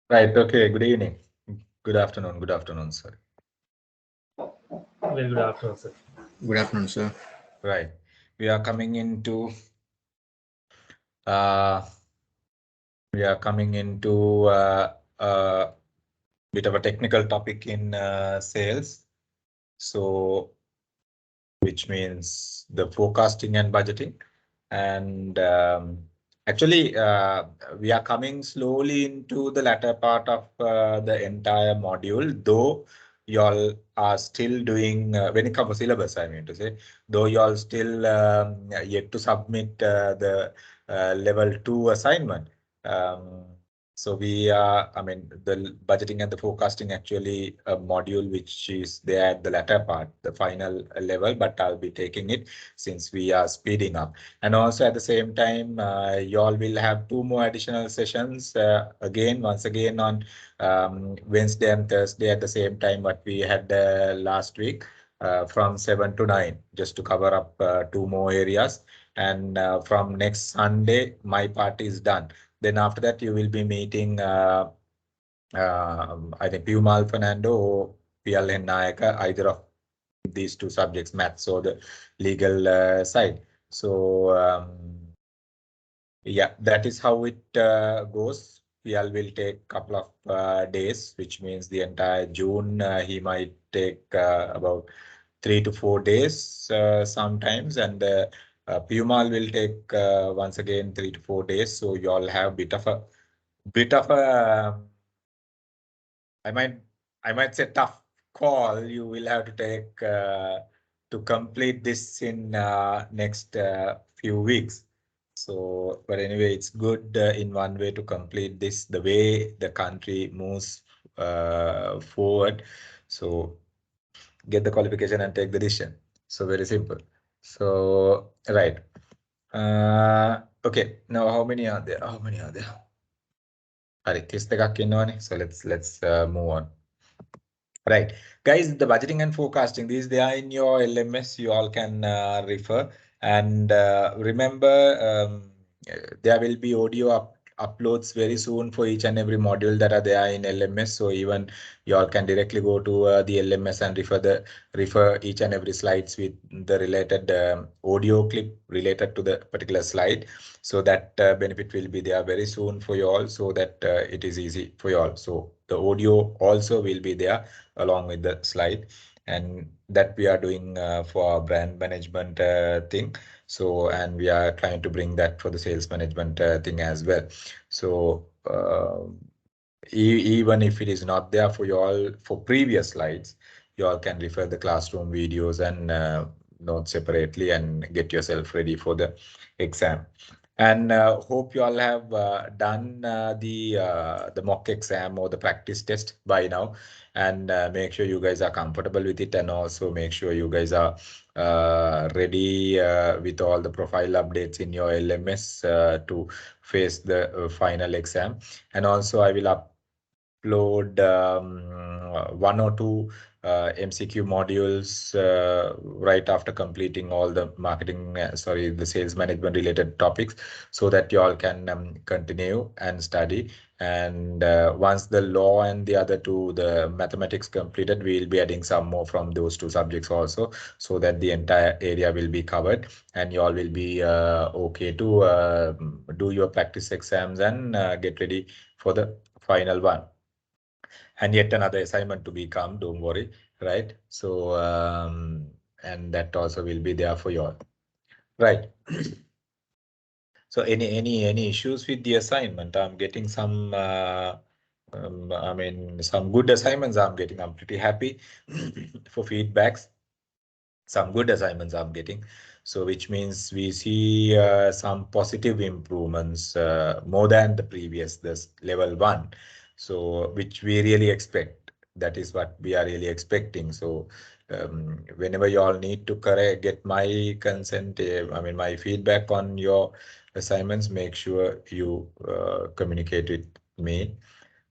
Right. Okay. Good evening. Good afternoon. Good afternoon, sir. Very good afternoon, sir. Good afternoon, sir. Right. We are coming into uh we are coming into a bit of a technical topic in sales. So which means the forecasting and budgeting. And actually, we are coming slowly into the latter part of the entire module, though y'all are still doing, when it comes to syllabus, I mean to say, though y'all still yet to submit the level 2 assignment. Um, so we are, I mean, the budgeting and the forecasting actually a module which is there at the latter part, the final level, but I'll be taking it since we are speeding up. And also at the same time, you all will have 2 more additional sessions once again on Wednesday and Thursday at the same time what we had last week from 7 to 9, just to cover up 2 more areas. And from next Sunday, my part is done. Then after that, you will be meeting, I think, Piumal Fernando or PLN Nayaka, either of these 2 subjects, maths or the legal side. So yeah, that is how it goes. PL will take couple of days, which means the entire June. He might take about 3 to 4 days sometimes, and Piumal will take once again 3 to 4 days. So you all have bit of a I might I might say tough call you will have to take to complete this in next few weeks. So, but anyway, it's good in one way to complete this the way the country moves forward. So get the qualification and take the decision. So very simple. So right. Okay. Now how many are there? How many are there? හරි 32ක් ඉන්නවනේ. So let's move on. Right, guys, the budgeting and forecasting, these they are in your LMS. You all can refer and remember there will be audio uploads very soon for each and every module that are there in LMS. So even you all can directly go to the LMS and refer each and every slides with the related audio clip related to the particular slide. So that benefit will be there very soon for you all, so that it is easy for you all. So the audio also will be there along with the slide, and that we are doing for our brand management thing. So, and we are trying to bring that for the sales management thing as well. So even if it is not there for you all for previous slides, you all can refer the classroom videos and note separately and get yourself ready for the exam. And hope you all have done the mock exam or the practice test by now, and make sure you guys are comfortable with it, and also make sure you guys are ready with all the profile updates in your LMS to face the final exam. And also I will upload 1 or 2 MCQ modules right after completing all the the sales management related topics, so that you all can continue and study. And once the law and the other 2, the mathematics completed, we will be adding some more from those 2 subjects also, so that the entire area will be covered, and you all will be okay to do your practice exams and get ready for the final one. And yet another assignment to become, don't worry, right? So and that also will be there for you all, right? So any issues with the assignment? I'm getting some I mean some good assignments I'm getting. I'm pretty happy for feedbacks. Some good assignments I'm getting. So which means we see some positive improvements more than the previous, this level 1. So which we really expect. That is what we are really expecting. So whenever you all need to get my consent, I mean my feedback on your assignments, make sure you communicate with me,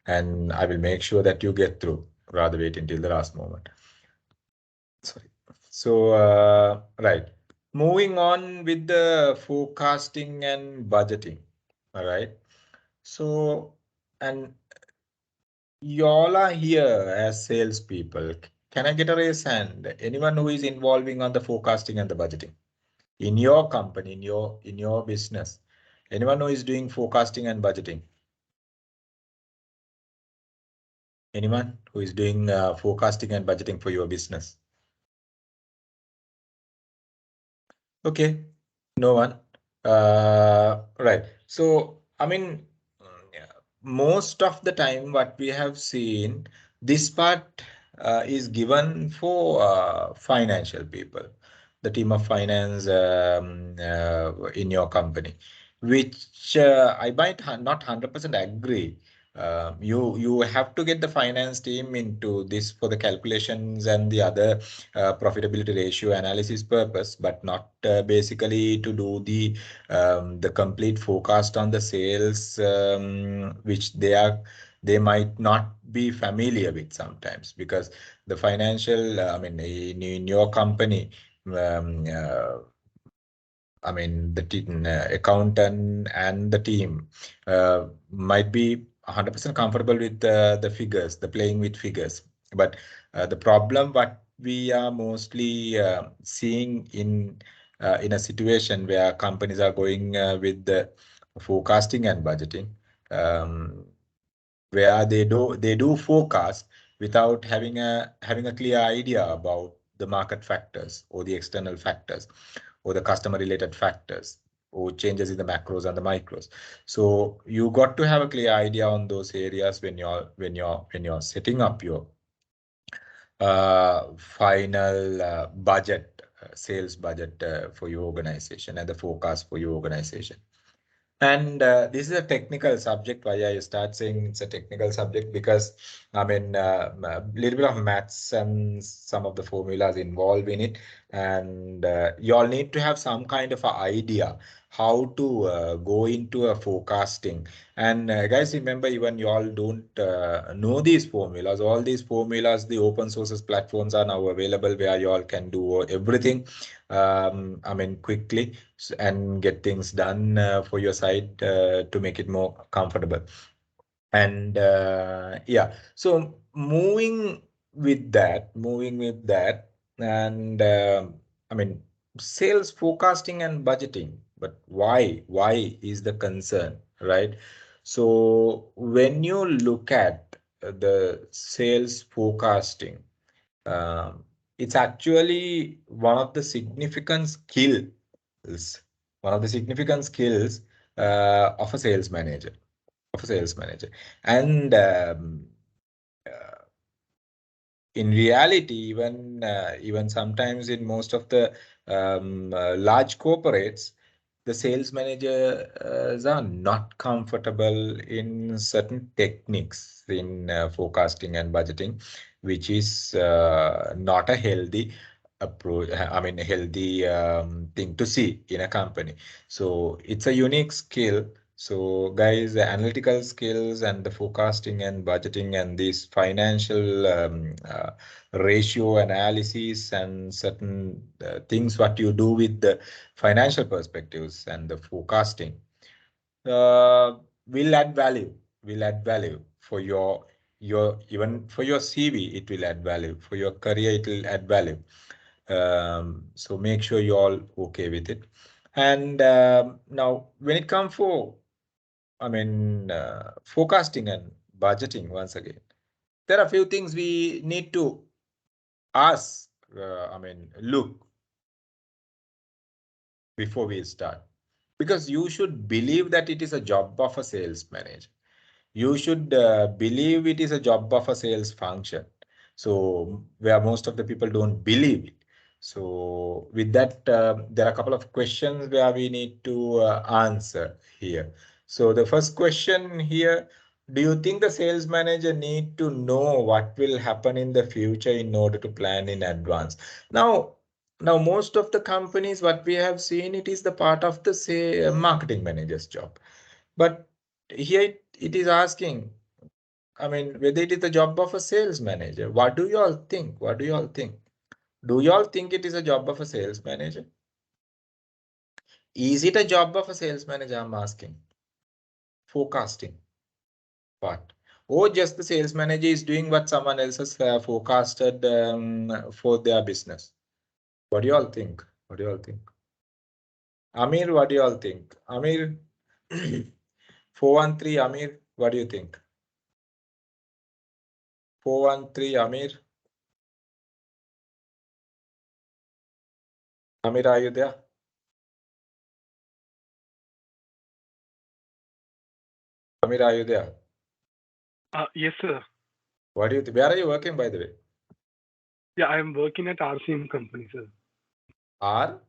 and I will make sure that you get through, rather wait until the last moment. Sorry. So, right. Moving on with the forecasting and budgeting. All right. So, and y'all are here as salespeople. Can I get a raise hand? Anyone who is involving on the forecasting and the budgeting in your company, in your business? Anyone who is doing forecasting and budgeting? Anyone who is doing forecasting and budgeting for your business? Okay, no one. Right. So, I mean, yeah, most of the time, what we have seen, this part is given for financial people, the team of finance in your company, which I might not 100% agree. You have to get the finance team into this for the calculations and the other profitability ratio analysis purpose, but not basically to do the complete forecast on the sales, which they might not be familiar with sometimes, because the financial, I mean, in your company, um, uh, I mean, accountant and the team might be 100% comfortable with the figures, the playing with figures. But the problem what we are mostly seeing in a situation where companies are going with the forecasting and budgeting, um, where they do forecast without having a clear idea about the market factors or the external factors or the customer related factors or changes in the macros and the micros. So you got to have a clear idea on those areas when you're setting up your final budget, sales budget for your organization and the forecast for your organization. And this is a technical subject. Why I start saying it's a technical subject? Because I mean, a little bit of maths and some of the formulas involved in it, and you all need to have some kind of an idea how to go into a forecasting. And guys, remember, even you all don't know these formulas. All these formulas, the open sources platforms are now available where you all can do everything. I mean, quickly and get things done for your site to make it more comfortable. And yeah, so moving with that, and I mean, sales forecasting and budgeting. But why? Why is the concern, right? So when you look at the sales forecasting, um, it's actually one of the significant skills of a sales manager, and in reality, even sometimes in most of the large corporates, the sales managers are not comfortable in certain techniques in forecasting and budgeting, which is not a healthy approach. I mean, a healthy thing to see in a company. So it's a unique skill. So guys, the analytical skills and the forecasting and budgeting and this financial ratio analysis and certain things what you do with the financial perspectives and the forecasting uh, will add value, for your even for your CV. It will add value for your career. It will add value. So make sure you're all okay with it. And now when it comes for, I mean, forecasting and budgeting, once again, there are a few things we need to ask, I mean, look before we start. Because you should believe that it is a job of a sales manager. You should believe it is a job of a sales function. So where most of the people don't believe it. So with that, there are a couple of questions where we need to answer here. So the first question here, do you think the sales manager need to know what will happen in the future in order to plan in advance? Now, now most of the companies, what we have seen, it is the part of the say marketing manager's job. But here it is asking, I mean, whether it is the job of a sales manager. What do you all think? What do you all think? Do you all think it is a job of a sales manager? Is it a job of a sales manager? I'm asking. Forecasting part. or just the sales manager is doing what someone else has forecasted for their business? What do you all think? What do you all think? Amir, what do you all think? Amir, 413, Amir, what do you think? 413, Amir. Amir, are you there? Amir, are you there? Yes, sir. What do you think? Where are you working, by the way? Yeah, I am working at RCM company, sir. R?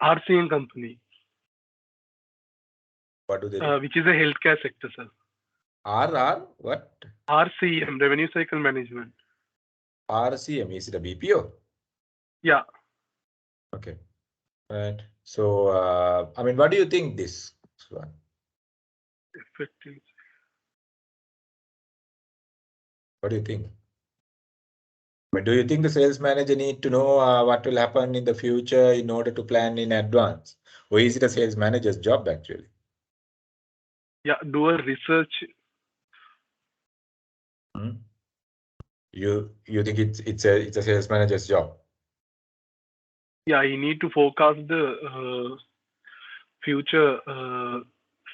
RCM company. What do they do? Which is a healthcare sector, sir. R? What? RCM, Revenue Cycle Management. RCM, is it a BPO? Yeah. Okay. Right. So, I mean, what do you think this one? Effective. What do you think? But do you think the sales manager need to know what will happen in the future in order to plan in advance? Or is it a sales manager's job actually? Yeah, do a research. You think it's a sales manager's job? Yeah, you need to forecast the future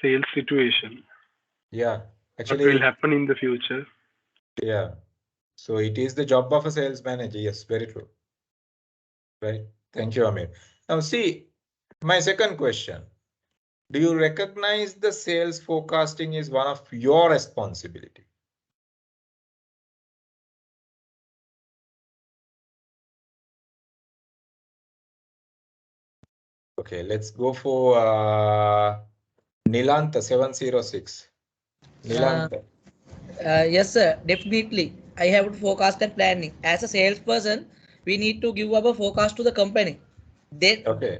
sales situation. Yeah, What will actually, happen in the future? yeah. So it is the job of a sales manager. Yes, very true. Right. Thank you, Amir. Now see, my second question. Do you recognize the sales forecasting is one of your responsibility? Okay, let's go for Nilanta 706. Nilanta. Yes, sir, definitely. I have to forecast and planning. As a salesperson, we need to give our forecast to the company. Then, Okay.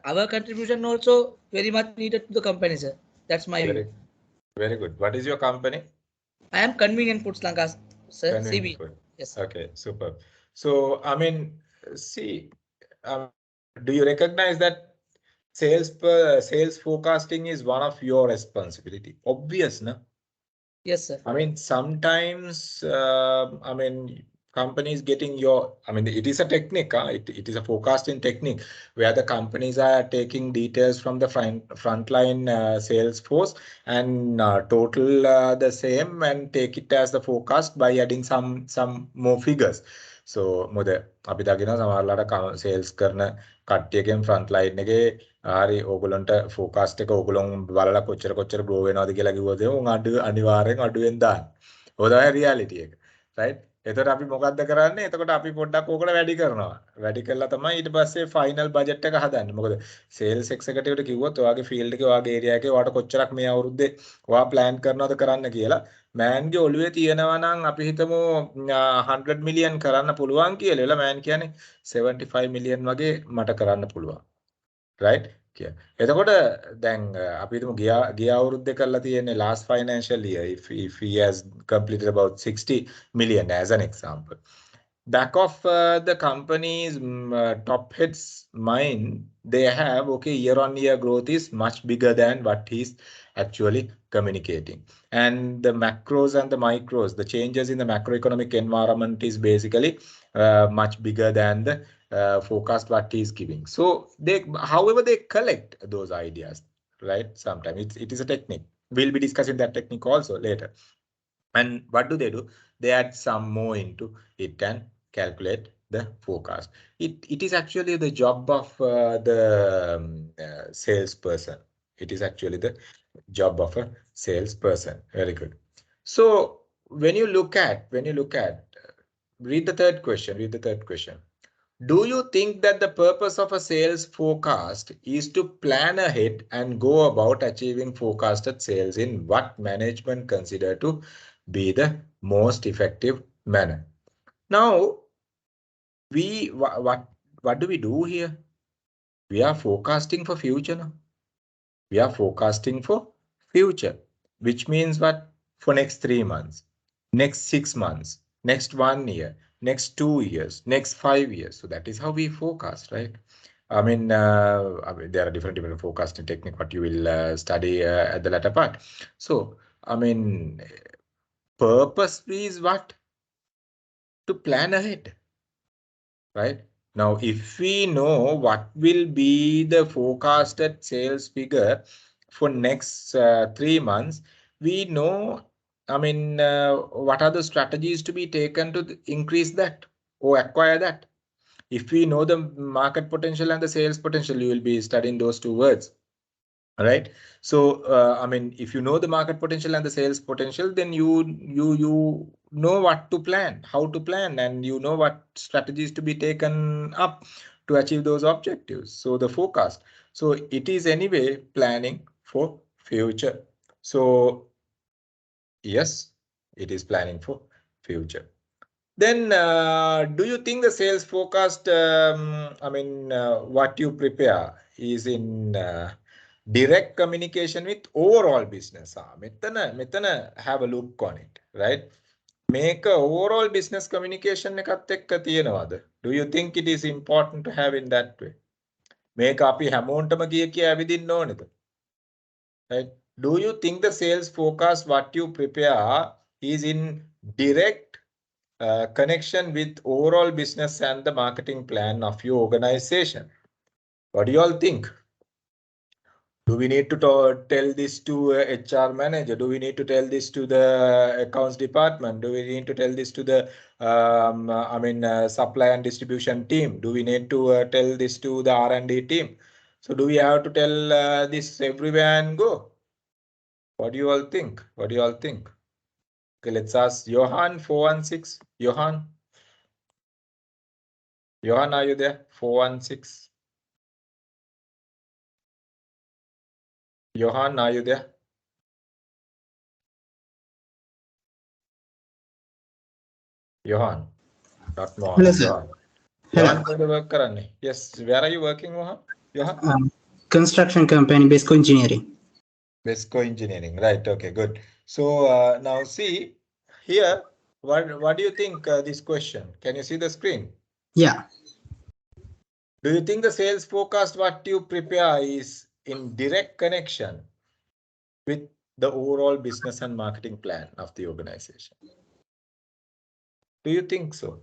Our contribution also very much needed to the company, sir. That's my view. Very good. What is your company? I am Convenient Foods Lanka, sir. Convenient CB. Food. Yes. Okay, super. So, I mean, see, do you recognize that sales forecasting is one of your responsibility? Obvious, no? Yes, sir. I mean, sometimes, I mean, companies getting I mean, it is a technique, it is a forecasting technique where the companies are taking details from the frontline sales force and total the same and take it as the forecast by adding some more figures. So, මොද අපි දකිනවා සමහරලාට sales කරන කට්ටියගෙන් front line එකේ හරි ඕගොල්ලන්ට forecast එක ඕගොල්ලන් බලලා කොච්චර grow වෙනවද කියලා කිව්වොත් උන් අනිවාර්යෙන් අඩුවෙන් දාන්න. ඔය තමයි reality එක. right? එතකොට අපි මොකද්ද කරන්නේ? එතකොට අපි පොඩ්ඩක් ඕකට වැඩි කරනවා. වැඩි කළා තමයි ඊට පස්සේ final budget එක හදන්නේ. මොකද sales executive එකට කිව්වොත් ඔයාගේ field එකේ ඔයාගේ area එකේ ඔයාට කොච්චරක් මේ අවුරුද්දේ ඔයා plan කරනවද කරන්න කියලා මෑන්ගේ ඔළුවේ තියෙනවා නම් අපි හිතමු 100 million කරන්න පුළුවන් කියලා. මෑන් කියන්නේ 75 million වගේ මට කරන්න පුළුවන්. right? එතකොට දැන් අපි හිතමු ගිය අවුරුද්දේ කරලා තියෙන්නේ last financial year if he has completed about 60 million as an example. Back of the company's top heads mind, they have, okay, year on year growth is much bigger than what he's actually communicating. And the macros and the micros, the changes in the macroeconomic environment is basically much bigger than the forecast what he is giving. So however they collect those ideas, right? Sometimes it is a technique. We'll be discussing that technique also later. And what do? They add some more into it and calculate the forecast. It is actually the job of the salesperson. It is actually the job of a salesperson. Very good. So when you look at, read the third question. Do you think that the purpose of a sales forecast is to plan ahead and go about achieving forecasted sales in what management consider to be the most effective manner? Now, what do we do here? We are forecasting for future now. We are forecasting for future, which means what? For next 3 months, next 6 months, next 1 year, next 2 years, next 5 years. So that is how we forecast, right? I mean, there are different forecasting technique what you will study at the latter part. So, I mean, purpose is what? To plan ahead, right? Now, if we know what will be the forecasted sales figure for next 3 months, we know, what are the strategies to be taken to increase that or acquire that. If we know the market potential and the sales potential, you will be studying those two words. Right. So, if you know the market potential and the sales potential, then you know what to plan, how to plan, and you know what strategies to be taken up to achieve those objectives. So the forecast. So it is anyway planning for future. So yes, it is planning for future. Then, do you think the sales forecast, what you prepare is in direct communication with overall business? Metana have a look on it, right? Make a overall business communication එකත් එක්ක තියෙනවද? Do you think it is important to have in that way? මේක අපි හැමෝටම කිය ඇවිදින්න ඕනේද? Right? Do you think the sales forecast what you prepare is in direct connection with overall business and the marketing plan of your organization? What do you all think? Do we need to tell this to HR manager? Do we need to tell this to the accounts department? Do we need to tell this to the supply and distribution team? Do we need to tell this to the R&D team? So do we have to tell this everywhere and go? What do you all think? What do you all think? Okay, let's ask Johan 416. Johan, are you there? 416. Johan, are you there? Johan, not more. Hello, sir. Johan. Hello. Johan, where do you work currently? Yes, where are you working, Johan? Johan? Construction company, Besco Engineering. Besco Engineering, right? Okay, good. So now see here, what do you think this question? Can you see the screen? Yeah. Do you think the sales forecast what you prepare is in direct connection with the overall business and marketing plan of the organization? Do you think so?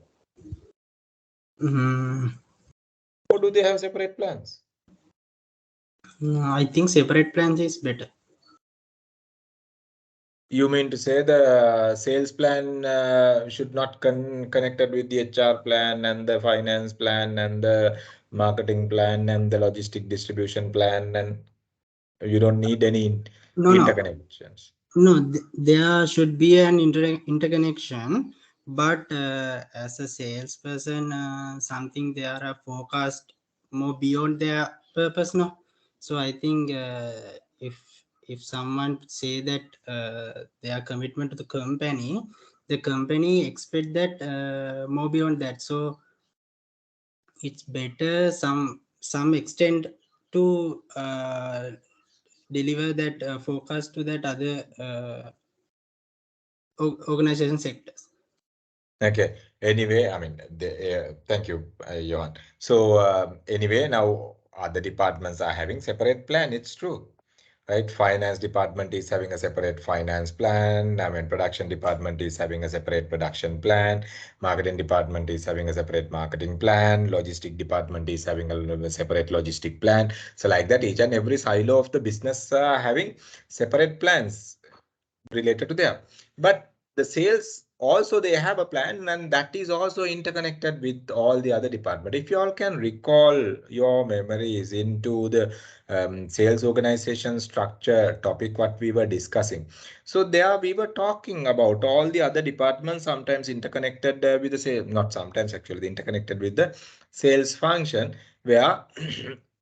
Or do they have separate plans? I think separate plans is better. You mean to say the sales plan should not connected with the HR plan and the finance plan and the marketing plan and the logistic distribution plan, and you don't need any interconnections? No, there should be an interconnection, but as a salesperson, something they are forecast more beyond their purpose. No, so I think if someone say that their commitment to the company expect that more beyond that. So it's better some extent to deliver that forecast to that other organization sectors. Okay. Anyway, thank you, Johan. So anyway, now other departments are having separate plan. It's true. Right, finance department is having a separate finance plan. Production department is having a separate production plan. Marketing department is having a separate marketing plan. Logistic department is having a separate logistic plan. So like that, each and every silo of the business are having separate plans related to them. But the sales also, they have a plan, and that is also interconnected with all the other departments. If you all can recall your memories into the sales organization structure topic what we were discussing. So there we were talking about all the other departments sometimes interconnected with the sales, not sometimes actually, interconnected with the sales function, where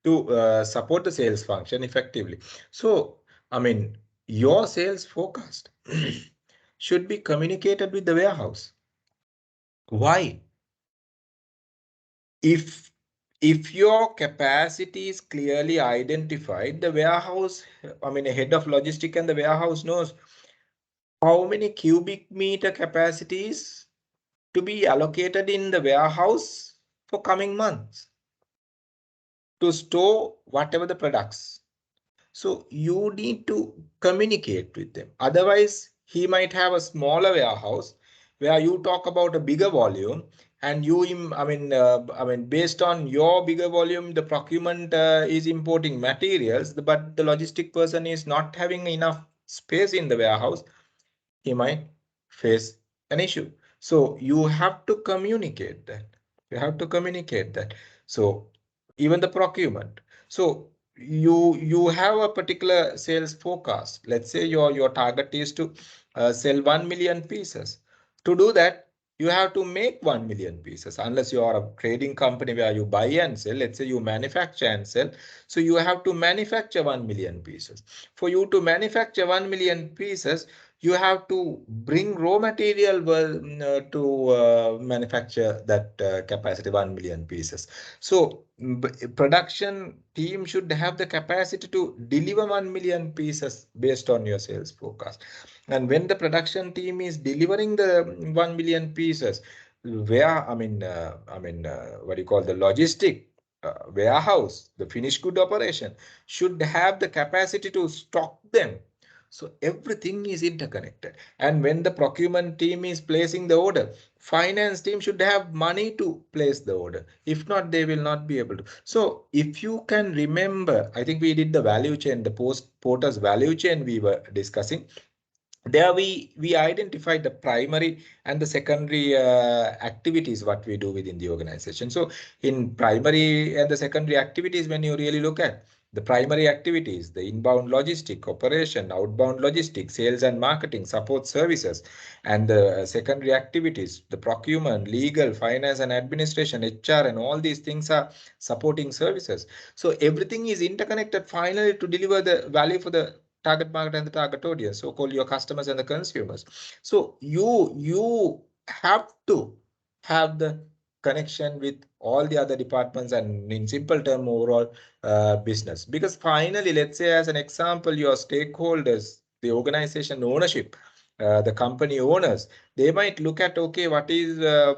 to support the sales function effectively. So, your sales forecast should be communicated with the warehouse. Why? If your capacity is clearly identified, the warehouse, head of logistics and the warehouse knows how many cubic meter capacities to be allocated in the warehouse for coming months to store whatever the products. So you need to communicate with them. Otherwise, he might have a smaller warehouse where you talk about a bigger volume, and based on your bigger volume, the procurement is importing materials, but the logistic person is not having enough space in the warehouse. He might face an issue. So you have to communicate that. You have to communicate that. So even the procurement. So you have a particular sales forecast. Let's say your target is to sell 1 million pieces. To do that, you have to make 1 million pieces. Unless you are a trading company where you buy and sell, let's say you manufacture and sell. So you have to manufacture 1 million pieces. For you to manufacture 1 million pieces, you have to bring raw material to manufacture that capacity 1 million pieces. So production team should have the capacity to deliver 1 million pieces based on your sales forecast. And when the production team is delivering the 1 million pieces, where what do you call the logistic warehouse, the finished good operation should have the capacity to stock them. So everything is interconnected. And when the procurement team is placing the order, finance team should have money to place the order. If not, they will not be able to. So if you can remember, I think we did the value chain, the Porter's value chain we were discussing. There we identified the primary and the secondary activities what we do within the organization. So in primary and the secondary activities, when you really look at the primary activities, the inbound logistic operation, outbound logistics, sales and marketing, support services, and the secondary activities, the procurement, legal, finance and administration, HR, and all these things are supporting services. So everything is interconnected finally to deliver the value for the target market and the target audience, so-called your customers and the consumers. So you have to have the connection with all the other departments and in simple term overall business. Because finally, let's say as an example, your stakeholders, the organization ownership, the company owners, they might look at, okay, what is the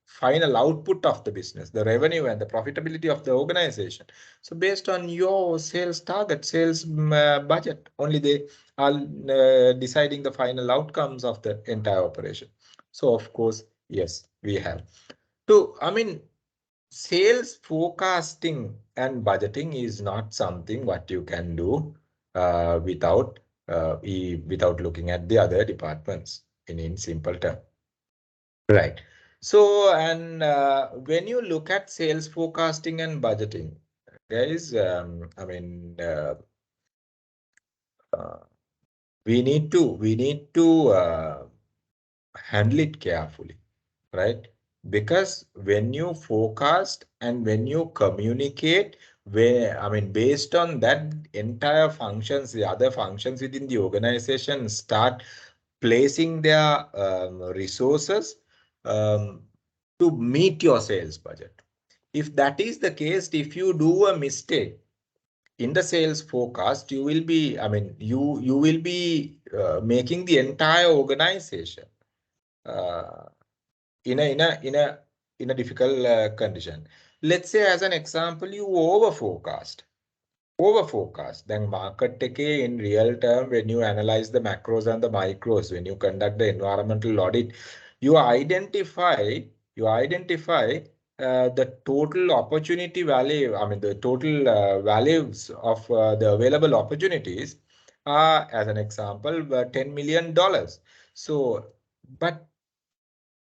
final output of the business, the revenue and the profitability of the organization. So based on your sales target, sales budget, only they are deciding the final outcomes of the entire operation. So of course, yes, we have to, sales forecasting and budgeting is not something what you can do without looking at the other departments in simple terms. Right. So, and when you look at sales forecasting and budgeting, guys, we need to handle it carefully, right? Because when you forecast and when you communicate, based on that, entire functions, the other functions within the organization start placing their resources to meet your sales budget. If that is the case, if you do a mistake in the sales forecast, you will be, you will be making the entire organization in a difficult condition. Let's say as an example, you over forecast. Then market එකේ in real term, when you analyze the macros and the micros, when you conduct the environmental audit, you identify the total opportunity value, the total values of the available opportunities as an example, $10 million. So, but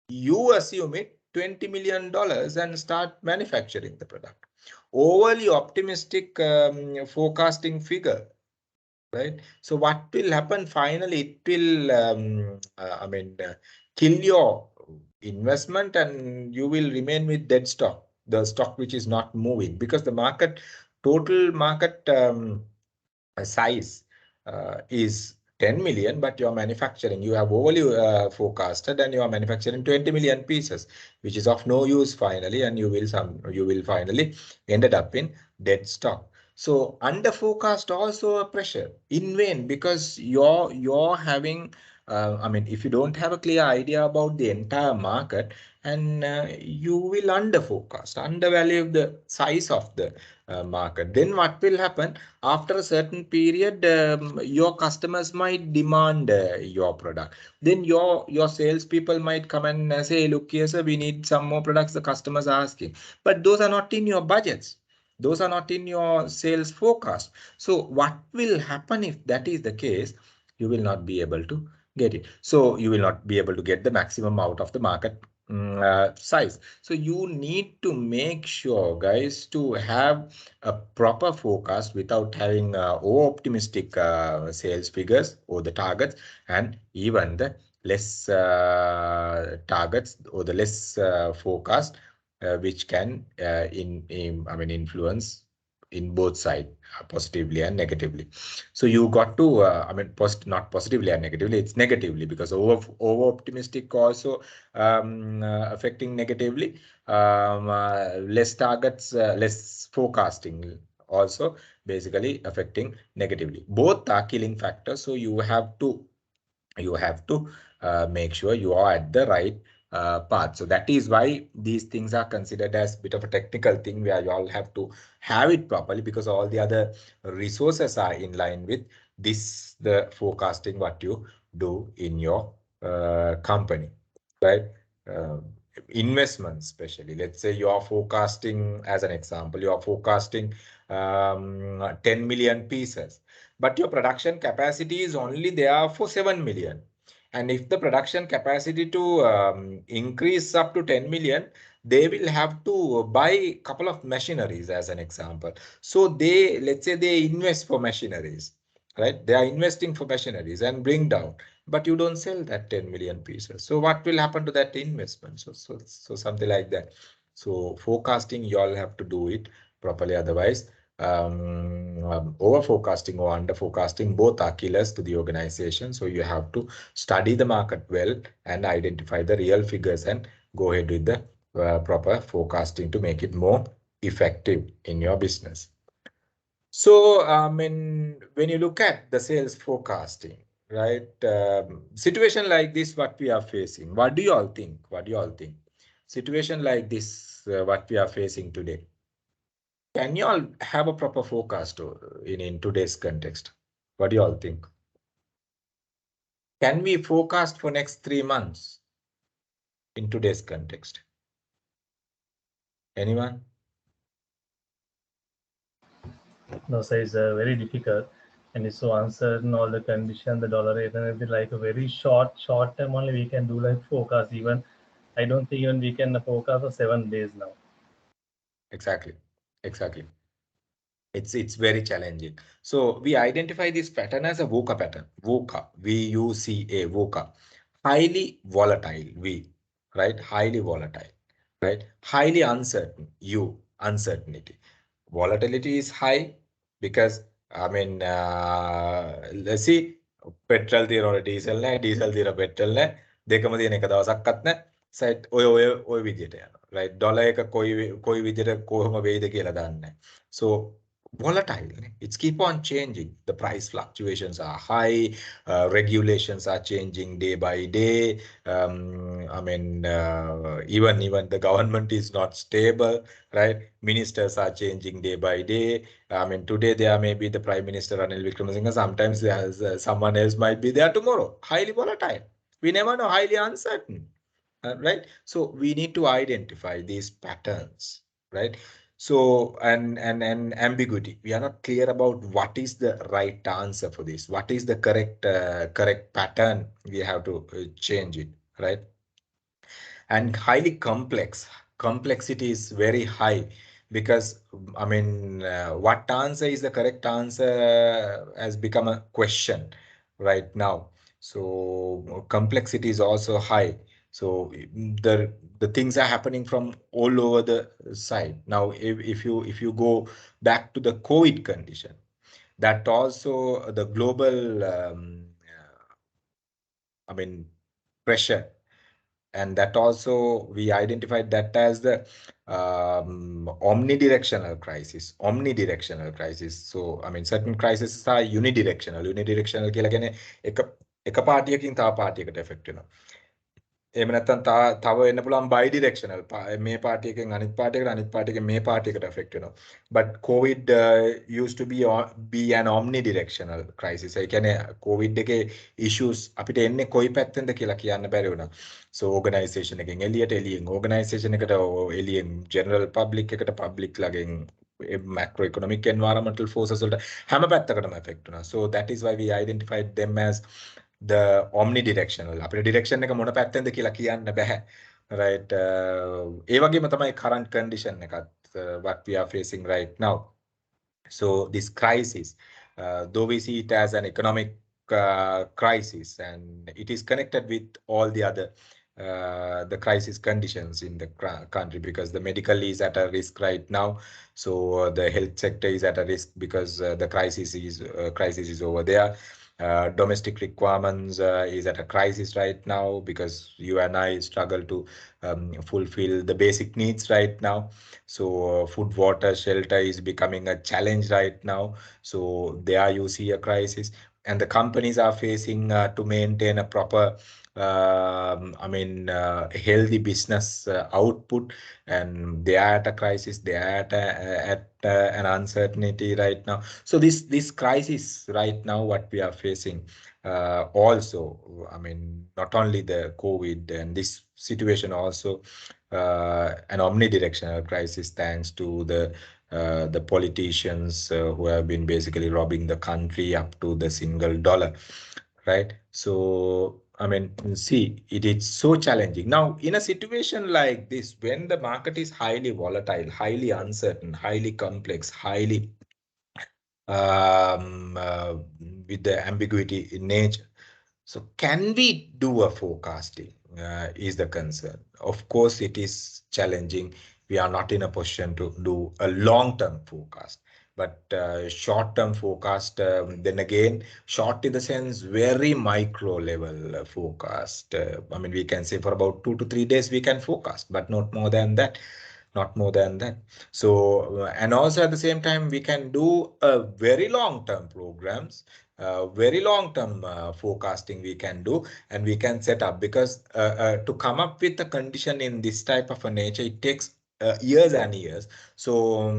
you assume it $20 million and start manufacturing the product. Overly optimistic forecasting figure, right? So what will happen finally? It will, kill your investment and you will remain with dead stock, the stock which is not moving, because the total market size is 10 million, but you are manufacturing, you have overly forecasted and you are manufacturing 20 million pieces, which is of no use finally, and you will finally ended up in dead stock. So under forecast also a pressure in vain, because you're having I mean, if you don't have a clear idea about the entire market, and you will undervalue the size of the market, then what will happen? After a certain period, your customers might demand your product. Then your salespeople might come and say, look here, sir, we need some more products the customers are asking. But those are not in your budgets. Those are not in your sales forecast. So what will happen if that is the case? You will not be able to get it. So you will not be able to get the maximum out of the market size. So you need to make sure, guys, to have a proper forecast without having over-optimistic sales figures or the targets, and even the less targets or the less forecast, which can influence in both sides, positively and negatively. So you got to, not positively and negatively, it's negatively, because over optimistic also affecting negatively, less targets, less forecasting also basically affecting negatively. Both are killing factors. So you have to make sure you are at the right path. So that is why these things are considered as a bit of a technical thing where you all have to have it properly, because all the other resources are in line with this, the forecasting what you do in your company, right? Investments, especially, let's say you are forecasting, as an example, you are forecasting 10 million pieces, but your production capacity is only there for 7 million. And if the production capacity to increase up to 10 million, they will have to buy a couple of machineries, as an example. So let's say they invest for machineries, right? They are investing for machineries and bring down, but you don't sell that 10 million pieces. So what will happen to that investment? So something like that. So forecasting, you all have to do it properly. Otherwise, over forecasting or under forecasting, both are killers to the organization. So you have to study the market well and identify the real figures and go ahead with the proper forecasting to make it more effective in your business. So, when you look at the sales forecasting, right, situation like this, what we are facing, what do you all think? What do you all think? Situation like this, what we are facing today, can you all have a proper forecast in today's context? What do you all think? Can we forecast for next 3 months in today's context? Anyone? No, sir, it's very difficult, and it's so uncertain, all the condition, the dollar rate and everything. Like a very short term only we can do like forecast. Even I don't think even we can forecast for 7 days now. Exactly. It's very challenging. So we identify this pattern as a VUCA pattern. VUCA, VUCA, VUCA. Highly volatile, V, right? Highly volatile, right? Highly uncertain, U, uncertainty. Volatility is high because, let's see, petrol තියනවනේ diesel නැහැ, diesel තියෙන petrol නැහැ. දෙකම තියෙන එක දවසක්වත් නැහැ. Site ඔය විදිහට යනවා. right? ඩොලර් එක කොයි විදිහට කොහොම වෙයිද කියලා දන්නේ නැහැ. So volatile. It's keep on changing. The price fluctuations are high. Regulations are changing day by day. Even the government is not stable, right? Ministers are changing day by day. Today there may be the Prime Minister Ranil Wickremesinghe. Sometimes someone else might be there tomorrow. Highly volatile. We never know. Highly uncertain, right? So we need to identify these patterns, right? So, and ambiguity. We are not clear about what is the right answer for this. What is the correct pattern? We have to change it, right? And highly complex. Complexity is very high because, what answer is the correct answer has become a question right now. So complexity is also high. So the things are happening from all over the side. Now, if you go back to the COVID condition, that also the global pressure, and that also we identified that as the omnidirectional crisis. So certain crises are unidirectional. Unidirectional කියලා කියන්නේ එක පාටියකින් තව පාටියකට effect වෙනවා. එහෙම නැත්නම් තව එන්න පුළුවන් බයි ඩිරෙක්ෂනල් මේ පාටියකින් අනිත් පාටියකට අනිත් පාටියකින් මේ පාටියකට එෆෙක්ට් වෙනවා. but covid used to be an omnidirectional crisis. ඒ කියන්නේ covid එකේ issues අපිට එන්නේ කොයි පැත්තෙන්ද කියලා කියන්න බැරි වුණා. so organization එකෙන් එළියෙන් organization එකට එළියෙන් general public එකට public ළගෙන් macroeconomic environmental forces වලට හැම පැත්තකටම එෆෙක්ට් වුණා. so that is why we identified them as the omnidirectional. අපිට direction එක මොන පැත්තෙන්ද කියලා කියන්න බෑ. right ඒ වගේම තමයි current condition එකත් what we are facing right now. so this crisis though we see it as an economic crisis, and it is connected with all the other the crisis conditions in the country, because the medical is at a risk right now. So the health sector is at a risk because the crisis is over there. Domestic requirements is at a crisis right now because you and I struggle to fulfill the basic needs right now. So food, water, shelter is becoming a challenge right now. So there you see a crisis, and the companies are facing to maintain a proper healthy business output, and they are at a crisis. They are at an uncertainty right now. So this crisis right now, what we are facing, also, not only the COVID and this situation, also an omnidirectional crisis, thanks to the politicians who have been basically robbing the country up to the single dollar, right? So see, it is so challenging. Now, in a situation like this, when the market is highly volatile, highly uncertain, highly complex, highly with the ambiguity in nature, so can we do a forecasting is the concern. Of course, it is challenging. We are not in a position to do a long-term forecast. But short-term forecast, then again, short in the sense very micro level forecast. We can say for about 2 to 3 days we can forecast, but not more than that. Not more than that. So, and also at the same time, we can do very long-term programs, very long-term forecasting we can do, and we can set up, because to come up with a condition in this type of a nature, it takes years and years. So,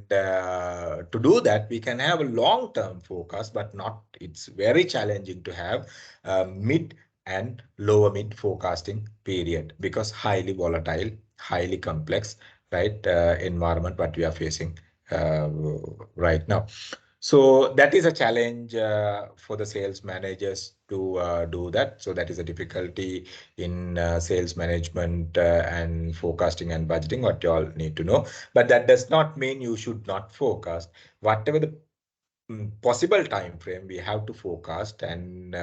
to do that, we can have a long-term forecast, but it's very challenging to have mid and lower mid forecasting period, because highly volatile, highly complex, right, environment what we are facing right now. So that is a challenge for the sales managers to do that. So that is a difficulty in sales management and forecasting and budgeting, what you all need to know. But that does not mean you should not forecast. Whatever the possible time frame, we have to forecast and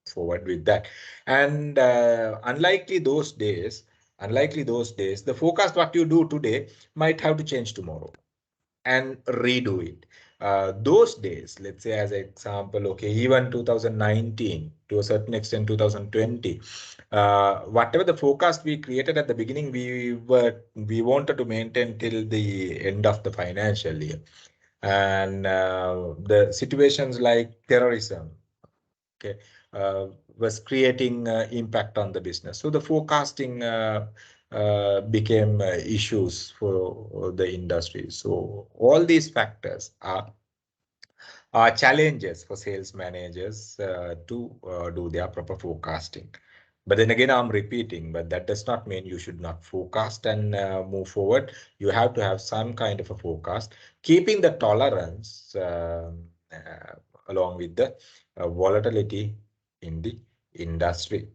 forward with that. And unlikely those days, the forecast what you do today might have to change tomorrow and redo it. Those days, let's say as an example, okay, even 2019, to a certain extent 2020, whatever the forecast we created at the beginning, we wanted to maintain till the end of the financial year. And the situations like terrorism, okay, was creating impact on the business. So the forecasting became issues for the industry. So all these factors are challenges for sales managers to do their proper forecasting. But then again, I'm repeating, but that does not mean you should not forecast and move forward. You have to have some kind of a forecast, keeping the tolerance along with the volatility in the industry.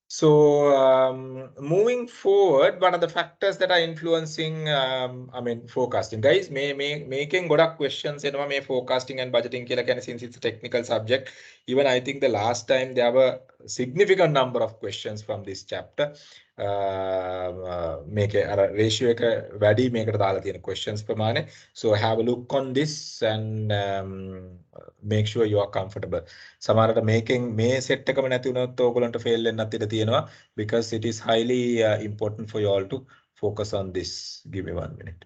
So moving forward, what are the factors that are influencing forecasting? Guys, making godak questions in my forecasting and budgeting since it's a technical subject. Even I think the last time there were a significant number of questions from this chapter. Make a ratio ready, make it questions per mane. So have a look on this and make sure you are comfortable. Samarata making may set to fail and because it is highly important for you all to focus on this. Give me 1 minute.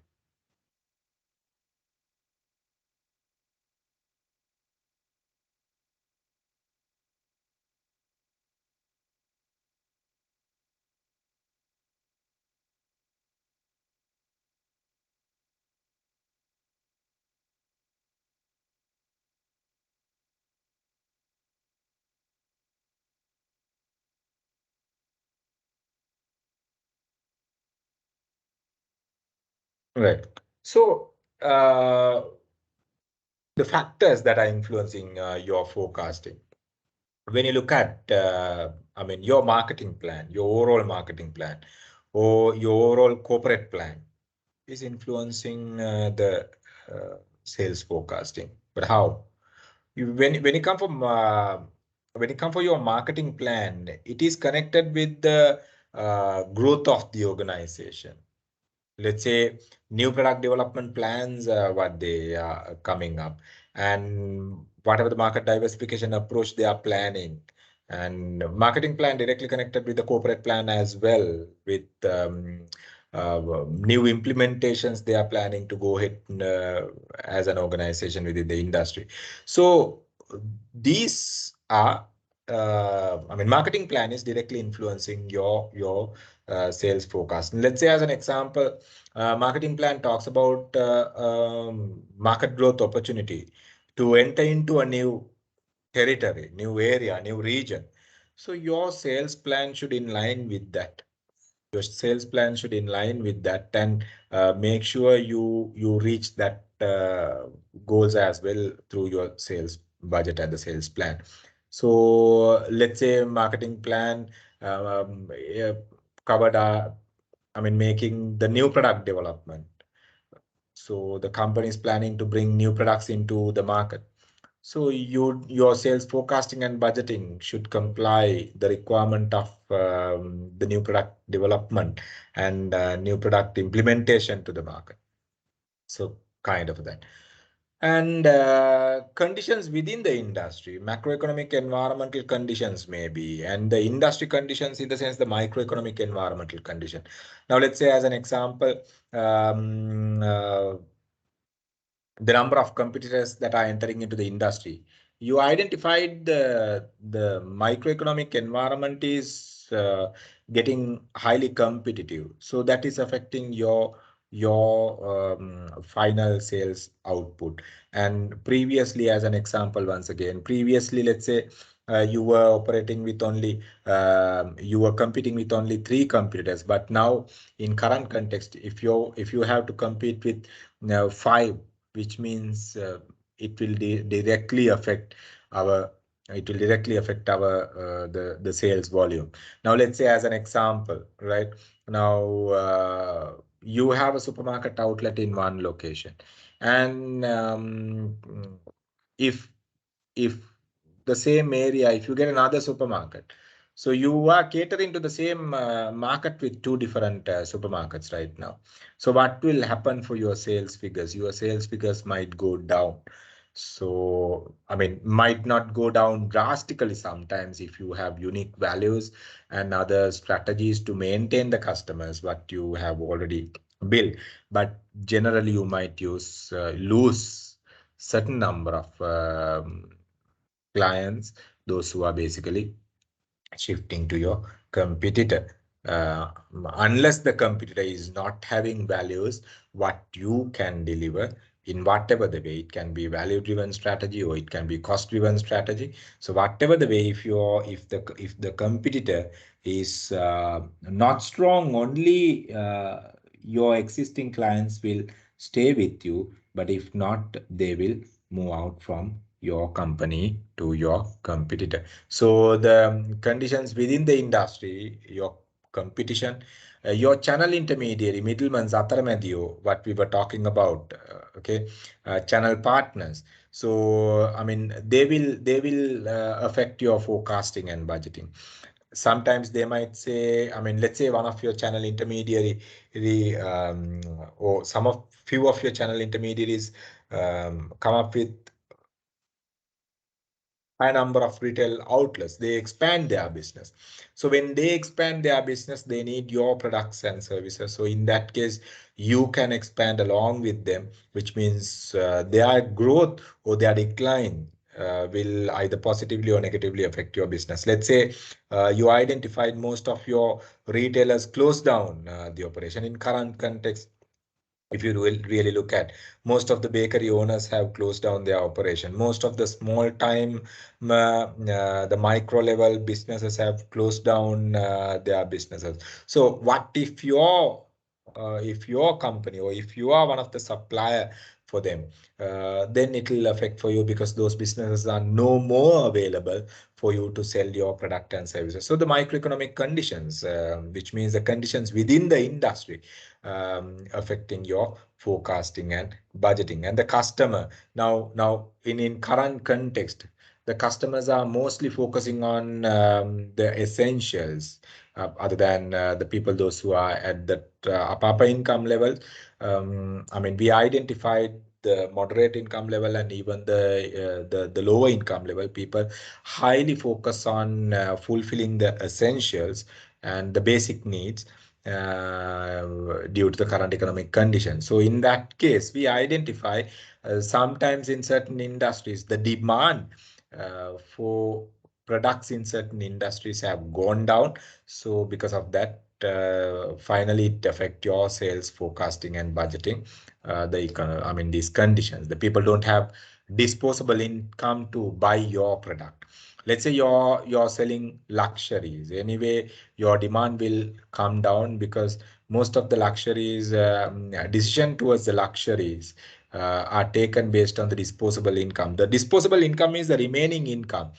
Right. So the factors that are influencing your forecasting. When you look at, I mean, your marketing plan, your overall marketing plan, or your overall corporate plan is influencing the sales forecasting. But how? When it come from when it come for your marketing plan, it is connected with the growth of the organization. Let's say new product development plans, what they are coming up, and whatever the market diversification approach they are planning, and marketing plan directly connected with the corporate plan as well, with new implementations they are planning to go ahead as an organization within the industry. So these are I mean, marketing plan is directly influencing your sales forecast. And let's say, as an example, marketing plan talks about market growth opportunity to enter into a new territory, new area, new region. So your sales plan should in line with that. Your sales plan should in line with that, and make sure you reach that goals as well through your sales budget and the sales plan. So let's say marketing plan yeah, covered I mean, making the new product development. So the company is planning to bring new products into the market. So your sales forecasting and budgeting should comply the requirement of the new product development and new product implementation to the market. So kind of that. And conditions within the industry, macroeconomic environmental conditions maybe, and the industry conditions in the sense the microeconomic environmental condition. Now, let's say as an example, the number of competitors that are entering into the industry. You identified the microeconomic environment is getting highly competitive, so that is affecting your final sales output. And previously, as an example, once again, previously, let's say you were operating with only you were competing with only 3 competitors, but now in current context, if you have to compete with 5, which means it will directly affect our the sales volume. Now let's say as an example, right? Now you have a supermarket outlet in one location, and if if the same area, if you get another supermarket, so you are catering to the same market with 2 different supermarkets right now. So what will happen for your sales figures? Your sales figures might go down. So, I mean, might not go down drastically sometimes if you have unique values and other strategies to maintain the customers, what you have already built. But generally, you might lose certain number of clients, those who are basically shifting to your competitor. Unless the competitor is not having values, what you can deliver in whatever the way, it can be value driven strategy or it can be cost driven strategy. So whatever the way, if the competitor is not strong, only your existing clients will stay with you, but if not, they will move out from your company to your competitor. So the conditions within the industry, your competition, your channel intermediary, middlemen, atarmediyo, what we were talking about, okay, channel partners. So I mean, they will affect your forecasting and budgeting. Sometimes they might say, I mean, let's say one of your channel intermediary, or few of your channel intermediaries come up with high number of retail outlets. They expand their business. So when they expand their business, they need your products and services. So in that case, you can expand along with them, which means their growth or their decline will either positively or negatively affect your business. Let's say you identified most of your retailers close down the operation. In current context, if you really look at, most of the bakery owners have closed down their operation. Most of the small time, the micro level businesses have closed down their businesses. So what if your if your company or if you are one of the supplier for them, then it will affect for you because those businesses are no more available for you to sell your product and services. So the microeconomic conditions, which means the conditions within the industry, affecting your forecasting and budgeting. And the customer, now in current context, the customers are mostly focusing on the essentials, other than the people, those who are at the upper income level. I mean, we identified the moderate income level and even the lower income level people highly focus on fulfilling the essentials and the basic needs due to the current economic conditions. So in that case, we identify sometimes in certain industries the demand for products in certain industries have gone down. So because of that, finally it affect your sales forecasting and budgeting. I mean, these conditions, the people don't have disposable income to buy your product. Let's say you're selling luxuries. Anyway, your demand will come down because most of the luxuries, decision towards the luxuries are taken based on the disposable income. The disposable income is the remaining income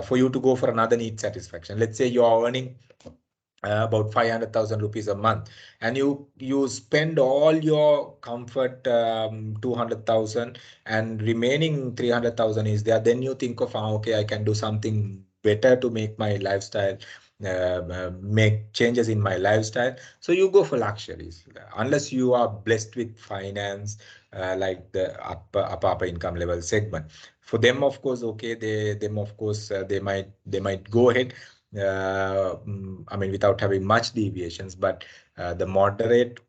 for you to go for another need satisfaction. Let's say you are earning about 500,000 rupees a month, and you spend all your comfort 200,000, and remaining 300,000 is there. Then you think of, okay, I can do something better to make my lifestyle, make changes in my lifestyle. So you go for luxuries, unless you are blessed with finance, like the upper income level segment. For them, of course, okay, they might go ahead, I mean, without having much deviations, but the moderate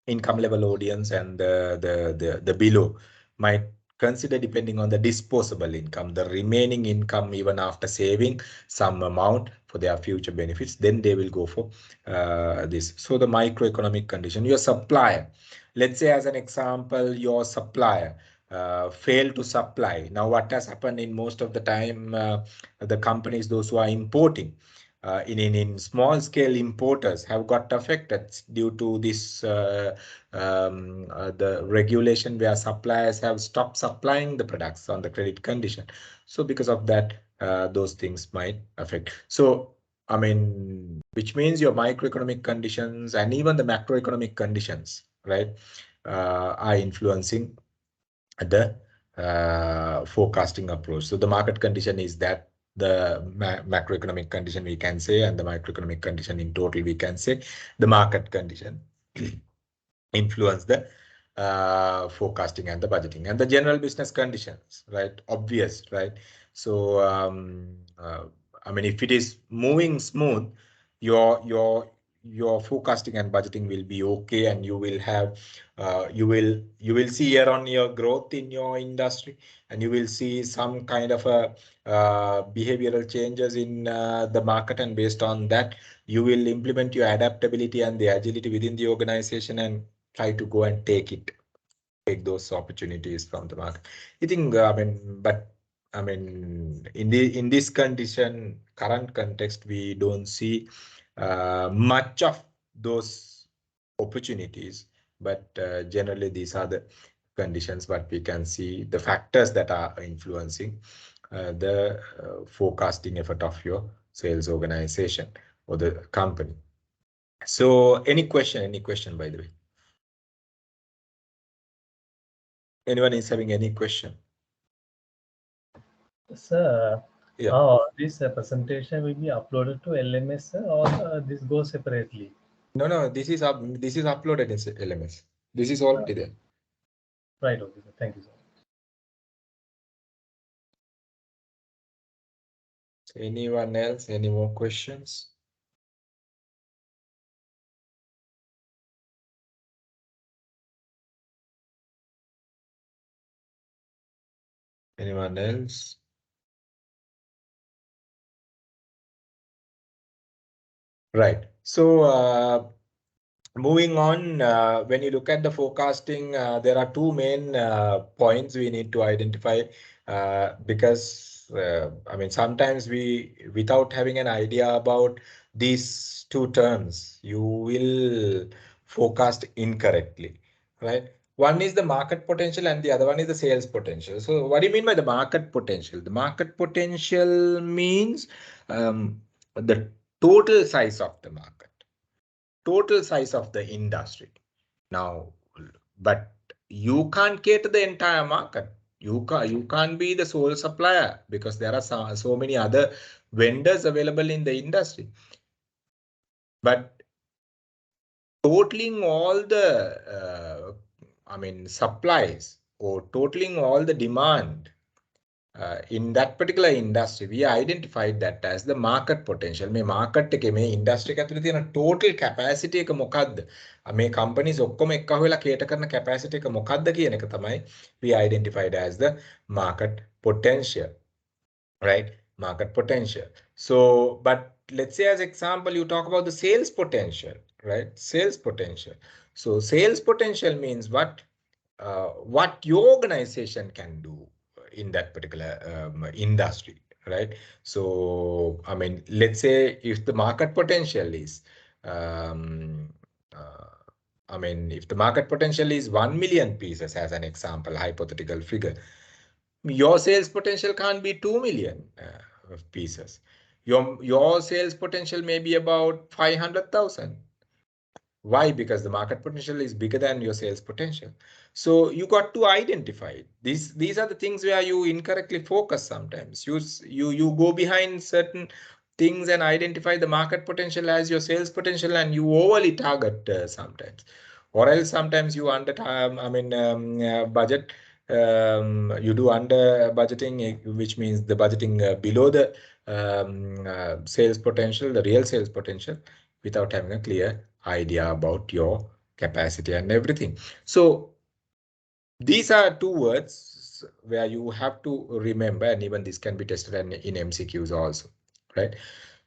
income level audience and the below might consider, depending on the disposable income, the remaining income, even after saving some amount for their future benefits, then they will go for this. So the microeconomic condition, your supplier, let's say as an example, your supplier fail to supply. Now, what has happened in most of the time, the companies, those who are importing, in small scale importers have got affected due to this the regulation where suppliers have stopped supplying the products on the credit condition. So because of that, those things might affect. So I mean, which means your microeconomic conditions and even the macroeconomic conditions, right, are influencing the forecasting approach. So the market condition is that the macroeconomic condition we can say, and the microeconomic condition in total we can say. The market condition influence the forecasting and the budgeting, and the general business conditions, right? Obvious, right? So I mean, if it is moving smooth, your forecasting and budgeting will be okay, and you will have you will see year-on-year growth in your industry, and you will see some kind of a behavioral changes in the market, and based on that, you will implement your adaptability and the agility within the organization and try to go and take those opportunities from the market. I think, I mean, but I mean, in this condition, current context, we don't see much of those opportunities, but generally these are the conditions, but we can see the factors that are influencing the forecasting effort of your sales organization or the company. So any question, by the way? Anyone is having any question? Sir, Yeah. this presentation will be uploaded to LMS, or this goes separately? No, this is uploaded in LMS. This is already there. Right, okay, sir. Thank you, sir. Anyone else? Any more questions? Anyone else? Right. So moving on, when you look at the forecasting, there are two main points we need to identify, because I mean, sometimes without having an idea about these two terms, you will forecast incorrectly, right? One is the market potential and the other one is the sales potential. So what do you mean by the market potential? The market potential means the total size of the market, total size of the industry. Now, but you can't cater the entire market. You can't be the sole supplier because there are so many other vendors available in the industry. But totaling all the supplies or totaling all the demand in that particular industry, we identified that as the market potential. මේ market එකේ මේ industry එක ඇතුලේ තියෙන total capacity එක මොකක්ද? මේ companies ඔක්කොම එක්ක වෙලා cater කරන capacity එක මොකක්ද කියන එක තමයි we identified as the market potential, right? Market potential. So, but let's say as example, you talk about the sales potential, right? Sales potential. So sales potential means what your organization can do in that particular industry, right? So, I mean, let's say if the market potential is, if the market potential is 1 million pieces as an example, hypothetical figure, your sales potential can't be 2 million pieces. Your sales potential may be about 500,000. Why? Because the market potential is bigger than your sales potential. So you got to identify it. These are the things where you incorrectly focus sometimes. You go behind certain things and identify the market potential as your sales potential, and you overly target sometimes. Or else sometimes you under budget. You do under budgeting, which means the budgeting below the sales potential, the real sales potential, without having a clear idea about your capacity and everything. So these are two words where you have to remember, and even this can be tested in MCQs also, right?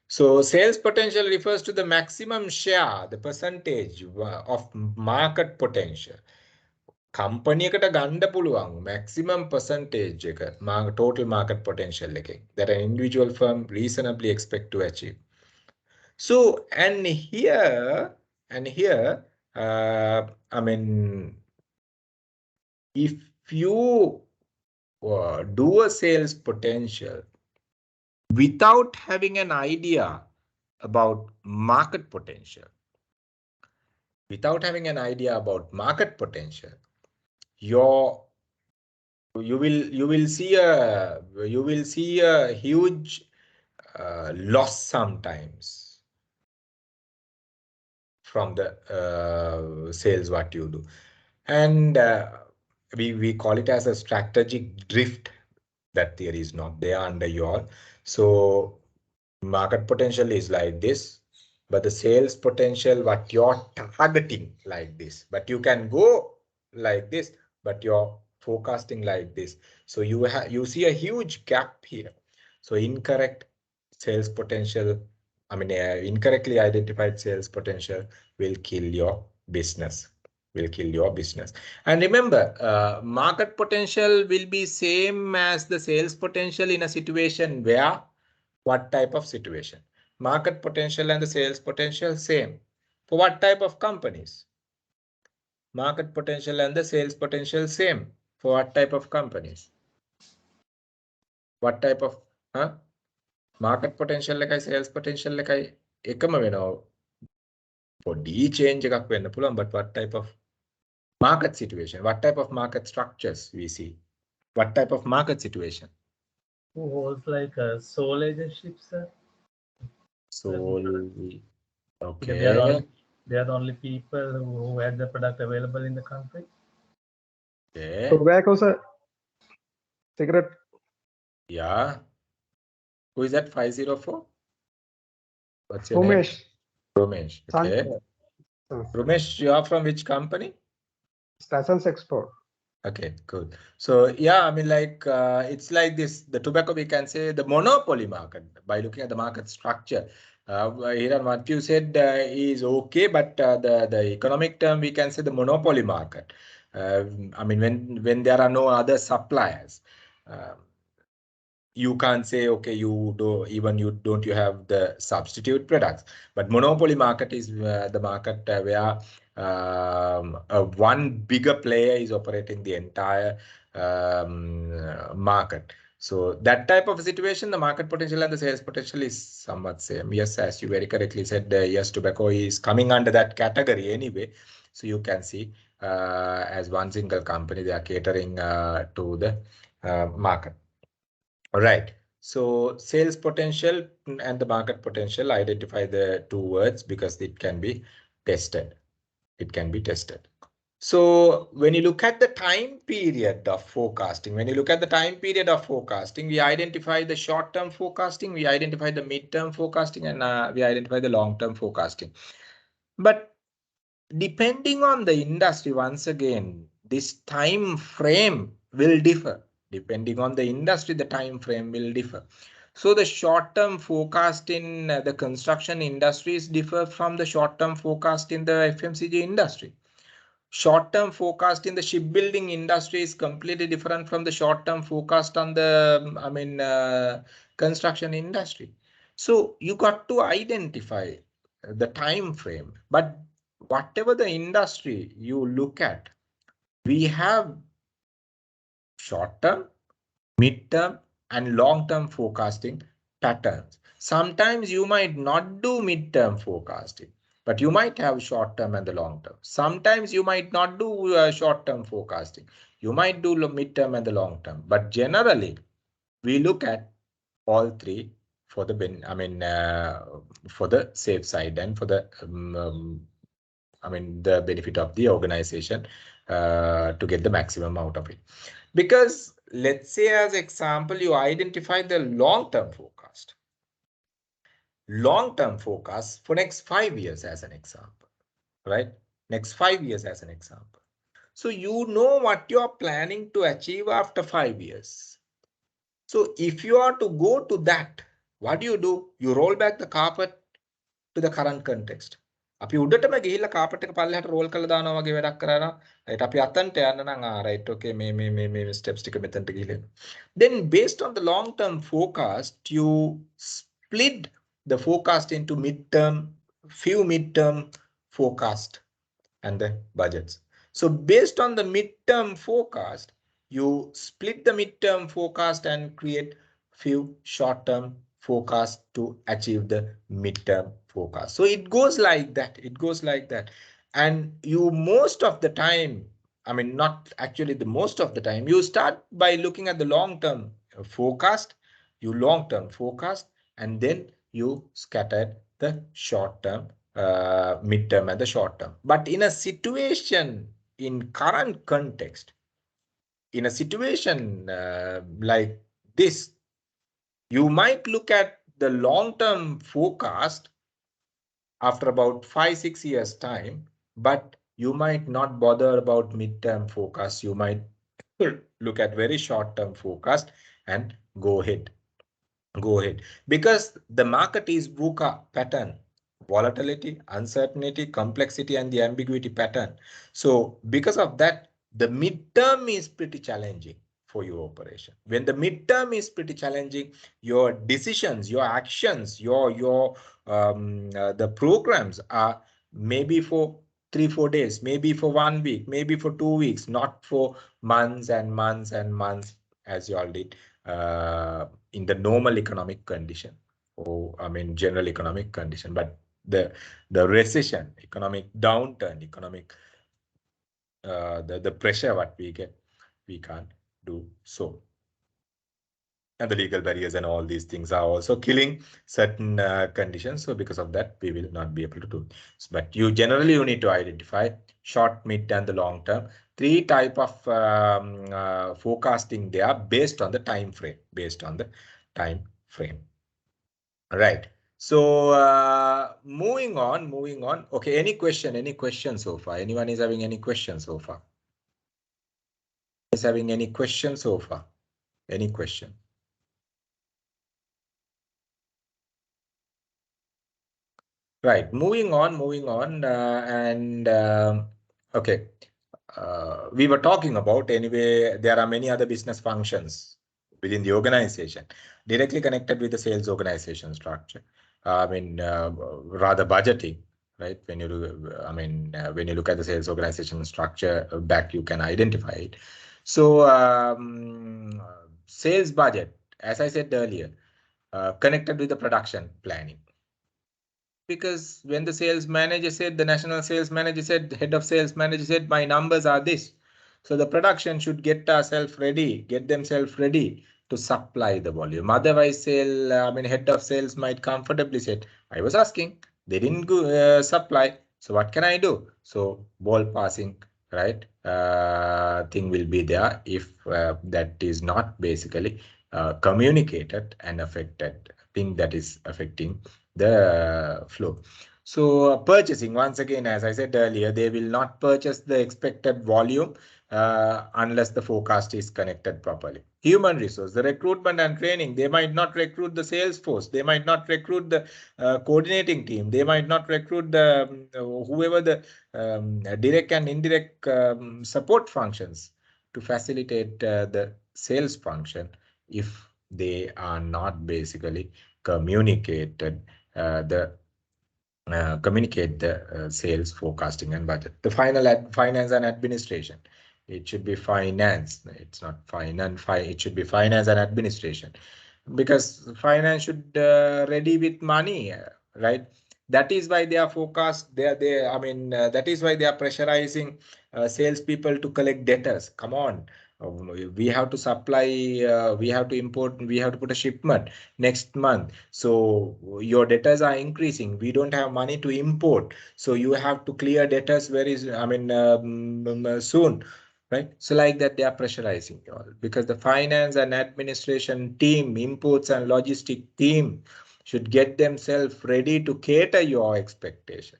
So sales potential refers to the maximum share, the percentage of market potential. Company එකට ගන්න පුළුවන් maximum percentage එක total market potential එකෙන් that an individual firm reasonably expect to achieve. So and here if you do a sales potential without having an idea about market potential, you will see a huge loss sometimes from the sales what you do, and we call it as a strategic drift. That theory is not there under your. So market potential is like this, but the sales potential what you're targeting like this, but you can go like this, but you're forecasting like this. So you see a huge gap here. So incorrect sales potential, incorrectly identified sales potential will kill your business. And remember, market potential will be same as the sales potential in a situation where, what type of situation? Market potential and the sales potential same. For what type of companies? Market potential and the sales potential same. For what type of companies? What type of market potential එකයි sales potential එකයි එකම වෙනවා. පොඩි change එකක් වෙන්න පුළුවන්, but what type of market situation? What type of market structures we see? What type of market situation? Who holds like a sole agency, sir? Okay. They are the only people who had the product available in the country. Okay. Tobacco, sir. Cigarette. Yeah. Who is that? 504? What's your Umesh. name? Ramesh. Okay. Ramesh, you are from which company? Stasons Export. Okay, good. So yeah, it's like this. The tobacco, we can say the monopoly market by looking at the market structure. Here what you said is okay, but the economic term we can say the monopoly market. When there are no other suppliers, you can't say okay, you have the substitute products. But monopoly market is the market where one bigger player is operating the entire market. So that type of situation, the market potential and the sales potential is somewhat same. Yes, as you very correctly said, yes, tobacco is coming under that category anyway. So you can see as one single company, they are catering to the market. All right. So sales potential and the market potential, identify the two words because it can be tested. It can be tested. So when you look at the time period of forecasting, we identify the short-term forecasting, we identify the mid-term forecasting, and we identify the long-term forecasting. But depending on the industry, once again, this time frame will differ. Depending on the industry, the time frame will differ. So the short-term forecast in the construction industries differ from the short-term forecast in the FMCG industry. Short-term forecast in the shipbuilding industry is completely different from the short-term forecast on the construction industry. So you got to identify the time frame. But whatever the industry you look at, we have short-term, mid-term, and long-term forecasting patterns. Sometimes you might not do mid-term forecasting, but you might have short-term and the long-term. Sometimes you might not do short-term forecasting. You might do mid-term and the long-term. But generally, we look at all three for the for the safe side and for the the benefit of the organization to get the maximum out of it. Because let's say, as example, you identify the long-term forecast. Long-term forecast for next 5 years as an example, right? Next 5 years as an example. So you know what you are planning to achieve after 5 years. So if you are to go to that, what do? You roll back the carpet to the current context. අපි උඩටම ගිහිල්ලා carpet එක පල්ලෙහාට roll කරලා දානවා වගේ වැඩක් කරා නම් රයිට් අපි අතන්ට යන්න නම් රයිට් ඕකේ මේ ස්ටෙප්ස් ටික මෙතනට ගිහිල්ලා then based on the long term forecast you split the forecast into few mid-term forecast and the budgets. So based on the mid-term forecast, you split the mid-term forecast and create few short-term forecast to achieve the mid-term forecast. So it goes like that. It goes like that. And you most of the time, not actually the most of the time, you start by looking at the long-term forecast, and then you scatter the short-term, mid-term and the short-term. But in a situation in current context, in a situation like this, you might look at the long-term forecast after about 5-6 years time, but you might not bother about mid-term forecast. You might look at very short-term forecast and go ahead. Because the market is VUCA pattern, volatility, uncertainty, complexity, and the ambiguity pattern. So because of that, the mid-term is pretty challenging for your operation. When the mid-term is pretty challenging, your decisions, your actions, the programs are maybe for 3-4 days, maybe for 1 week, maybe for 2 weeks, not for months and months and months as you all did in the normal economic condition, or general economic condition. But the recession, economic downturn, economic the pressure what we get, we can't do so. And the legal barriers and all these things are also killing certain conditions. So because of that, we will not be able to do it. But you need to identify short, mid, and the long term. 3 type of forecasting there based on the time frame. Right. So moving on. Okay, any question so far? Anyone is having any questions so far? Is having any questions so far? Any question? Right, moving on, okay. We were talking about, anyway, there are many other business functions within the organization directly connected with the sales organization structure. Rather budgeting, right? When you do, when you look at the sales organization structure back, you can identify it. So sales budget, as I said earlier, connected with the production planning. Because when the sales manager said, the national sales manager said, the head of sales manager said, my numbers are this. So the production should get themselves ready to supply the volume. Otherwise, head of sales might comfortably say, I was asking, they didn't go, supply. So what can I do? So ball passing, right? Thing will be there if that is not basically communicated and affected thing that is affecting the flow. So purchasing, once again, as I said earlier, they will not purchase the expected volume unless the forecast is connected properly. Human resource, the recruitment and training, they might not recruit the sales force, they might not recruit the coordinating team, they might not recruit the whoever the direct and indirect support functions to facilitate the sales function if they are not basically communicated communicate the sales forecasting and budget. The finance and administration. It should be finance. It's not finance. It should be finance and administration, because finance should ready with money, right? That is why they are forecast. That is why they are pressurizing salespeople to collect debtors. Come on. We have to supply, we have to import, we have to put a shipment next month. So your debtors are increasing. We don't have money to import. So you have to clear debtors soon. Right. So like that, they are pressurizing you all, because the finance and administration team, imports and logistic team should get themselves ready to cater your expectation.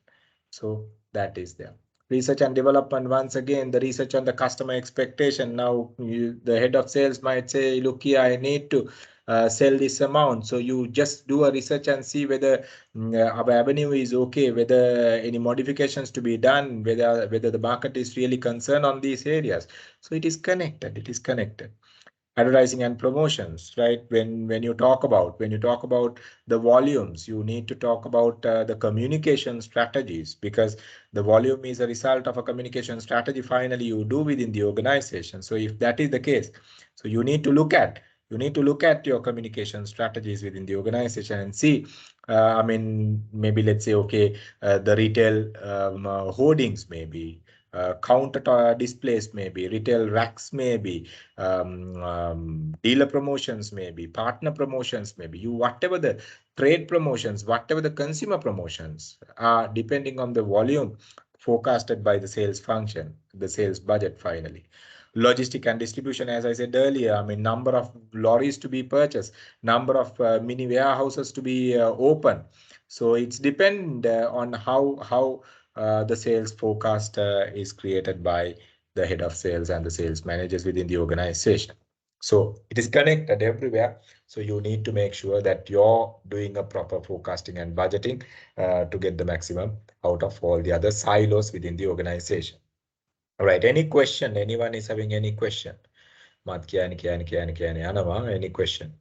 So that is there. Research and development, once again, the research on the customer expectation. Now the head of sales might say, look here, I need to sell this amount. So you just do a research and see whether our avenue is okay, whether any modifications to be done, whether the market is really concerned on these areas. So it is connected. It is connected. Advertising and promotions, right? When you talk about the volumes, you need to talk about the communication strategies, because the volume is a result of a communication strategy finally you do within the organization. So if that is the case, so you need to look at your communication strategies within the organization and see, maybe let's say, okay, the retail hoardings maybe, counter displays maybe, retail racks maybe, dealer promotions maybe, partner promotions maybe, whatever the trade promotions, whatever the consumer promotions are, depending on the volume forecasted by the sales function, the sales budget finally. Logistic and distribution, as I said earlier, number of lorries to be purchased, number of mini warehouses to be open. So it's depend on how the sales forecast is created by the head of sales and the sales managers within the organization. So it is connected everywhere. So you need to make sure that you're doing a proper forecasting and budgeting to get the maximum out of all the other silos within the organization. All right, any question? Anyone is having any question? Any question?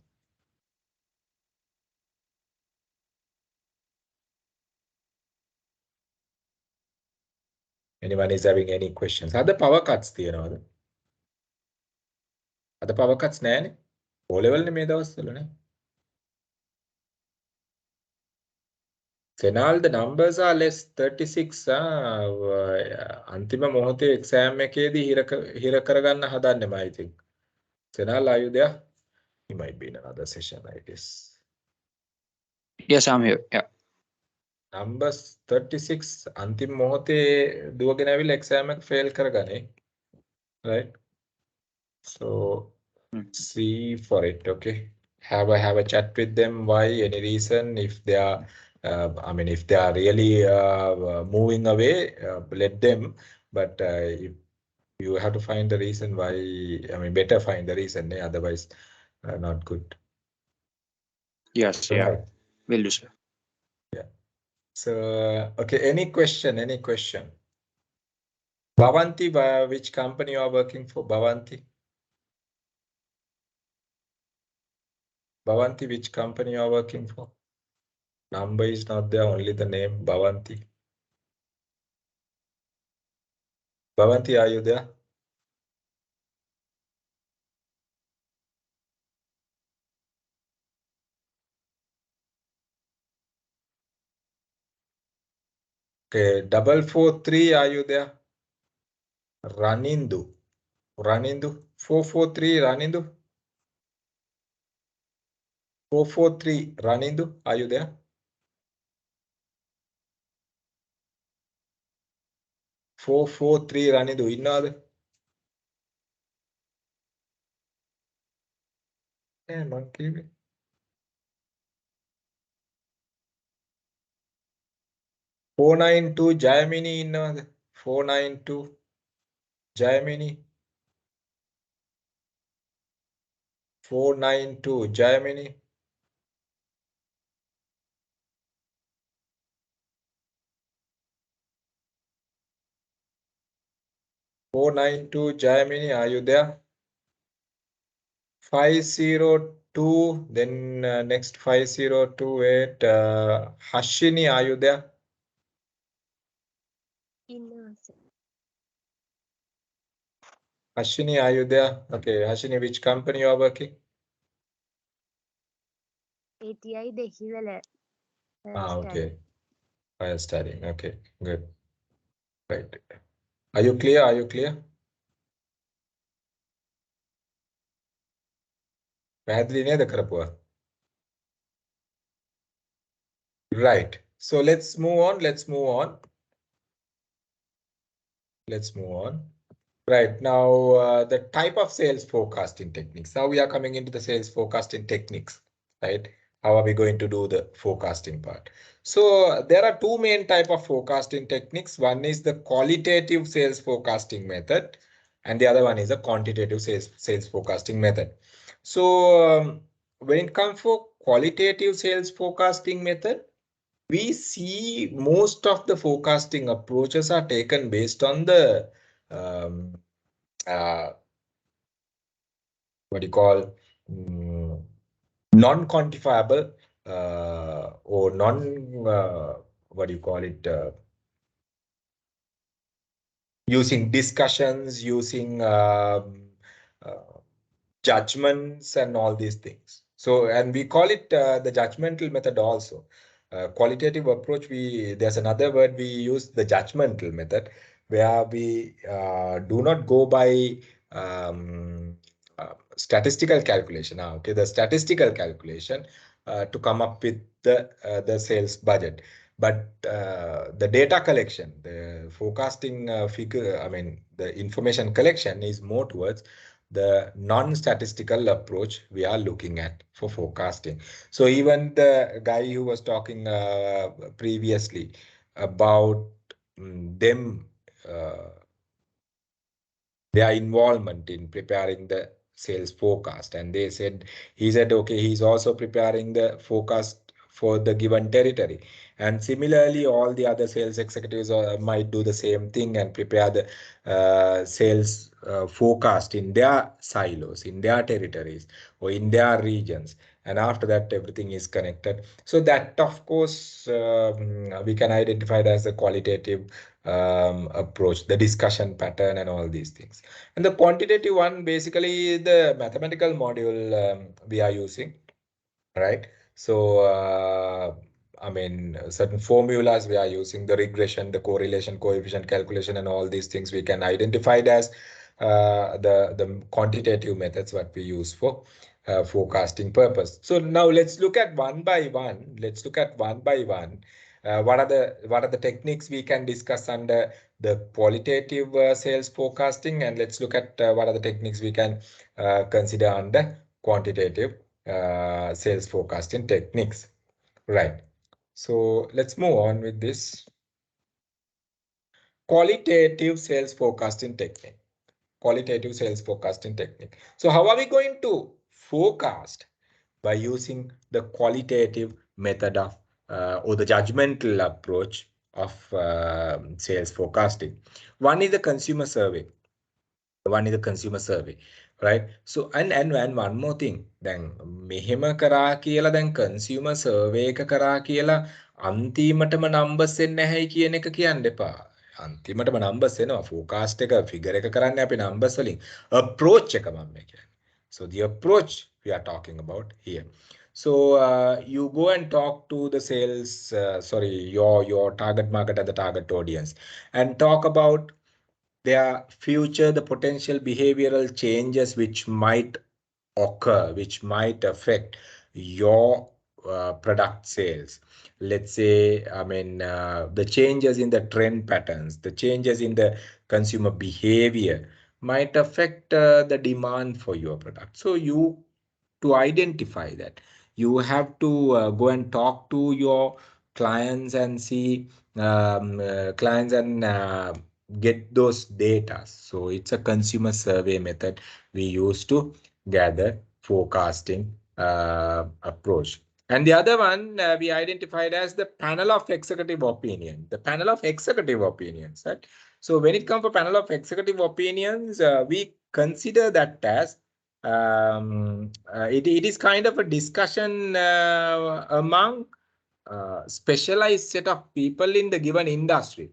Anyone is having any questions? Are the power cuts there? Are the power cuts නෑනේ? O level නේ මේ දවස්වල නේ. Senal, the numbers are less 36. අන්තිම මොහොතේ exam එකේදී හිර කරගන්න හදන්නෙම I think. Senal, are you there? He might be in another session, I guess. Yes, I'm here. Yeah. Numbers 36 අන්තිම මොහොතේ දුවගෙන ඇවිල්ලා exam එක fail කරගන්නේ. Right? So see for it, okay? Have a chat with them. Why? Any reason? If they are, if they are really moving away, let them. But if you have to find the reason why, better find the reason. Otherwise, not good. Yes, yeah. Right. Will do, sir. Yeah. So, okay. Any question? Any question? Bhavanti, which company you are working for? Bhavanti? Bhavanti, which company you are working for? Number is not there, only the name Bhavanti. Bhavanti, are you there? Okay, 443, are you there? Ranindu. 443, Ranindu. 443, Ranindu, are you there? Four, 4, 3, Ranindu, innada? Monkey. 492, Jayamini, innada? 492, Jayamini. 492, Jayamini. 492, Jayamini, are you there? 502, then next 502, Hashini, are you there? Hashini, are you there? Okay, Hashini, which company you are working? ATI Dehiwala. Okay. Fire studying. Okay, good. Right. Are you clear? Are you clear? පැහැදිලි නේද කරපුවා? Right. So let's move on. Let's move on. Let's move on. Right. Now, the type of sales forecasting techniques. Now we are coming into the sales forecasting techniques, right? How are we going to do the forecasting part? So there are two main type of forecasting techniques. One is the qualitative sales forecasting method, and the other one is a quantitative sales forecasting method. So when it comes for qualitative sales forecasting method, we see most of the forecasting approaches are taken based on the what you call non-quantifiable or what do you call it, using discussions, using judgments and all these things. So, and we call it the judgmental method also. Qualitative approach, there's another word we use, the judgmental method, where we do not go by statistical calculation. Okay, the statistical calculation to come up with the sales budget, but the data collection, the forecasting figure, I mean, the information collection is more towards the non-statistical approach we are looking at for forecasting. So even the guy who was talking previously about them, their involvement in preparing the sales forecast, and he said, okay, he's also preparing the forecast for the given territory. And similarly, all the other sales executives might do the same thing and prepare the sales forecast in their silos, in their territories, or in their regions. And after that, everything is connected. So that, of course, we can identify it as a qualitative approach, the discussion pattern and all these things. And the quantitative one, basically the mathematical module we are using, right? So, I mean, certain formulas we are using, the regression, the correlation, coefficient calculation, and all these things we can identify it as the quantitative methods what we use for forecasting purpose. So now let's look at one by one. Let's look at one by one. What are the techniques we can discuss under the qualitative sales forecasting, and let's look at what are the techniques we can consider under quantitative sales forecasting techniques. Right. So let's move on with this qualitative sales forecasting technique. Qualitative sales forecasting technique. So how are we going to forecast? By using the qualitative method of or the judgmental approach of sales forecasting. One is the consumer survey. Right? So and one more thing. Then මෙහෙම කරා කියලා දැන් consumer survey එක කරා කියලා අන්තිමටම numbers එන්නේ නැහැයි කියන එක කියන්න එපා. අන්තිමටම numbers එනවා. forecast එක figure එක කරන්නේ අපි numbers වලින්. approach එක මම කියන්නේ. So the approach we are talking about here. So you go and talk to the sales, your target market and the target audience, and talk about their future, the potential behavioral changes which might occur, which might affect your product sales. Let's say, the changes in the trend patterns, the changes in the consumer behavior might affect the demand for your product. So to identify that, you have to go and talk to your clients and see clients and get those data. So it's a consumer survey method we use to gather forecasting approach. And the other one we identified as the panel of executive opinion. The panel of executive opinions, right? So when it comes to panel of executive opinions, we consider that as it is kind of a discussion among specialized set of people in the given industry.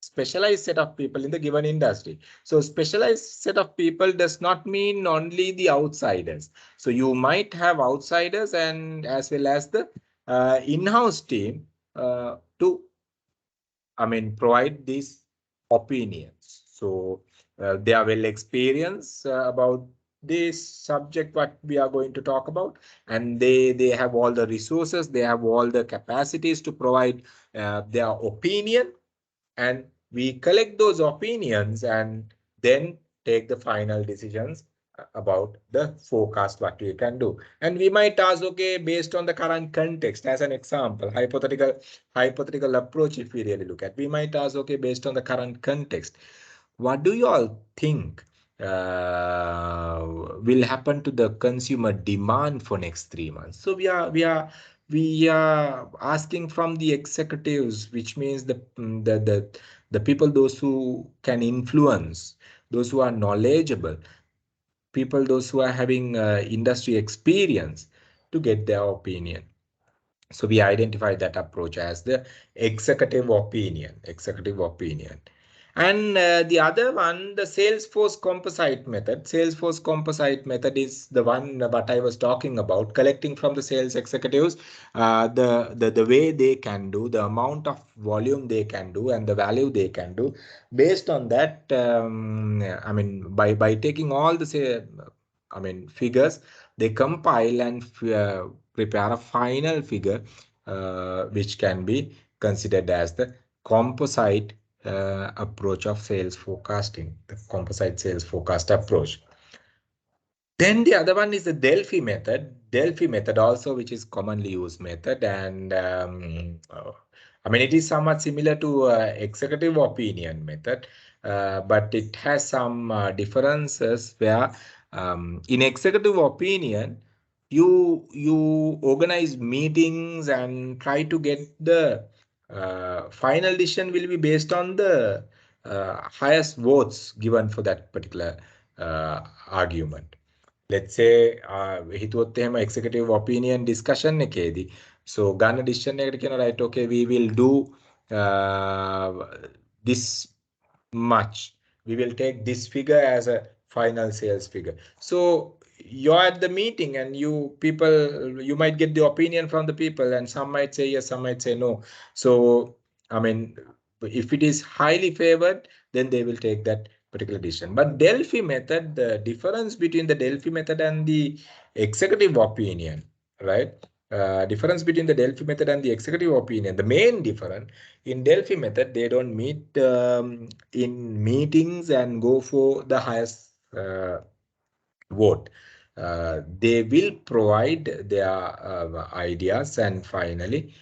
Specialized set of people in the given industry. So specialized set of people does not mean only the outsiders. So you might have outsiders and as well as the in-house team to provide these opinions. So they are well experienced about this subject what we are going to talk about, and they have all the resources, they have all the capacities to provide their opinion, and we collect those opinions and then take the final decisions about the forecast what we can do. And we might ask, okay, based on the current context, as an example, hypothetical approach, if we really look at, we might ask, okay, based on the current context, what do you all think will happen to the consumer demand for next 3 months? So we are asking from the executives, which means the people, those who can influence, those who are knowledgeable, people, those who are having industry experience, to get their opinion. So we identify that approach as the executive opinion. And the other one, the Salesforce composite method. Salesforce composite method is the one that I was talking about, collecting from the sales executives the way they can do, the amount of volume they can do, and the value they can do. Based on that, by taking all the figures, they compile and prepare a final figure which can be considered as the composite approach of sales forecasting, the composite sales forecast approach. Then the other one is the Delphi method. Delphi method also, which is commonly used method, and it is somewhat similar to executive opinion method, but it has some differences where in executive opinion, you organize meetings and try to get the final decision will be based on the highest votes given for that particular argument. Let's say හිතුවොත් එහෙම executive opinion discussion එකේදී, so ගන්න decision එකකට කියන right, okay, we will do this much, we will take this figure as a final sales figure. So you're at the meeting and you might get the opinion from the people, and some might say yes, some might say no. So if it is highly favored, then they will take that particular decision. But Delphi method, the difference between the Delphi method and the executive opinion, right? Difference between the Delphi method and the executive opinion, the main difference, in Delphi method, they don't meet in meetings and go for the highest vote. They will provide their ideas, and finally,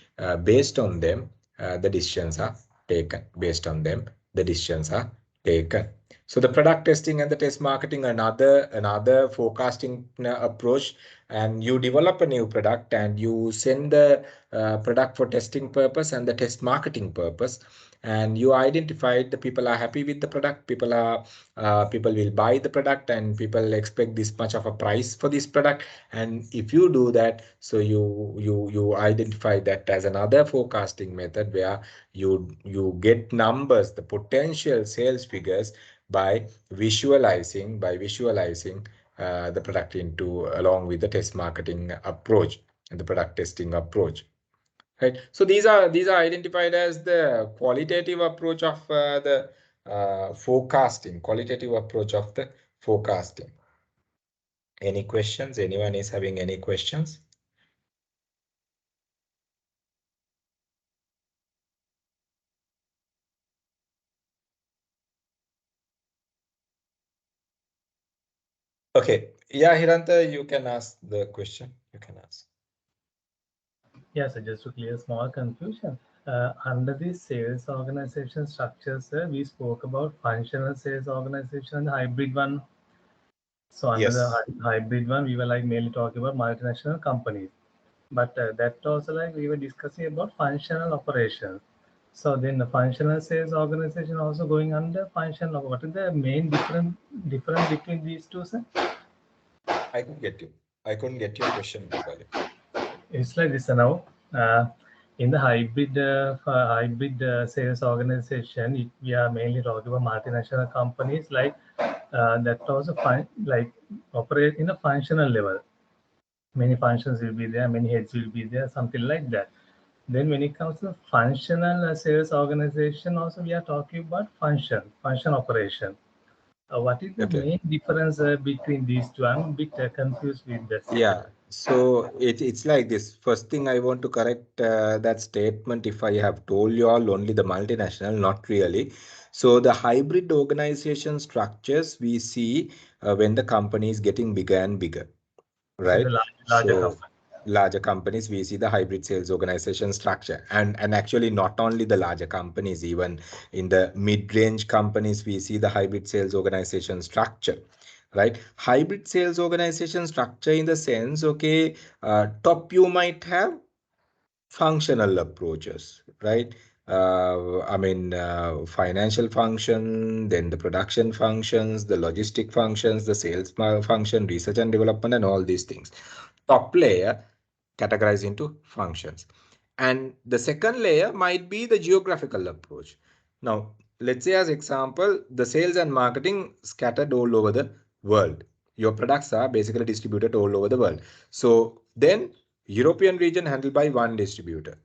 based on them, the decisions are taken. Based on them, the decisions are taken. So the product testing and the test marketing, another forecasting approach. And you develop a new product and you send the product for testing purpose and the test marketing purpose. And you identified the people are happy with the product, people will buy the product, and people expect this much of a price for this product. And if you do that, so you identify that as another forecasting method where you get numbers, the potential sales figures, by visualizing the product into along with the test marketing approach and the product testing approach. Right. So these are identified as the qualitative approach of the forecasting. Qualitative approach of the forecasting. Any questions? Anyone is having any questions? Okay. Yeah, Hiranta, you can ask the question. You can ask. Yes, just to clear small confusion. Under the sales organization structures, we spoke about functional sales organization and hybrid one. So under Yes. the hybrid one, we were like mainly talking about multinational companies. But that also like we were discussing about functional operations. So then the functional sales organization also going under functional. What is the main difference between these two, sir? I couldn't get you. I couldn't get your question properly. It's like this now. In the hybrid sales organization, we are mainly talking about multinational companies like that also operate in a functional level. Many functions will be there, many heads will be there, something like that. Then when it comes to functional sales organization, also we are talking about function operation. What is the main difference between these two? I'm a bit confused with that. Yeah, so it's like this. First thing I want to correct that statement. If I have told you all only the multinational, not really. So the hybrid organization structures we see when the company is getting bigger and bigger, right? So larger companies, we see the hybrid sales organization structure, and actually not only the larger companies, even in the mid-range companies, we see the hybrid sales organization structure. Right, hybrid sales organization structure in the sense, okay, top you might have functional approaches, right? I mean, financial function, then the production functions, the logistic functions, the sales function, research and development, and all these things. Top layer categorized into functions. And the second layer might be the geographical approach. Now, let's say as example, the sales and marketing scattered all over the world. Your products are basically distributed all over the world. So then European region handled by one distributor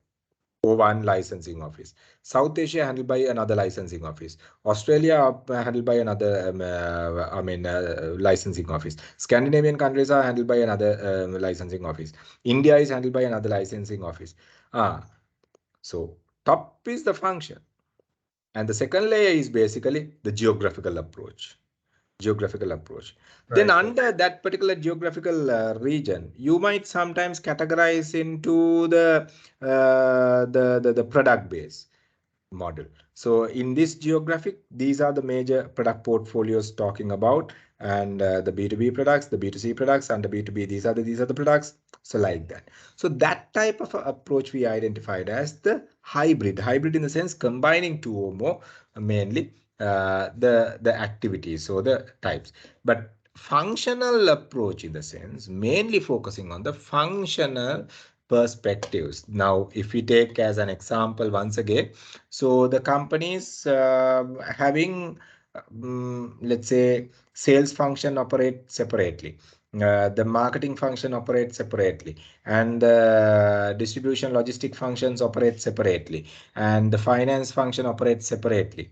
or one licensing office. South Asia handled by another licensing office. Australia handled by another, licensing office. Scandinavian countries are handled by another licensing office. India is handled by another licensing office. So top is the function. And the second layer is basically the geographical approach. Right. Then under that particular geographical region, you might sometimes categorize into the product base model. So in this geographic, these are the major product portfolios talking about, and the B2B products, the B2C products, and the B2B, these are the products. So like that. So that type of approach we identified as the hybrid in the sense combining two or more, mainly the activities or the types. But functional approach in the sense mainly focusing on the functional perspectives. Now, if we take as an example once again, so the companies having let's say sales function operate separately, the marketing function operates separately, and the distribution logistic functions operate separately, and the finance function operates separately.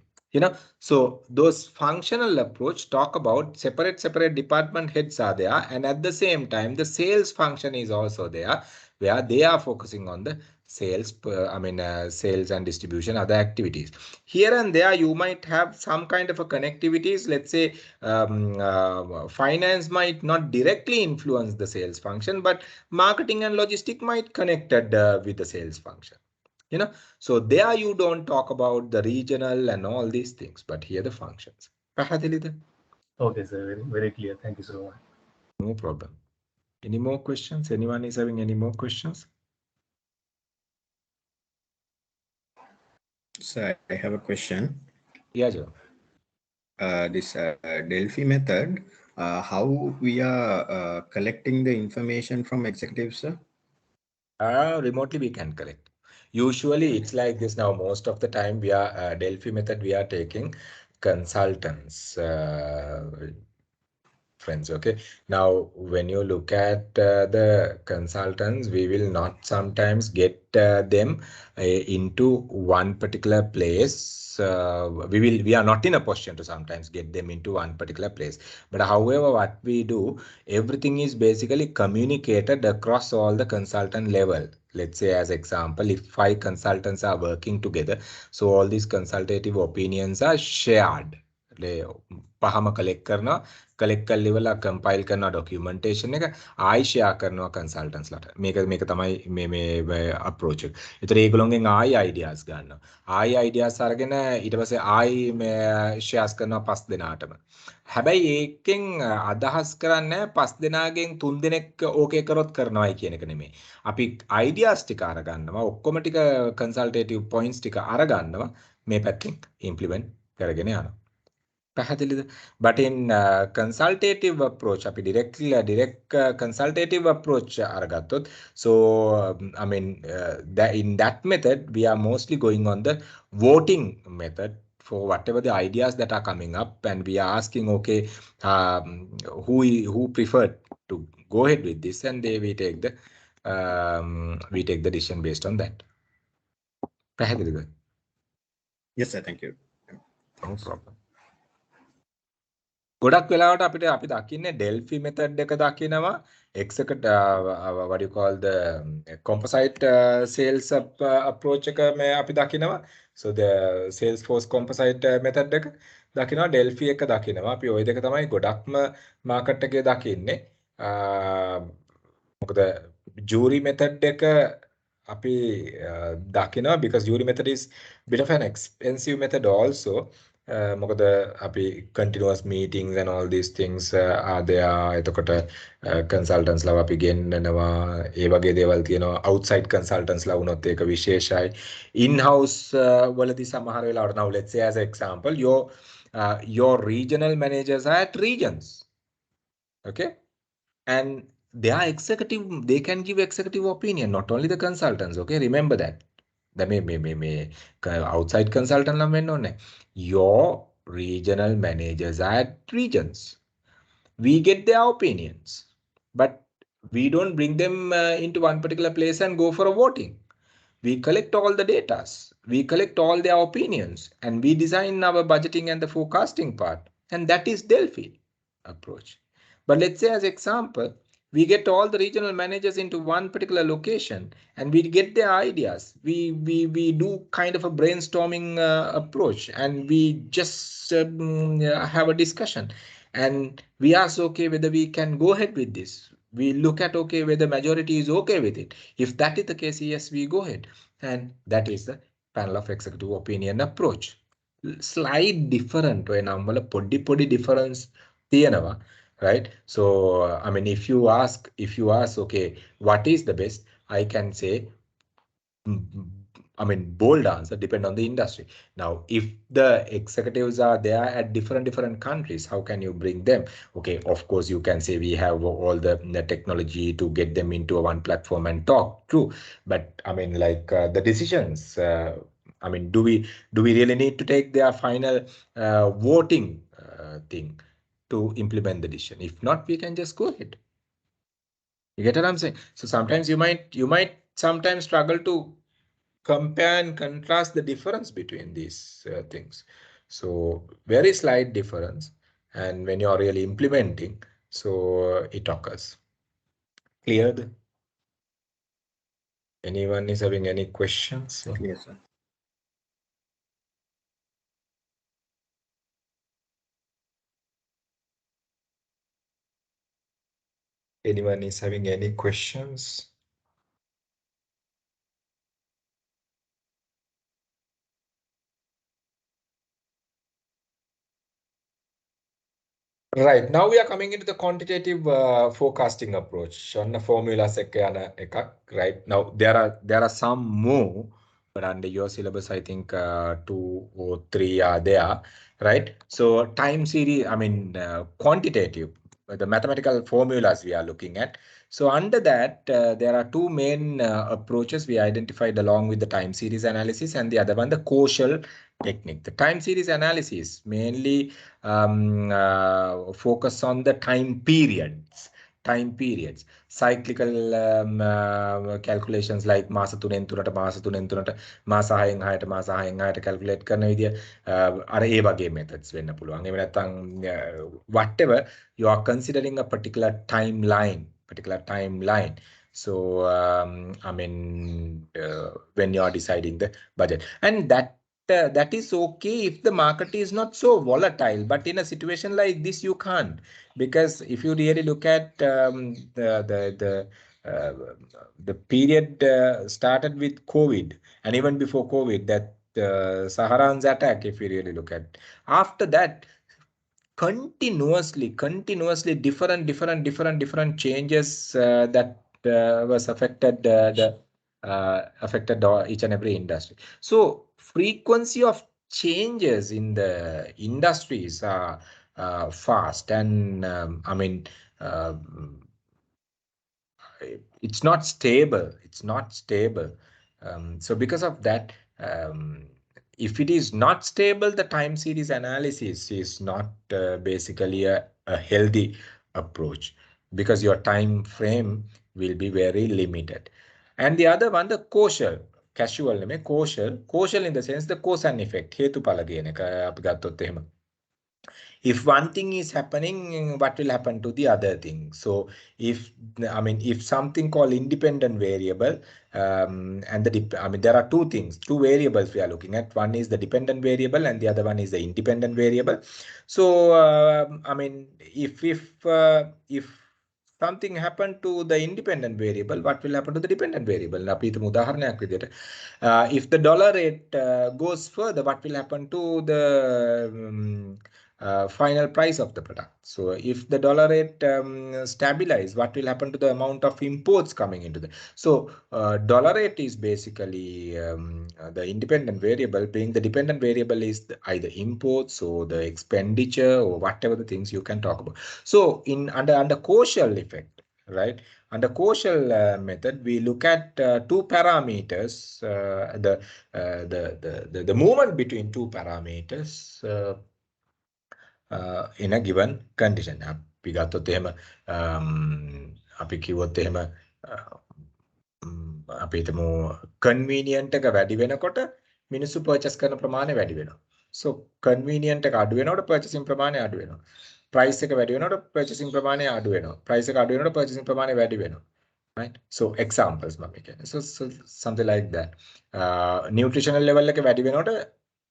So those functional approach talk about separate department heads are there, and at the same time the sales function is also there, where they are focusing on the sales, sales and distribution, other activities. Here and there you might have some kind of a connectivities. Let's say finance might not directly influence the sales function, but marketing and logistic might connected with the sales function. So there you don't talk about the regional and all these things, but here the functions. පැහැදිලිද? Okay, sir. Very clear. Thank you so much. No problem. Any more questions? Anyone is having any more questions? So I have a question. Yeah, Joe. This Delphi method, how we are collecting the information from executives, sir? Remotely we can collect. Usually it's like this now. Most of the time we are Delphi method, we are taking consultants, friends. Okay. Now, when you look at the consultants, we will not sometimes get them into one particular place. We are not in a position to sometimes get them into one particular place. But however, what we do, everything is basically communicated across all the consultant level. Let's say, as example, if 5 consultants are working together, so all these consultative opinions are shared. පහම collect කරනවා collect කරලා ඉවරලා compile කරනවා documentation එක ආයි share කරනවා කන්සල්ටන්ට්ස්ලාට මේක තමයි මේ අප්‍රෝච් එක. ඒතර ඒගොල්ලෝගෙන් ආයි අයිඩියාස් ගන්නවා. ආයි අයිඩියාස් අරගෙන ඊට පස්සේ ආයි මේ ෂෙයාස් කරනවා 5 දෙනාටම. හැබැයි ඒකෙන් අදහස් කරන්නේ 5 දෙනාගෙන් 3 දෙනෙක් ඕකේ කරොත් කරනවායි කියන එක නෙමෙයි. අපි අයිඩියාස් ටික අරගන්නවා ඔක්කොම ටික කන්සල්ටේටිව් පොයින්ට්ස් ටික අරගන්නවා මේ පැත්තෙන් ඉම්ප්ලිමන්ට් කරගෙන යනවා. But in consultative approach, direct consultative approach aragatot. So I mean in that method we are mostly going on the voting method for whatever the ideas that are coming up, and we are asking, okay, who preferred to go ahead with this, and we take the decision based on that. Yes, sir. Thank you. No problem. ගොඩක් වෙලාවට අපි දකින්නේ Delphi method එක දකිනවා what do you call the composite sales approach එක මේ අපි දකිනවා. So the Salesforce composite method එක දකිනවා, Delphi එක දකිනවා. අපි ওই දෙක තමයි ගොඩක්ම market එකේ දකින්නේ. මොකද jury method එක අපි දකිනවා because jury method is bit of an expensive method also. මොකද අපි continuous meetings and all these things are there. එතකොට consultants ලා අපි ගෙන්නනවා, ඒ වගේ දේවල් තියෙනවා. outside consultants ලා වුණොත් ඒක විශේෂයි. in-house වලදී සමහර වෙලාවට, now let's say as an example, your regional managers are at regions, okay, and they are executive, they can give executive opinion, not only the consultants, okay, remember that. The outside consultant lam wenna onne. Your regional managers are at regions. We get their opinions, but we don't bring them into one particular place and go for a voting. We collect all the data, we collect all their opinions, and we design our budgeting and the forecasting part, and that is Delphi approach. But let's say as example, we get all the regional managers into one particular location and we get their ideas. We do kind of a brainstorming approach, and we just have a discussion, and we ask, okay, whether we can go ahead with this. We look at, okay, whether majority is okay with it. If that is the case, yes, we go ahead. And that is the panel of executive opinion approach. Slight different way nammala podi difference තියෙනවා. Right? So I mean, if you ask, okay, what is the best, I can say, I mean, bold answer depend on the industry. Now, if the executives are there at different countries, how can you bring them? Okay, of course, you can say we have all the technology to get them into one platform and talk. True, but I mean, like the decisions. I mean, do we really need to take their final voting thing to implement the decision? If not, we can just go ahead. You get what I'm saying? So sometimes you might sometimes struggle to compare and contrast the difference between these things. So very slight difference, and when you're really implementing, so it occurs. Cleared? Anyone is having any questions? Yes, sir. Anyone is having any questions? Right. Now we are coming into the quantitative forecasting approach on the formula right? Now there are some more, but under your syllabus, I think 2 or 3 are there, right? So time series, I mean quantitative, the mathematical formulas we are looking at. So under that, there are two main approaches we identified along with the time series analysis, and the other one, the causal technique. The time series analysis mainly focus on the time periods, cyclical calculations like මාස 3න් 3ට මාස 3න් 3ට මාස 6න් 6ට මාස 6න් 6ට calculate කරන විදිය අර ඒ වගේ methods වෙන්න පුළුවන්. එහෙම නැත්නම් whatever you are considering a particular timeline. So I mean when you are deciding the budget, and that is okay if the market is not so volatile, but in a situation like this you can't, because if you really look at the period started with COVID, and even before COVID, that Saharan's attack, if you really look at, after that continuously different changes that was affected affected each and every industry. So frequency of changes in the industries are fast, and I mean it's not stable. So because of that, if it is not stable, the time series analysis is not basically a healthy approach, because your time frame will be very limited. And the other one, the causal in the sense the cause and effect, හේතුඵල කියන එක අපි ගත්තොත් එහෙම. If one thing is happening, what will happen to the other thing? So if something called independent variable, and there are two variables we are looking at. One is the dependent variable and the other one is the independent variable. So if something happened to the independent variable, what will happen to the dependent variable? If the dollar rate goes further, what will happen to the final price of the product? So if the dollar rate stabilize, what will happen to the amount of imports coming into the? So dollar rate is basically the independent variable, being the dependent variable is either imports or the expenditure or whatever the things you can talk about. So under causal effect, right? Under causal method, we look at two parameters, the movement between two parameters in a given condition. අපි ගත්තොත් එහෙම අපි කිව්වොත් එහෙම අපි හිතමු convenient එක වැඩි වෙනකොට මිනිස්සු purchase කරන ප්‍රමාණය වැඩි වෙනවා. So convenient එක අඩු වෙනකොට purchasing ප්‍රමාණය අඩු වෙනවා. price එක වැඩි වෙනකොට purchasing ප්‍රමාණය අඩු වෙනවා. price එක අඩු වෙනකොට purchasing ප්‍රමාණය වැඩි වෙනවා. Right? So examples මම කියන්නේ. So something like that. Nutritional level එක වැඩි වෙනකොට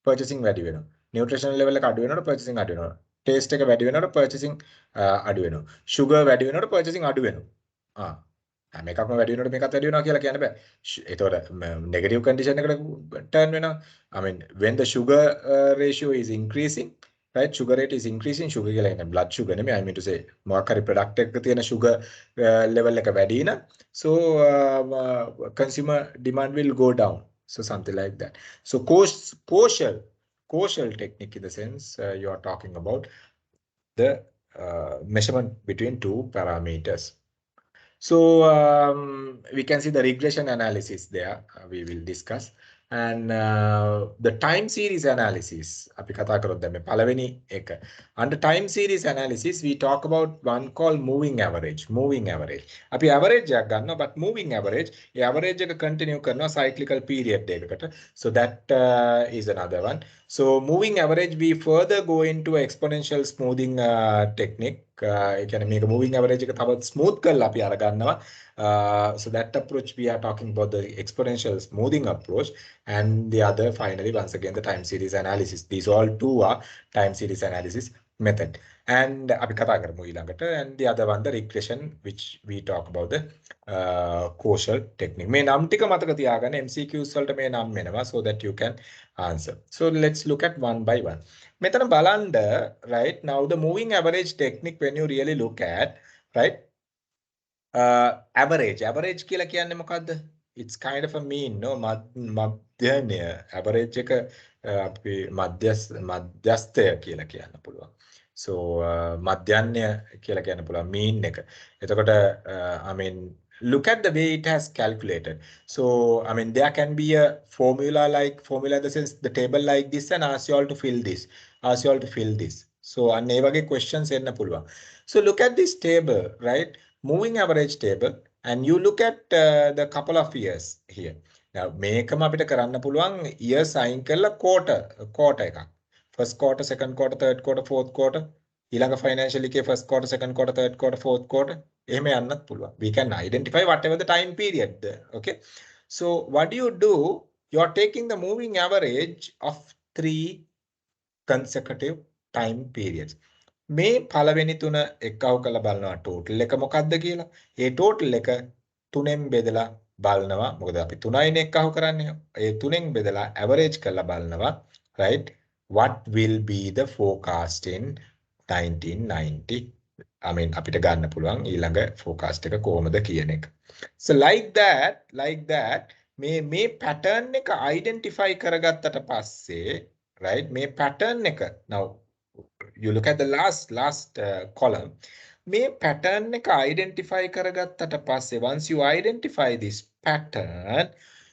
purchasing වැඩි වෙනවා. Nutritional level එක අඩු වෙනකොට purchasing අඩු වෙනවා. Taste එක වැඩි වෙනකොට purchasing අඩු වෙනවා. Sugar වැඩි වෙනකොට purchasing අඩු වෙනවා. හැම එකක්ම වැඩි වෙනකොට මේකත් වැඩි වෙනවා කියලා කියන්න බෑ. ඒතකොට negative condition එකට turn වෙනවා. I mean when the sugar ratio is increasing, right? Sugar rate is increasing. Sugar කියලා කියන්නේ blood sugar නෙමෙයි. I mean to say මොකක් හරි product එකක තියෙන sugar level එක වැඩි නම් so consumer demand will go down. So something like that. So causal technique, in the sense you are talking about the measurement between two parameters. So we can see the regression analysis there, we will discuss, and the time series analysis. අපි කතා කරොත් දැන් මේ පළවෙනි එක. Under time series analysis we talk about one called moving average. අපි average එකක් ගන්නවා, but moving average, A average එක continue කරනවා cyclical period එකකට. So that is another one. So moving average, we further go into exponential smoothing technique. ඒ කියන්නේ මේක moving average එක තවත් smooth කරලා අපි අරගන්නවා. So that approach we are talking about, the exponential smoothing approach, and the other finally once again the time series analysis. These all two are time series analysis method. And අපි කතා කරමු ඊළඟට. And the other one, the regression, which we talk about the causal technique. මේ නම් ටික මතක තියාගන්න MCQs වලට මේ නම් වෙනවා so that you can answer. So let's look at one by one. මෙතන බලන්න, right, now the moving average technique, when you really look at, right, average කියලා කියන්නේ මොකද්ද? It's kind of a mean, no? මධ්‍යනය average එක අපි මධ්‍යස්ථය කියලා කියන්න පුළුවන්. So මධ්‍යන්‍ය කියලා කියන්න පුළුවන් mean එක. එතකොට I mean look at the way it has calculated. So I mean there can be a formula in the sense the table like this and ask you all to fill this. Ask you all to fill this. So අන්න ඒ වගේ questions එන්න පුළුවන්. So look at this table, right? Moving average table, and you look at the couple of years here. Now මේකම අපිට කරන්න පුළුවන් year sign කරලා quarter එකක්. First quarter, second quarter, third quarter, fourth quarter. ඊළඟ financial එකේ first quarter, second quarter, third quarter, fourth quarter. එහෙම යන්නත් පුළුවන්. We can identify whatever the time period there. Okay. So what do? You are taking the moving average of 3 consecutive time periods. මේ පළවෙනි තුන එක්කව කරලා බලනවා total එක මොකක්ද කියලා. ඒ total එක 3ෙන් බෙදලා බලනවා. මොකද අපි 3යිනේ එක්කව කරන්නේ. ඒ 3ෙන් බෙදලා average කරලා බලනවා. Right? What will be the forecast in 1990? I mean අපිට ගන්න පුළුවන් ඊළඟ forecast එක කොහොමද කියන එක. So like that මේ pattern එක identify කරගත්තට පස්සේ, right, මේ pattern එක, now you look at the last column, මේ pattern එක identify කරගත්තට පස්සේ, once you identify this pattern,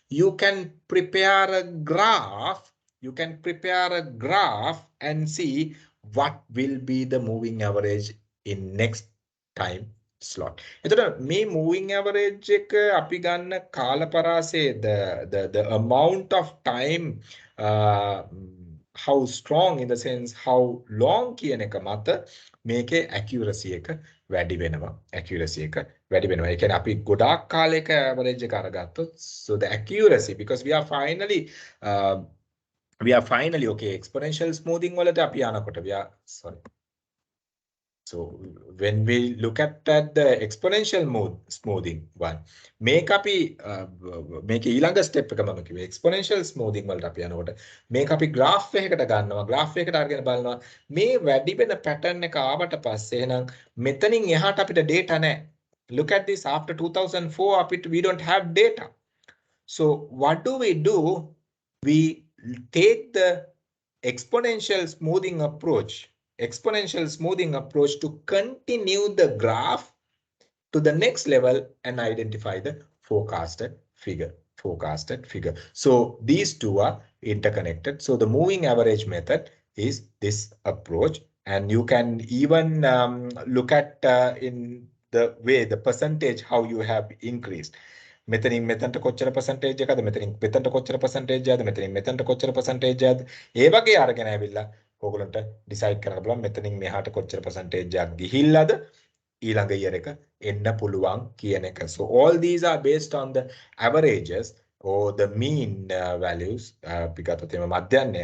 you can prepare a graph. You can prepare a graph and see what will be the moving average in next time slot. එතකොට මේ moving average එක අපි ගන්න කාලපරාසයේ the amount of time, how strong in the sense how long කියන එක මත මේකේ accuracy එක වැඩි වෙනවා. accuracy එක වැඩි වෙනවා. ඒ කියන්නේ අපි ගොඩාක් කාලයක average එක අරගත්තොත්, so the accuracy, because we are finally okay, exponential smoothing වලට අපි යනකොට so when we look at the exponential smoothing one, මේක අපි මේක ඊළඟ step එක මම කිව්වේ exponential smoothing වලට අපි යනකොට මේක අපි graph එකකට ගන්නවා. graph එකකට අරගෙන බලනවා මේ වැඩි වෙන pattern එක ආවට පස්සේ එහෙනම් මෙතනින් එහාට අපිට data නැහැ. Look at this, after 2004 we don't have data. So what do? We take the exponential smoothing approach to continue the graph to the next level and identify the forecasted figure. So these two are interconnected. So the moving average method is this approach, and you can even look at in the way the percentage how you have increased. මෙතනින් මෙතනට කොච්චර percentage එකද, මෙතනින් මෙතනට කොච්චර percentage එකද, මෙතනින් මෙතනට කොච්චර percentage එකද, ඒ වගේ අරගෙන ඇවිල්ලා ඔයගොල්ලන්ට decide කරන්න පුළුවන් මෙතනින් මෙහාට කොච්චර percentage එකක් ගිහිල්ලාද ඊළඟ year එක එන්න පුළුවන් කියන එක. So all these are based on the averages or the mean values. අපි ගත්තොත් එම මධ්‍යන්‍ය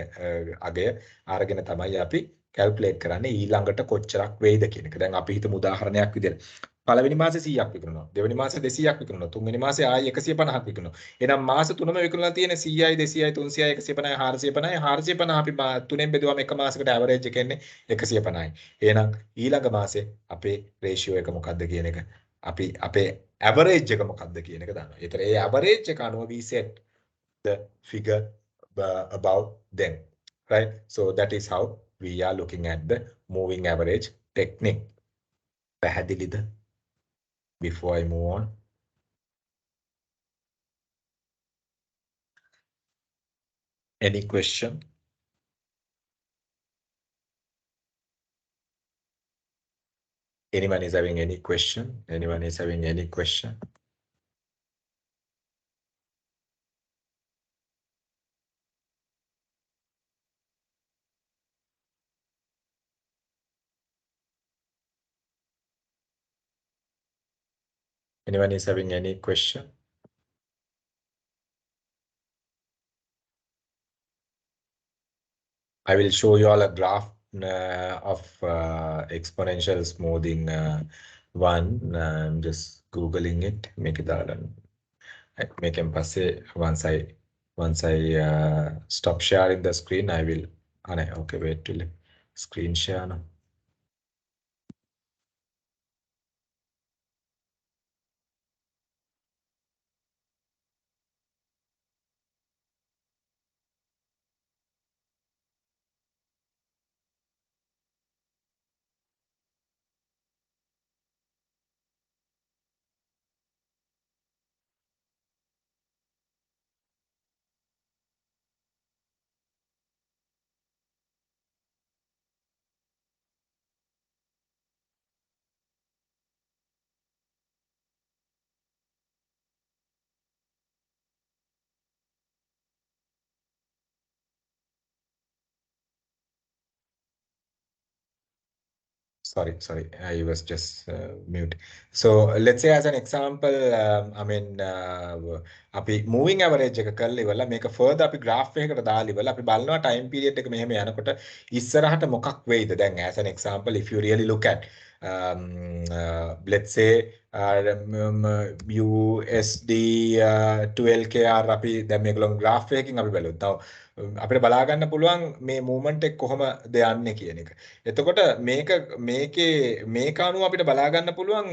අගය අරගෙන තමයි අපි calculate කරන්නේ ඊළඟට කොච්චරක් වෙයිද කියන එක. දැන් අපි හිතමු උදාහරණයක් විදිහට පළවෙනි මාසේ 100ක් විකුණනවා, දෙවෙනි මාසේ 200ක් විකුණනවා, තුන්වෙනි මාසේ ආයෙ 150ක් විකුණනවා. එහෙනම් මාස තුනම විකුණලා තියෙන 100යි 200යි 300යි 150යි 450යි 450 අපි තුනෙන් බෙදුවම එක මාසයකට ඇවරේජ් එක එන්නේ 150යි. එහෙනම් ඊළඟ මාසේ අපේ රේෂියෝ එක මොකක්ද කියන එක, අපි අපේ ඇවරේජ් එක මොකක්ද කියන එක දන්නවා. ඒතර ඒ ඇවරේජ් එක අනුව we set the figure about them, right? So that is how we are looking at the moving average technique. පැහැදිලිද? Before I move on, any question? Anyone is having any question? Anyone is having any question? Anyone is having any question? I will show you all a graph of exponential smoothing one. I'm just googling it. Make it make him pass once I stop sharing the screen, I will. Okay, wait till screen share now. Sorry, I was just mute. So let's say as an example, I mean, අපි moving average එක කරලා ඉවරලා මේක further අපි graph එකකට දාලා ඉවරලා අපි බලනවා time period එක මෙහෙම යනකොට ඉස්සරහට මොකක් වෙයිද? දැන් as an example, if you really look at let's say USD 12KR අපි දැන් මේගොල්ලෝ graph එකකින් අපි බලුවොත් අපිට බලා ගන්න පුළුවන් මේ movement එක කොහොමද යන්නේ කියන එක. එතකොට මේක අනුව අපිට බලා ගන්න පුළුවන්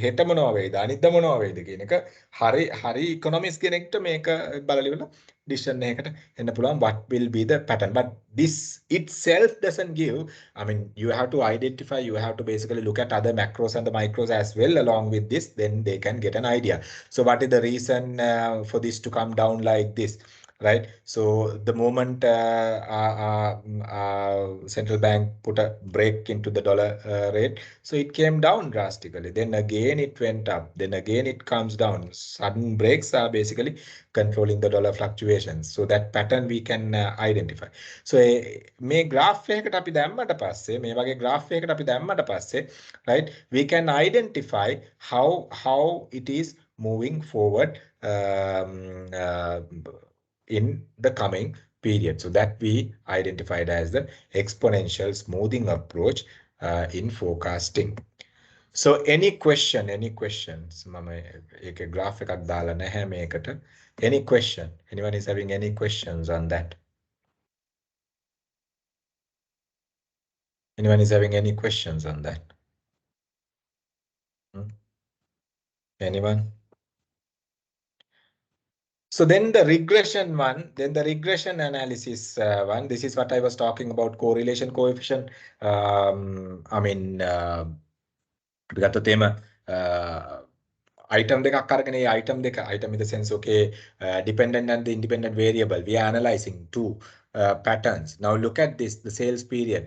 හෙට මොනවා වෙයිද අනිද්දා මොනවා වෙයිද කියන එක හරි ඉකොනොමික්ස් කෙනෙක්ට මේක බලලා ඉවරලා decision එකකට එන්න පුළුවන් what will be the pattern, but this itself doesn't give, I mean, you have to identify, you have to basically look at other macros and the micros as well along with this, then they can get an idea. So what is the reason for this to come down like this? Right, so the moment central bank put a brake into the dollar rate, so it came down drastically. Then again it went up. Then again it comes down. Sudden breaks are basically controlling the dollar fluctuations. So that pattern we can identify. So මේ graph එකකට අපි දැම්මට පස්සේ මේ වගේ graph එකකට අපි දැම්මට පස්සේ, right, we can identify how it is moving forward in the coming period. So that we identified as the exponential smoothing approach in forecasting. So any questions? Mama ek graph එකක් දාලා නැහැ මේකට. Any question? Anyone is having any questions on that? Anyone is having any questions on that? Anyone? So then the regression one, then the regression analysis one, this is what I was talking about, correlation coefficient. I mean, we got the theme item දෙකක් අරගෙන ඒ item in the sense, okay, dependent and the independent variable, we are analyzing two patterns. Now look at this, the sales period.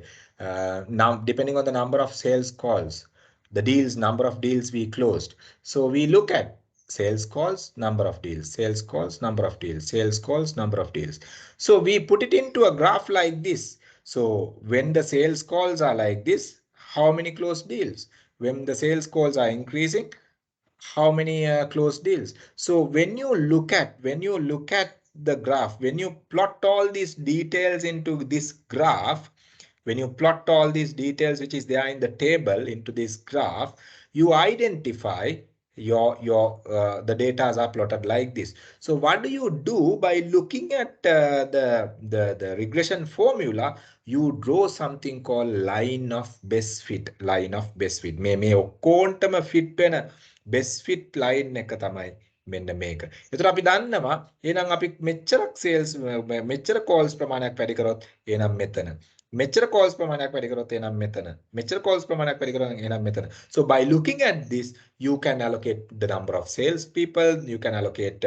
Now depending on the number of sales calls, the deals, number of deals we closed. So we look at sales calls, number of deals, sales calls, number of deals, sales calls, number of deals. So we put it into a graph like this. So when the sales calls are like this, how many closed deals? When the sales calls are increasing, how many closed deals? So when you look at the graph, when you plot all these details into this graph, when you plot all these details which is there in the table into this graph, you identify the data are plotted like this. So what do you do by looking at the regression formula? You draw something called line of best fit. Line of best fit. මේ ඔක්කොන්ටම fit වෙන best fit line එක තමයි මෙන්න මේක. ඒතර අපි දන්නවා එහෙනම් අපි මෙච්චරක් sales මෙච්චර calls ප්‍රමාණයක් වැඩි කරොත් එහෙනම් මෙතන. මෙච්චර calls ප්‍රමාණයක් වැඩි කරොත් එහෙනම් මෙතන. මෙච්චර calls ප්‍රමාණයක් වැඩි කරොත් එහෙනම් මෙතන. So by looking at this, you can allocate the number of sales people, you can allocate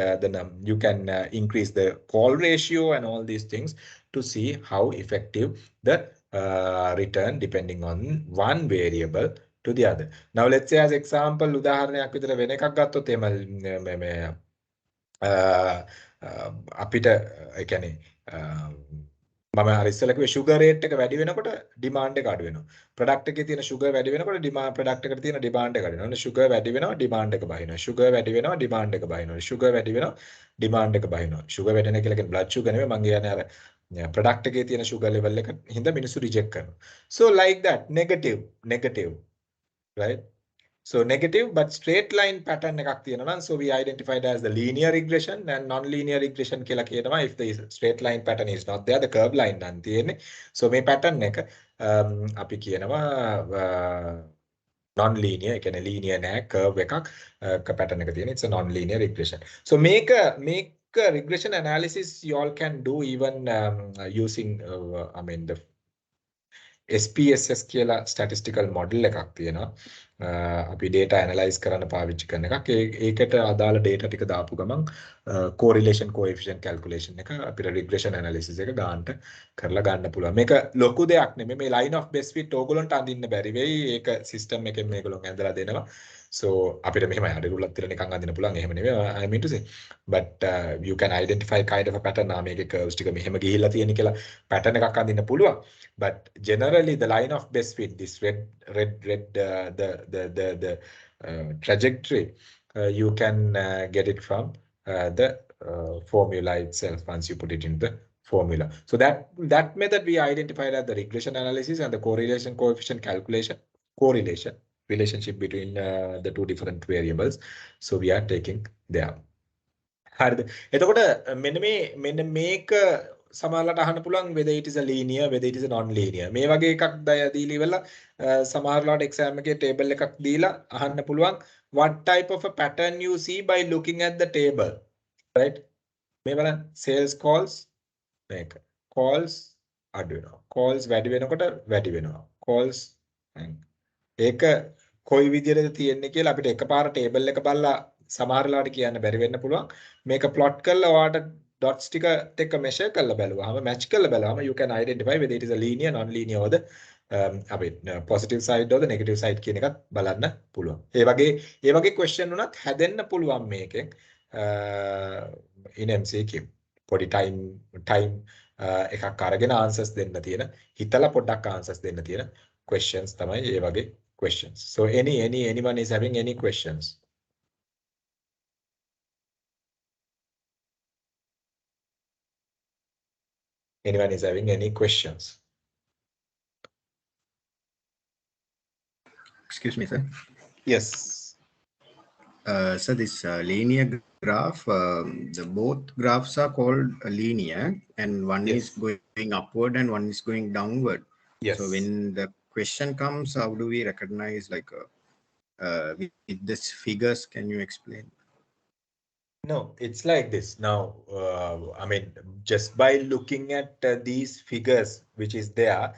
you can increase the call ratio and all these things to see how effective the return depending on one variable to the other. Now let's say as example උදාහරණයක් විතර වෙන එකක් ගත්තොත් එහෙම අපිට ඒ කියන්නේ මම අර ඉස්සෙල්ලා කිව්වේ sugar rate එක වැඩි වෙනකොට demand එක අඩු වෙනවා. product එකේ තියෙන sugar වැඩි වෙනකොට product එකට තියෙන demand එක අඩු වෙනවා. sugar වැඩි වෙනවා demand එක බහිනවා. sugar වැඩි වෙනවා demand එක බහිනවා. sugar වැඩි වෙනවා demand එක බහිනවා. sugar වැඩි වෙන කියලා කියන්නේ blood sugar නෙමෙයි මම කියන්නේ අර product එකේ තියෙන sugar level එක හින්දා මිනිස්සු reject කරනවා. So like that negative, right? So negative but straight line pattern එකක් තියෙනවා නම් so we identified as the linear regression and non-linear regression කියලා කියනවා. If the straight line pattern is not there, the curve line නම් තියෙන්නේ. So මේ pattern එක අපි කියනවා non-linear, ඒ කියන්නේ linear නෑ, curve එකක් pattern එක තියෙන. It's a non-linear regression. So make a regression analysis you all can do even using the SPSS කියලා statistical model එකක් තියෙනවා. අපි data analyze කරන්න පාවිච්චි කරන එකක්. ඒකට අදාළ data ටික දාපු ගමන් correlation coefficient calculation එක අපිට regression analysis එක ගන්නට කරලා ගන්න පුළුවන්. මේක ලොකු දෙයක් නෙමෙයි. මේ line of best fit ඕගොල්ලන්ට අඳින්න බැරි වෙයි. ඒක system එකෙන් මේගොල්ලෝ ඇඳලා දෙනවා. So අපිට මෙහෙම අඩගුලක් තියලා නිකන් අඳින්න පුළුවන්. එහෙම නෙමෙයි. I mean to say. But you can identify kind of a pattern. මේකේ curves ටික මෙහෙම ගිහිල්ලා තියෙන කියලා pattern එකක් අඳින්න පුළුවන්. But generally the line of best fit, this red the trajectory, you can get it from the formula itself once you put it in the formula. So that method we identified as the regression analysis and the correlation coefficient calculation, correlation relationship between the two different variables. So we are taking there. හරිද? එතකොට මෙන්න මේක සමහරවිට අහන්න පුළුවන් whether it is a linear, whether it is a non-linear. මේ වගේ එකක් දීලා ඉවරලා සමහරවිට exam එකේ table එකක් දීලා අහන්න පුළුවන් what type of a pattern you see by looking at the table, right? මේ බලන්න sales calls මේක calls අඩු වෙනවා, calls වැඩි වෙනකොට වැඩි වෙනවා, calls ඒක කොයි විදිහටද තියෙන්නේ කියලා අපිට එකපාර table එක බලලා සමහරලාට කියන්න බැරි වෙන්න පුළුවන්. මේක plot කරලා ඔයාලට dots ටිකත් එක්ක measure කරලා බලුවාම match කරලා බලුවාම you can identify whether it is a linear, non-linear or the positive side or the negative side කියන එකත් බලන්න පුළුවන්. ඒ වගේ question උනත් හැදෙන්න පුළුවන් මේකෙන් in MCQ. පොඩි time එකක් අරගෙන answers දෙන්න තියෙන, හිතලා පොඩ්ඩක් answers දෙන්න තියෙන questions තමයි ඒ වගේ questions. So anyone is having any questions? Anyone is having any questions? Excuse me, sir. Yes. So this linear graph, the both graphs are called linear, and one Yes. is going upward and one is going downward. Yes. So when the question comes, how do we recognize with this figures? Can you explain? No, it's like this. Now, just by looking at these figures, which is there,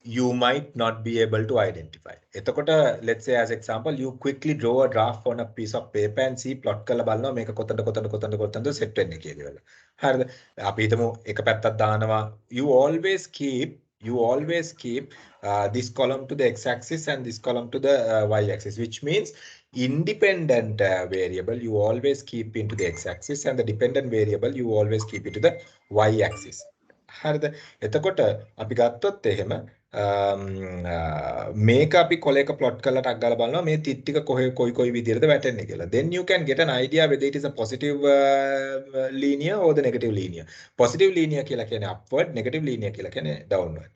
you might not be able to identify. එතකොට let's say as example, you quickly draw a graph on a piece of paper and see plot කරලා බලනවා මේක කොතනද set වෙන්නේ කියලා. හරිද? අපි හිතමු එක පැත්තක් දානවා. You always keep this column to the x-axis and this column to the y-axis, which means independent variable you always keep into the x-axis and the dependent variable you always keep it to the y-axis. හරිද? එතකොට අපි ගත්තොත් එහෙම මේක අපි කොලයක plot කරලා ටක් ගාලා බලනවා මේ තිත් ටික කොයි විදිහටද වැටෙන්නේ කියලා. Then you can get an idea whether it is a positive linear or the negative linear. Positive linear කියලා කියන්නේ upward, negative linear කියලා කියන්නේ downward.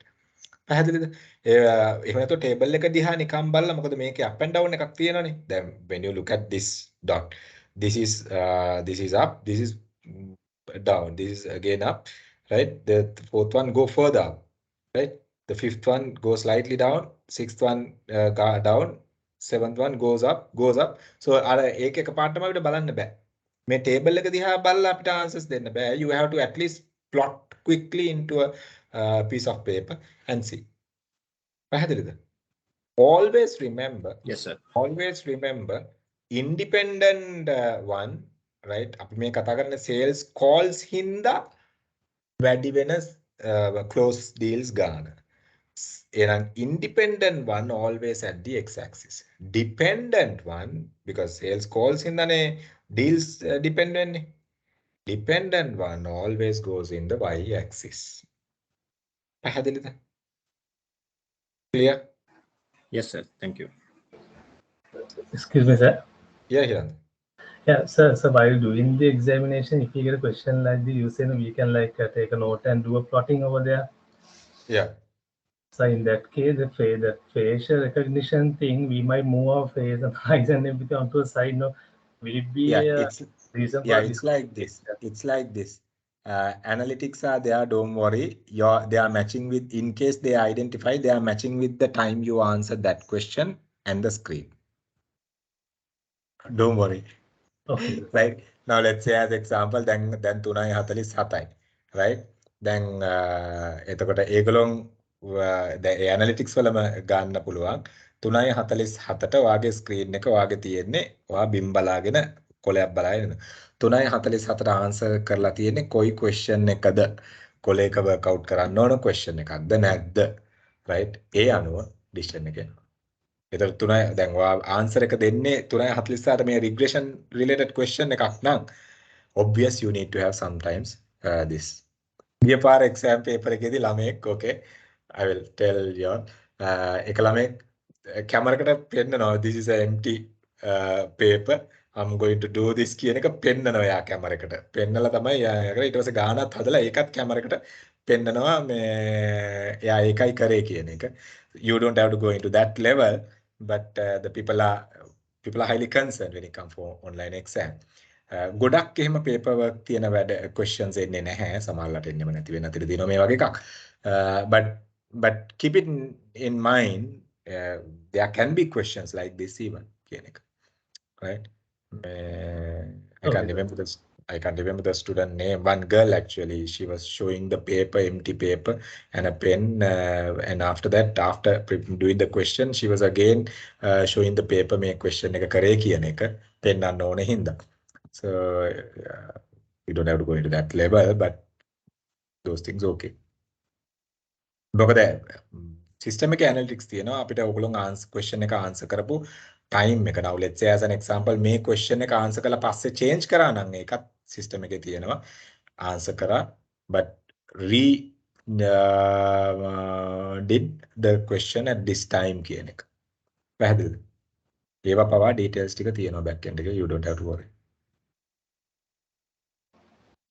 පැහැදිලිද? එහෙම නැත්නම් table එක දිහා නිකන් බලලා මොකද මේකේ up and down එකක් තියෙනවනේ. Then when you look at this dot, this is up, this is down, this is again up, right? The fourth one go further up, right? The fifth one goes slightly down, sixth one down, seventh one goes up. So අර ඒක එකපාරටම අපිට බලන්න බෑ. මේ table එක දිහා බලලා අපිට answers දෙන්න බෑ. You have to at least plot quickly into a piece of paper and see. පැහැදිලිද? Always remember. Yes, sir. Always remember independent one, right? අපි මේ කතා කරන sales calls හින්දා වැඩි වෙන close deals ගන්න. An independent one always at the x-axis. Dependent one, because sales calls in the deals dependent. Dependent one always goes in the y-axis. Clear? Yes, sir. Thank you. Excuse me, sir. Yeah, Hiran. Yeah, so while doing the examination, if you get a question like this, you say we can like take a note and do a plotting over there. Yeah. So in that case, the facial recognition thing, we might move our face and eyes and everything onto a side. No, will it be a reason for it's like this. It's like this. Analytics are there. Don't worry. They are matching with. In case they identify, they are matching with the time you answer that question and the screen. Don't worry. Okay. Right. Now let's say as example, then 3:47. Right. Then එතකොට ඒගොල්ලොන් දැන් ඒ analytics වලම ගන්න පුළුවන් 3:47ට වාගේ screen එක වාගේ තියෙන්නේ ඔයා බිම් බලාගෙන කොලයක් බලාගෙන 3:47ට ආන්සර් කරලා තියෙන්නේ කොයි ක්වෙස්චන් එකද කොලයක වර්ක්අවුට් කරන්න ඕන ක්වෙස්චන් එකක්ද නැද්ද රයිට් ඒ අනුව ඩිසිෂන් එක එනවා ඒතර 3 දැන් ඔයා ආන්සර් එක දෙන්නේ 3:48ට මේ regression related question එකක් නම් obvious you need to have sometimes this ගිය පාර exam paper එකේදී ළමෙක් okay I will tell you එක ළමෙක් කැමරකට පෙන්නනවා this is an empty paper I'm going to do this කියන එක පෙන්නනවා යා කැමරකට පෙන්නලා තමයි යා ඊට පස්සේ ගානක් හදලා ඒකත් කැමරකට පෙන්නනවා මේ එයා ඒකයි කරේ කියන එක you don't have to go into that level but the people are highly concerned when it comes for online exam ගොඩක් එහෙම paper work තියෙන වැඩ questions එන්නේ නැහැ සමහරවිට එන්නෙම නැති වෙන අතර දිනන මේ වගේ එකක් but keep it in mind there can be questions like this even කියන එක right I can't remember the student name. One girl actually, she was showing the paper, empty paper, and a pen. And after that, after doing the question, she was again showing the paper. Make question එක කරේ කියන එක පෙන්නන්න ඕනේ හින්දා. So you don't have to go into that level, but those things okay. මොකද system එකේ analytics තියෙනවා අපිට ඔයගොල්ලෝ question එක answer කරපු time එක. Now let's say as an example මේ question එක answer කරලා පස්සේ change කරා නම් ඒකත් system එකේ තියෙනවා answer කරා but did the question at this time කියන එක. පැහැදිලිද? ඒවා පවා details ටික තියෙනවා back end එකේ you don't have to worry.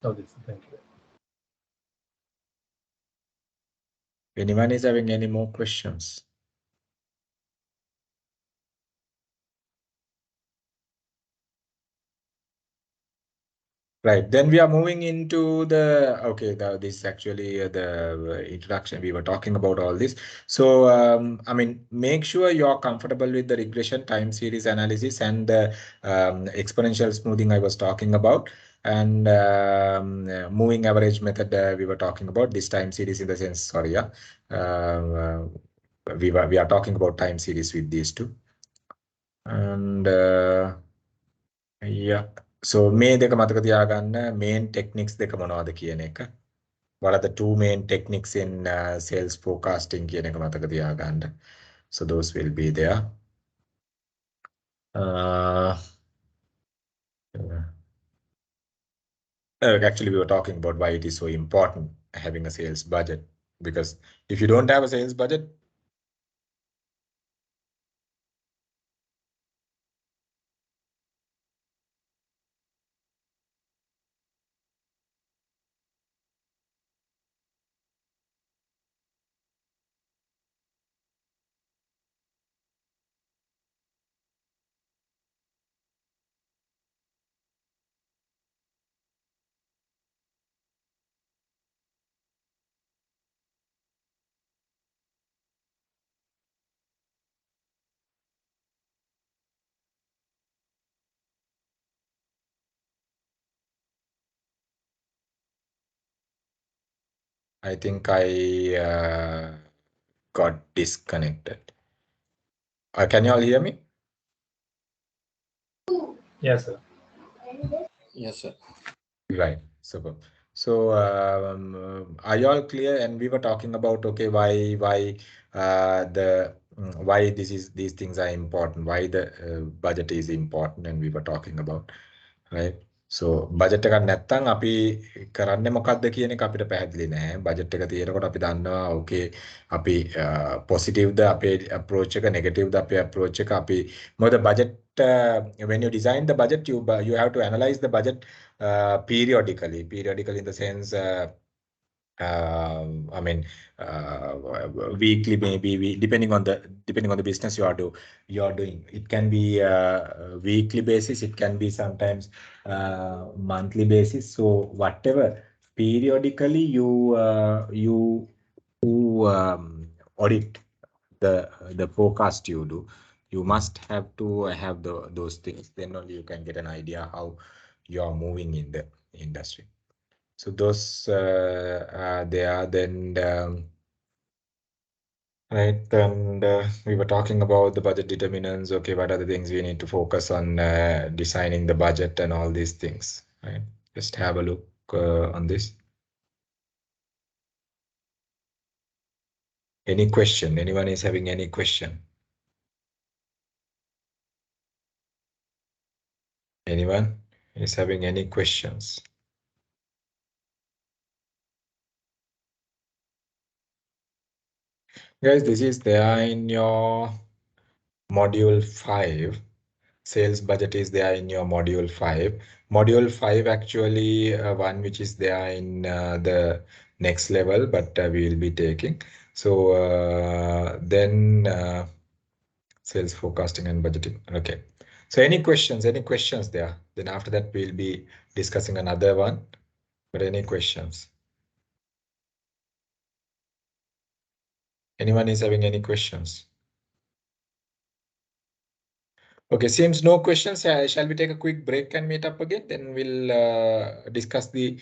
Okay, thank you. Anyone is having any more questions? Right, then we are moving into this is actually the introduction. We were talking about all this. So, I mean, make sure you're comfortable with the regression time series analysis and the exponential smoothing I was talking about. And moving average method we were talking about. This time series in the sense, sorry, yeah. We are talking about time series with these two. And yeah. So මේ දෙක මතක තියාගන්න main techniques දෙක මොනවද කියන එක. What are the two main techniques in sales forecasting කියන එක මතක තියාගන්න. So those will be there. Actually, we were talking about why it is so important having a sales budget, because if you don't have a sales budget, I think I got disconnected. Can you all hear me? Yes, sir. Yes, sir. Right. Super. So are you all clear? And we were talking about why these things are important, why the budget is important, and we were talking about, right? So budget එකක් නැත්තම් අපි කරන්නේ මොකක්ද කියන එක අපිට පැහැදිලි නැහැ. budget එක තියෙනකොට අපි දන්නවා okay අපි positive ද අපේ approach එක negative ද අපේ approach එක අපි මොකද budget when you design the budget, you have to analyze the budget periodically. Periodically in the sense, I mean, weekly, maybe depending on the business you are doing. It can be weekly basis. It can be sometimes monthly basis. So whatever, periodically you audit the forecast you do. You must have to have those things. Then only you can get an idea how you are moving in the industry. So those they are then right. And we were talking about the budget determinants. Okay, what are the things we need to focus on designing the budget and all these things? Right. Just have a look on this. Any question? Anyone is having any question? Anyone is having any questions? Guys, this is there in your module 5. Sales budget is there in your module 5. Module 5 actually one which is there in the next level, but we will be taking. So then sales forecasting and budgeting. Okay. So any questions there? Then after that we'll be discussing another one. But any questions? Anyone is having any questions? Okay, seems no questions. Shall we take a quick break and meet up again? Then we'll discuss the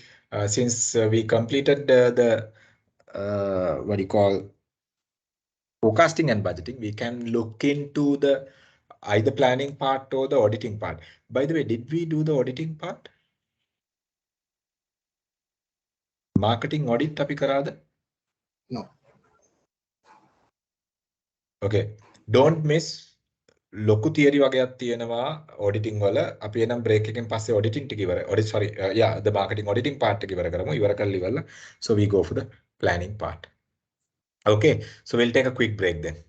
since we completed the what do you call forecasting and budgeting, we can look into the either planning part or the auditing part. By the way, did we do the auditing part? Marketing audit අපි කරාද? No. Okay, don't miss. ලොකු theory වගේක් තියෙනවා ඔඩිටිං වල. අපි එනම් break එකෙන් පස්සේ ඔඩිටිං ටික ඉවර. sorry, yeah, the marketing auditing part ටික ඉවර කරමු. ඉවර කරලා ඉවරලා. So we go for the planning part. Okay, so we'll take a quick break then.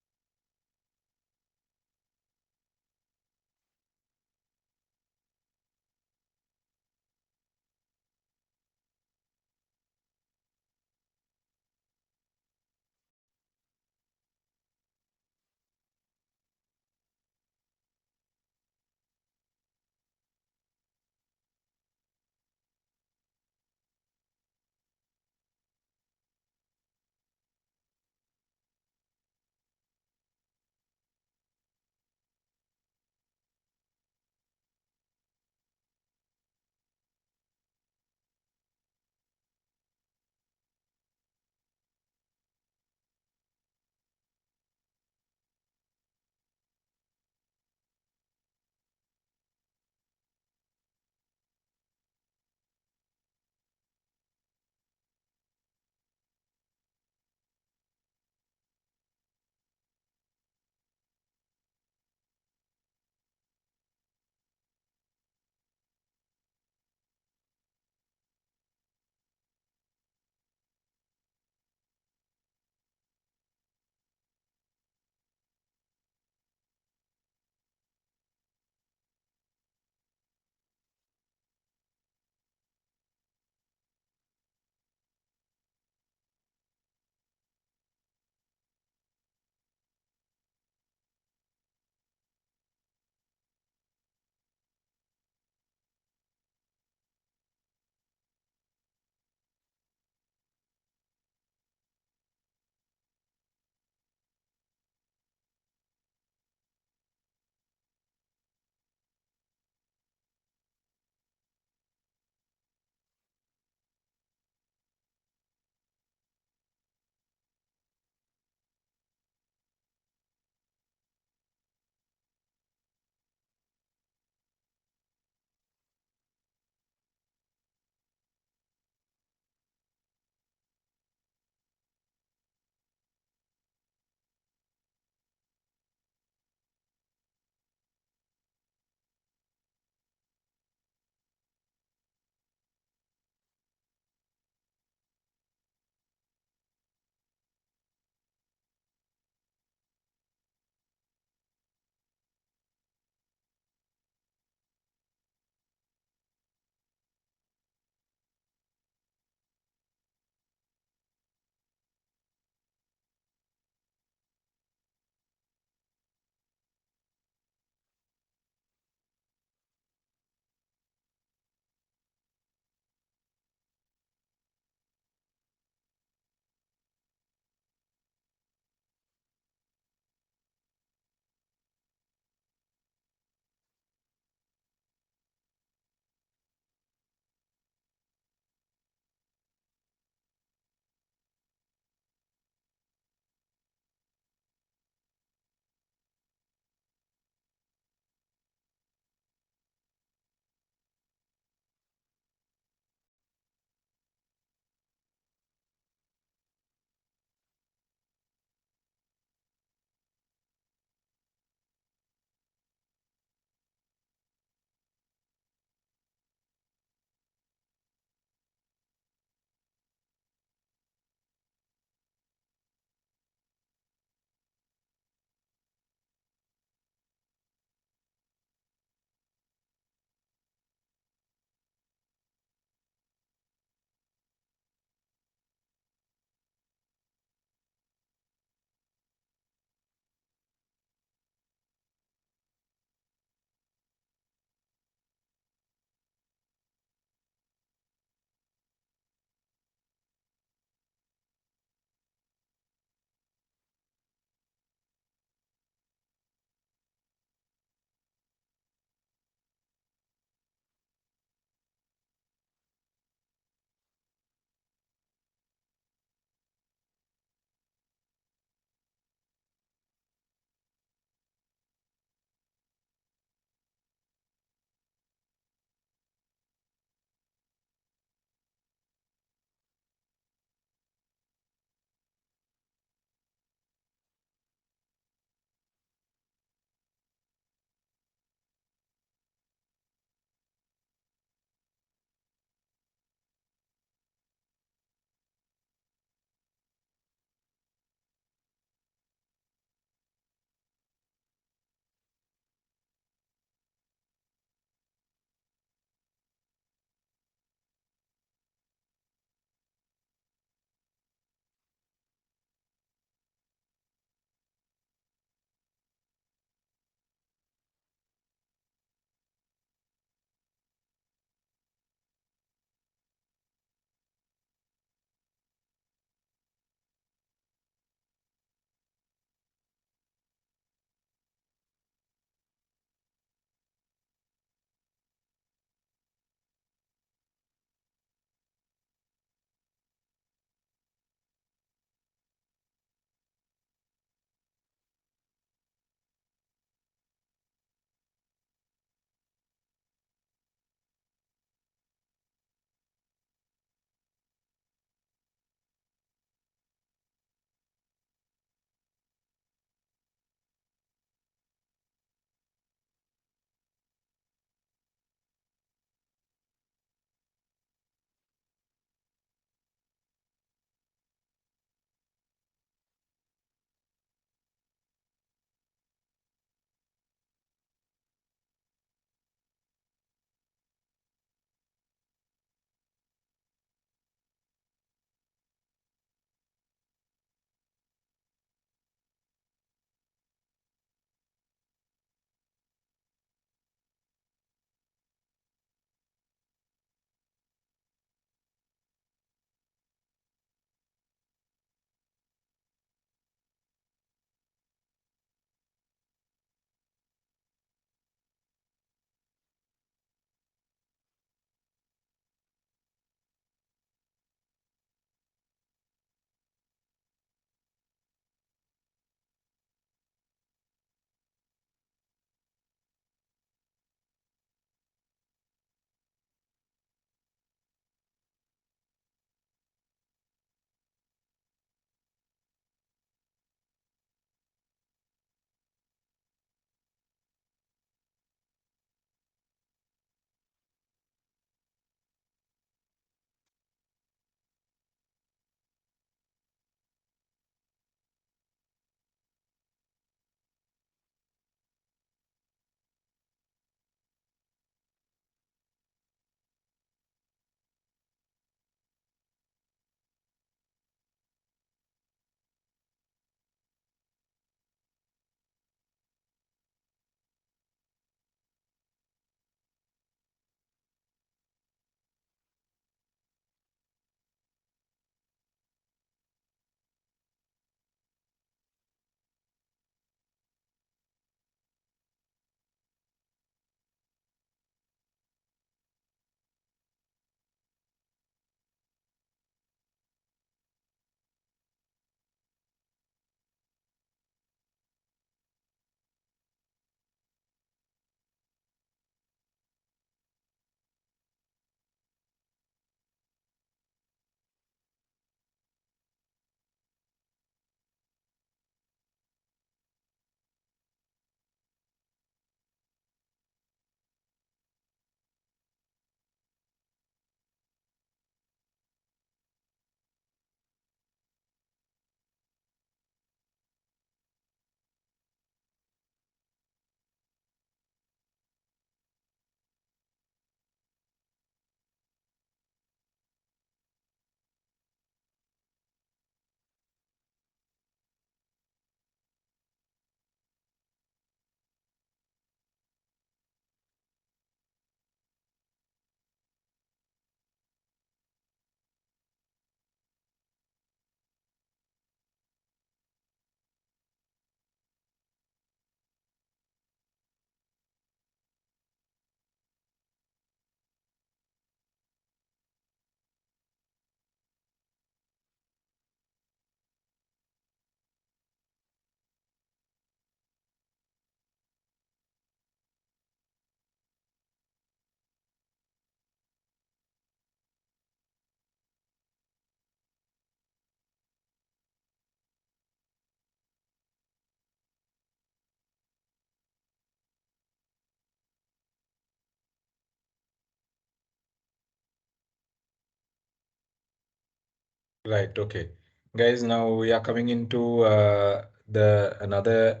Right. Okay. Guys, now we are coming into another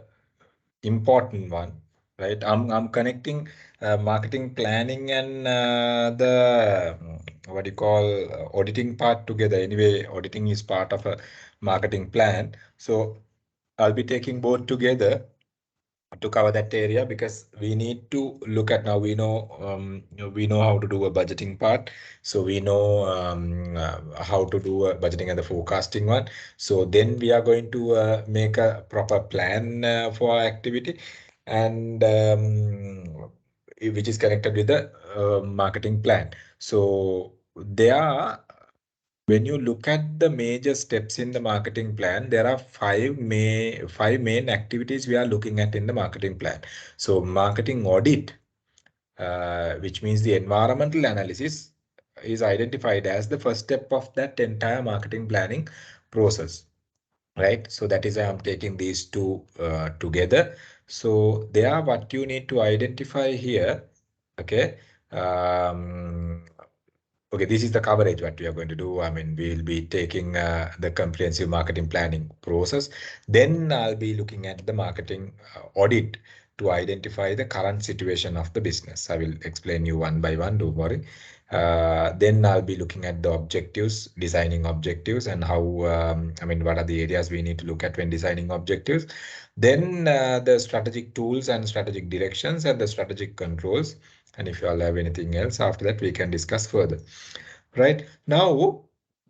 important one, right? I'm connecting marketing planning and the what do you call auditing part together. Anyway, auditing is part of a marketing plan. So I'll be taking both together to cover that area because we need to look at now we know how to do a budgeting part, so we know how to do a budgeting and the forecasting one. So then we are going to make a proper plan for our activity, and which is connected with the marketing plan. So there are, when you look at the major steps in the marketing plan, there are five main activities we are looking at in the marketing plan. So marketing audit, which means the environmental analysis, is identified as the first step of that entire marketing planning process, right? So that is why I'm taking these two together. So they are what you need to identify here. Okay. Um, Okay, this is the coverage what we are going to do. I mean, we'll be taking the comprehensive marketing planning process. Then I'll be looking at the marketing audit to identify the current situation of the business. I will explain you one by one, don't worry. Then I'll be looking at the objectives, designing objectives, and how, I mean, what are the areas we need to look at when designing objectives. Then the strategic tools and strategic directions and the strategic controls. And if you all have anything else after that, we can discuss further. Right now,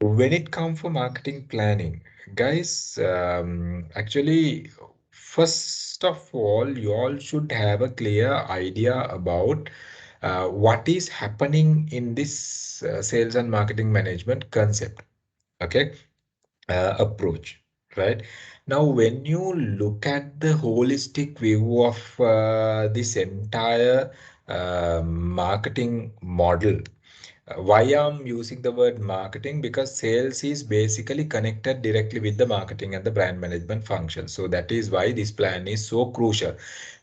when it comes for marketing planning, guys, actually, first of all, you all should have a clear idea about what is happening in this sales and marketing management concept. Okay, approach. Right now, when you look at the holistic view of this entire marketing model, why I'm using the word marketing? Because sales is basically connected directly with the marketing and the brand management function. So that is why this plan is so crucial,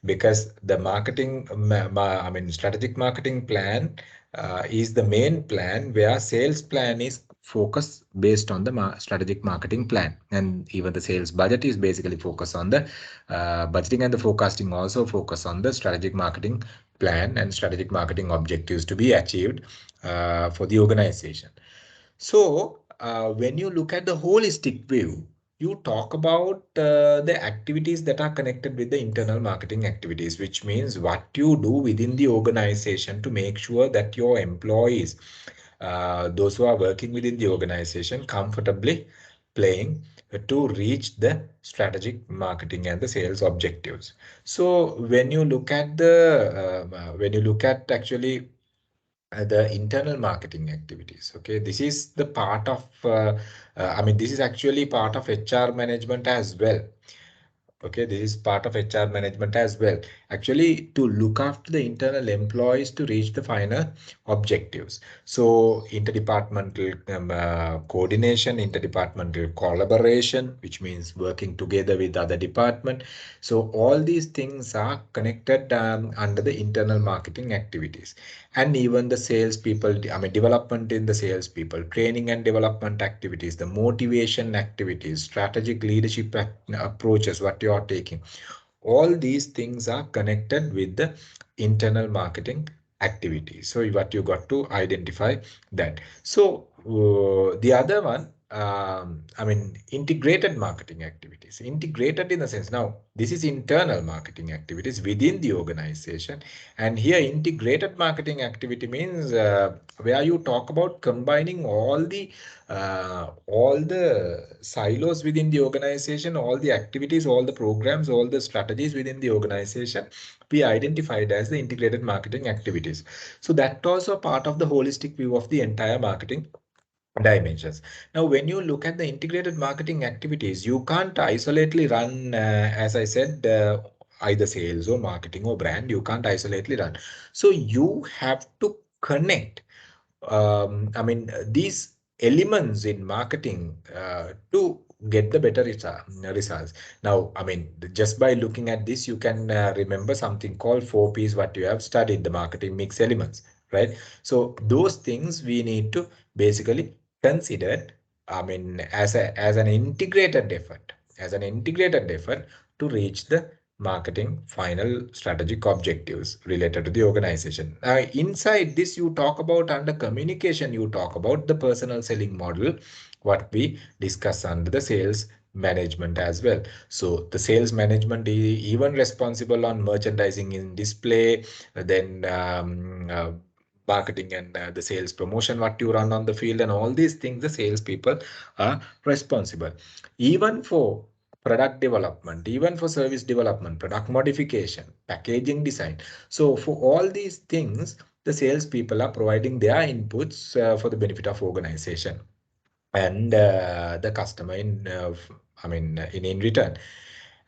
because the marketing, I mean, strategic marketing plan is the main plan, where sales plan is focused based on the strategic marketing plan, and even the sales budget is basically focused on the budgeting, and the forecasting also focus on the strategic marketing plan and strategic marketing objectives to be achieved for the organization. So when you look at the holistic view, you talk about the activities that are connected with the internal marketing activities, which means what you do within the organization to make sure that your employees, those who are working within the organization, comfortably playing to reach the strategic marketing and the sales objectives. So when you look at actually the internal marketing activities, okay, this is the part of I mean, this is actually part of HR management as well. Okay, this is part of HR management as well. Actually, to look after the internal employees to reach the final objectives. So, interdepartmental coordination, interdepartmental collaboration, which means working together with other department. So, all these things are connected under the internal marketing activities. And even the salespeople, I mean, development in the salespeople, training and development activities, the motivation activities, strategic leadership approaches, what you are taking. All these things are connected with the internal marketing activities. So what you got to identify that. So the other one, I mean, integrated marketing activities. Integrated in the sense, now this is internal marketing activities within the organization, and here integrated marketing activity means where you talk about combining all the silos within the organization, all the activities, all the programs, all the strategies within the organization be identified as the integrated marketing activities. So that also part of the holistic view of the entire marketing dimensions. Now, when you look at the integrated marketing activities, you can't isolately run, as I said, either sales or marketing or brand. You can't isolately run. So you have to connect, I mean, these elements in marketing to get the better results. Now, I mean, just by looking at this, you can remember something called 4Ps, what you have studied, the marketing mix elements, right? So those things we need to basically consider I mean, as an integrated effort, to reach the marketing final strategic objectives related to the organization. Inside this, you talk about under communication, you talk about the personal selling model, what we discuss under the sales management as well. So the sales management is even responsible on merchandising in display, then marketing and the sales promotion, what you run on the field, and all these things, the sales people are responsible. Even for product development, even for service development, product modification, packaging design. So for all these things, the sales people are providing their inputs for the benefit of organization and the customer in return.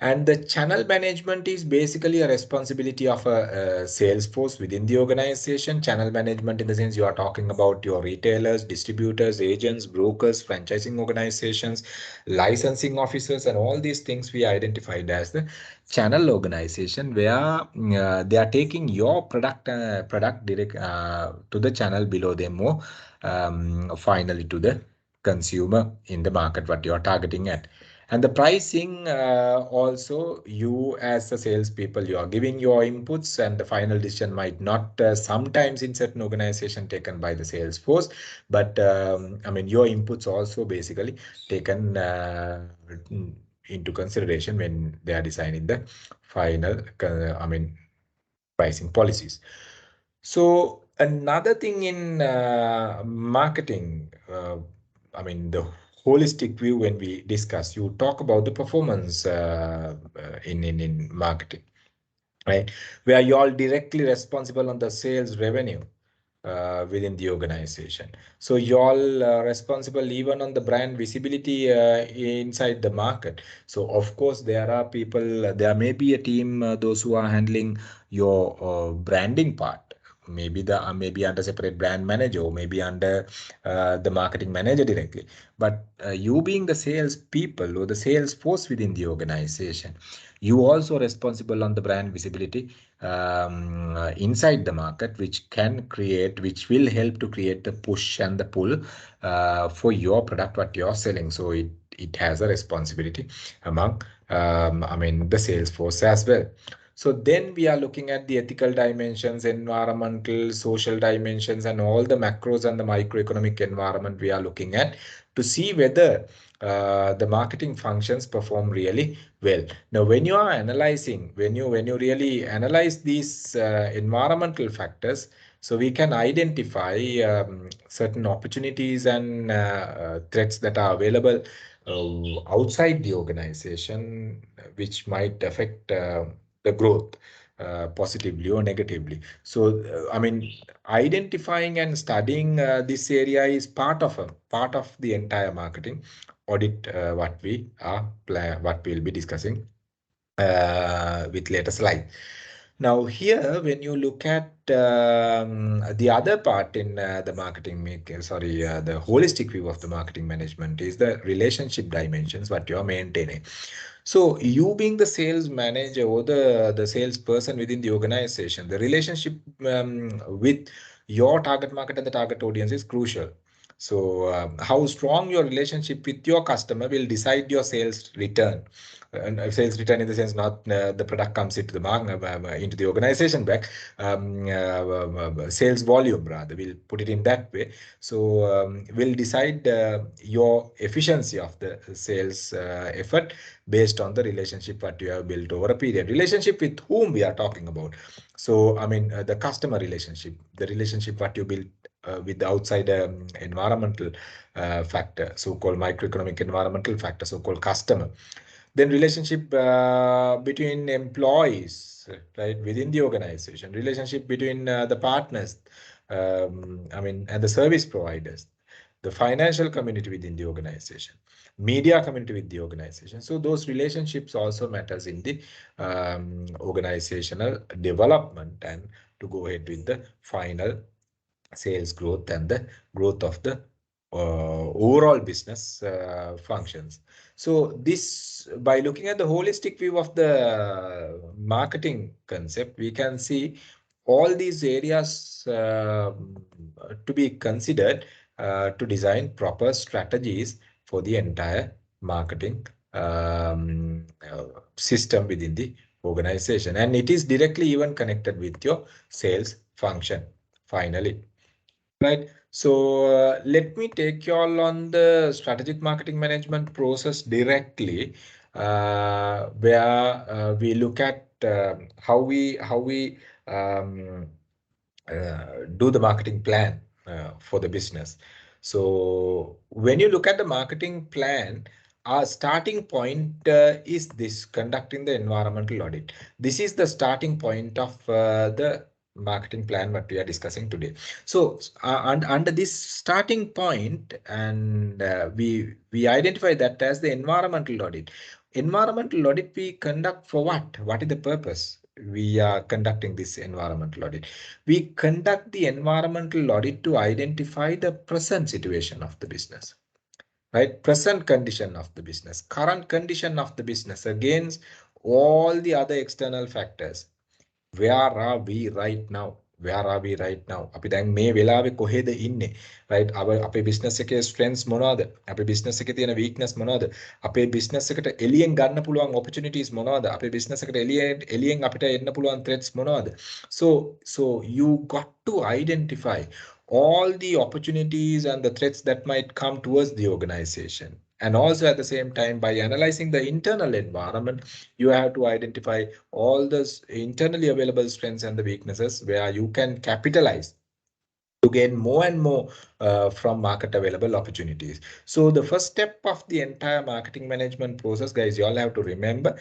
And the channel management is basically a responsibility of a sales force within the organization. Channel management in the sense you are talking about your retailers, distributors, agents, brokers, franchising organizations, licensing officers, and all these things we identified as the channel organization, where they are taking your product direct to the channel below them, or finally to the consumer in the market what you are targeting at. And the pricing also, you as a salespeople, you are giving your inputs, and the final decision might not sometimes in certain organization taken by the sales force, but your inputs also basically taken into consideration when they are designing the final pricing policies. So another thing in marketing, the holistic view, when we discuss, you talk about the performance in marketing, right? Where you're all directly responsible on the sales revenue within the organization. So you're all responsible even on the brand visibility inside the market. So of course there are people, there may be a team, those who are handling your branding part. Maybe maybe under separate brand manager, or maybe under the marketing manager directly. But you being the sales people or the sales force within the organization, you also responsible on the brand visibility inside the market, which will help to create the push and the pull for your product what you're selling. So it has a responsibility among the sales force as well. So then we are looking at the ethical dimensions, environmental, social dimensions, and all the macros and the microeconomic environment we are looking at to see whether the marketing functions perform really well. Now, when you are analyzing, when you really analyze these environmental factors, so we can identify certain opportunities and threats that are available outside the organization, which might affect the growth positively or negatively. So, identifying and studying this area is part of the entire marketing audit what we'll be discussing with later slide. Now here, when you look at the other part in the the holistic view of the marketing management is the relationship dimensions what you are maintaining. So you being the sales manager or the salesperson within the organization, the relationship with your target market and the target audience is crucial. So how strong your relationship with your customer will decide your sales return. And sales return in the sense not the product comes into the market, into the organization back, sales volume rather, we'll put it in that way. So will decide your efficiency of the sales effort based on the relationship what you have built over a period. Relationship with whom we are talking about. So the customer relationship, the relationship what you build with the outside environmental factor, so-called microeconomic environmental factor, so-called customer. Then relationship between employees, right, within the organization, relationship between the partners, and the service providers, the financial community within the organization, media community with the organization. So those relationships also matters in the organizational development and to go ahead with the final sales growth and the growth of the overall business functions. So this, by looking at the holistic view of the marketing concept, we can see all these areas to be considered to design proper strategies for the entire marketing system within the organization, and it is directly even connected with your sales function finally, right? So let me take you all on the strategic marketing management process directly, where we look at how we do the marketing plan for the business. So when you look at the marketing plan, our starting point is this: conducting the environmental audit. This is the starting point of the marketing plan what we are discussing today. So under this starting point, and we identify that as the environmental audit. Environmental audit we conduct for what? What is the purpose? We are conducting this environmental audit. We conduct the environmental audit to identify the present situation of the business, right? Present condition of the business, current condition of the business against all the other external factors. Where are we right now? Where are we right now? අපි දැන් මේ වෙලාවේ කොහෙද ඉන්නේ? Right? අපේ business එකේ strengths මොනවද? අපේ business එකේ තියෙන weakness මොනවද? අපේ business එකට එළියෙන් ගන්න පුළුවන් opportunities මොනවද? අපේ business එකට එළියෙන් අපිට එන්න පුළුවන් threats මොනවද? So you got to identify all the opportunities and the threats that might come towards the organization. And also at the same time, by analyzing the internal environment, you have to identify all the internally available strengths and the weaknesses where you can capitalize to gain more and more from market available opportunities. So the first step of the entire marketing management process, guys, you all have to remember,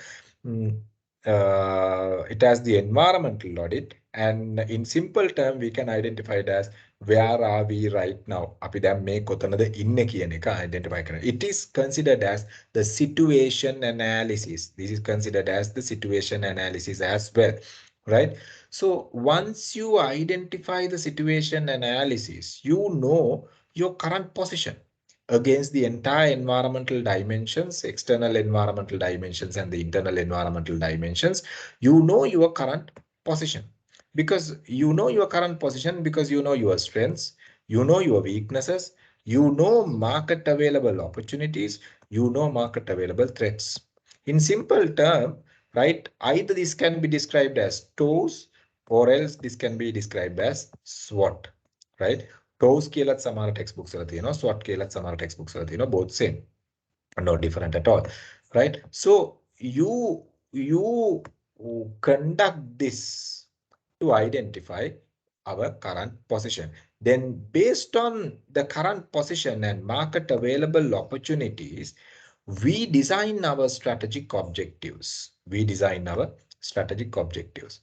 it has the environmental audit, and in simple term we can identify it as where are we right now? අපි දැන් මේ කොතනද ඉන්නේ කියන එක identify කරනවා. It is considered as the situation analysis. This is considered as the situation analysis as well, right? So once you identify the situation analysis, you know your current position against the entire environmental dimensions, external environmental dimensions and the internal environmental dimensions. You know your current position. Because you know your current position, because you know your strengths, you know your weaknesses, you know market available opportunities, you know market available threats. In simple term, right, either this can be described as TOWS or else this can be described as SWOT, right? TOWS කියලත් සමහර textbooks වල තියෙනවා, SWOT කියලත් සමහර textbooks වල තියෙනවා, both same, no different at all, right? So you conduct this to identify our current position. Then based on the current position and market available opportunities, we design our strategic objectives. We design our strategic objectives.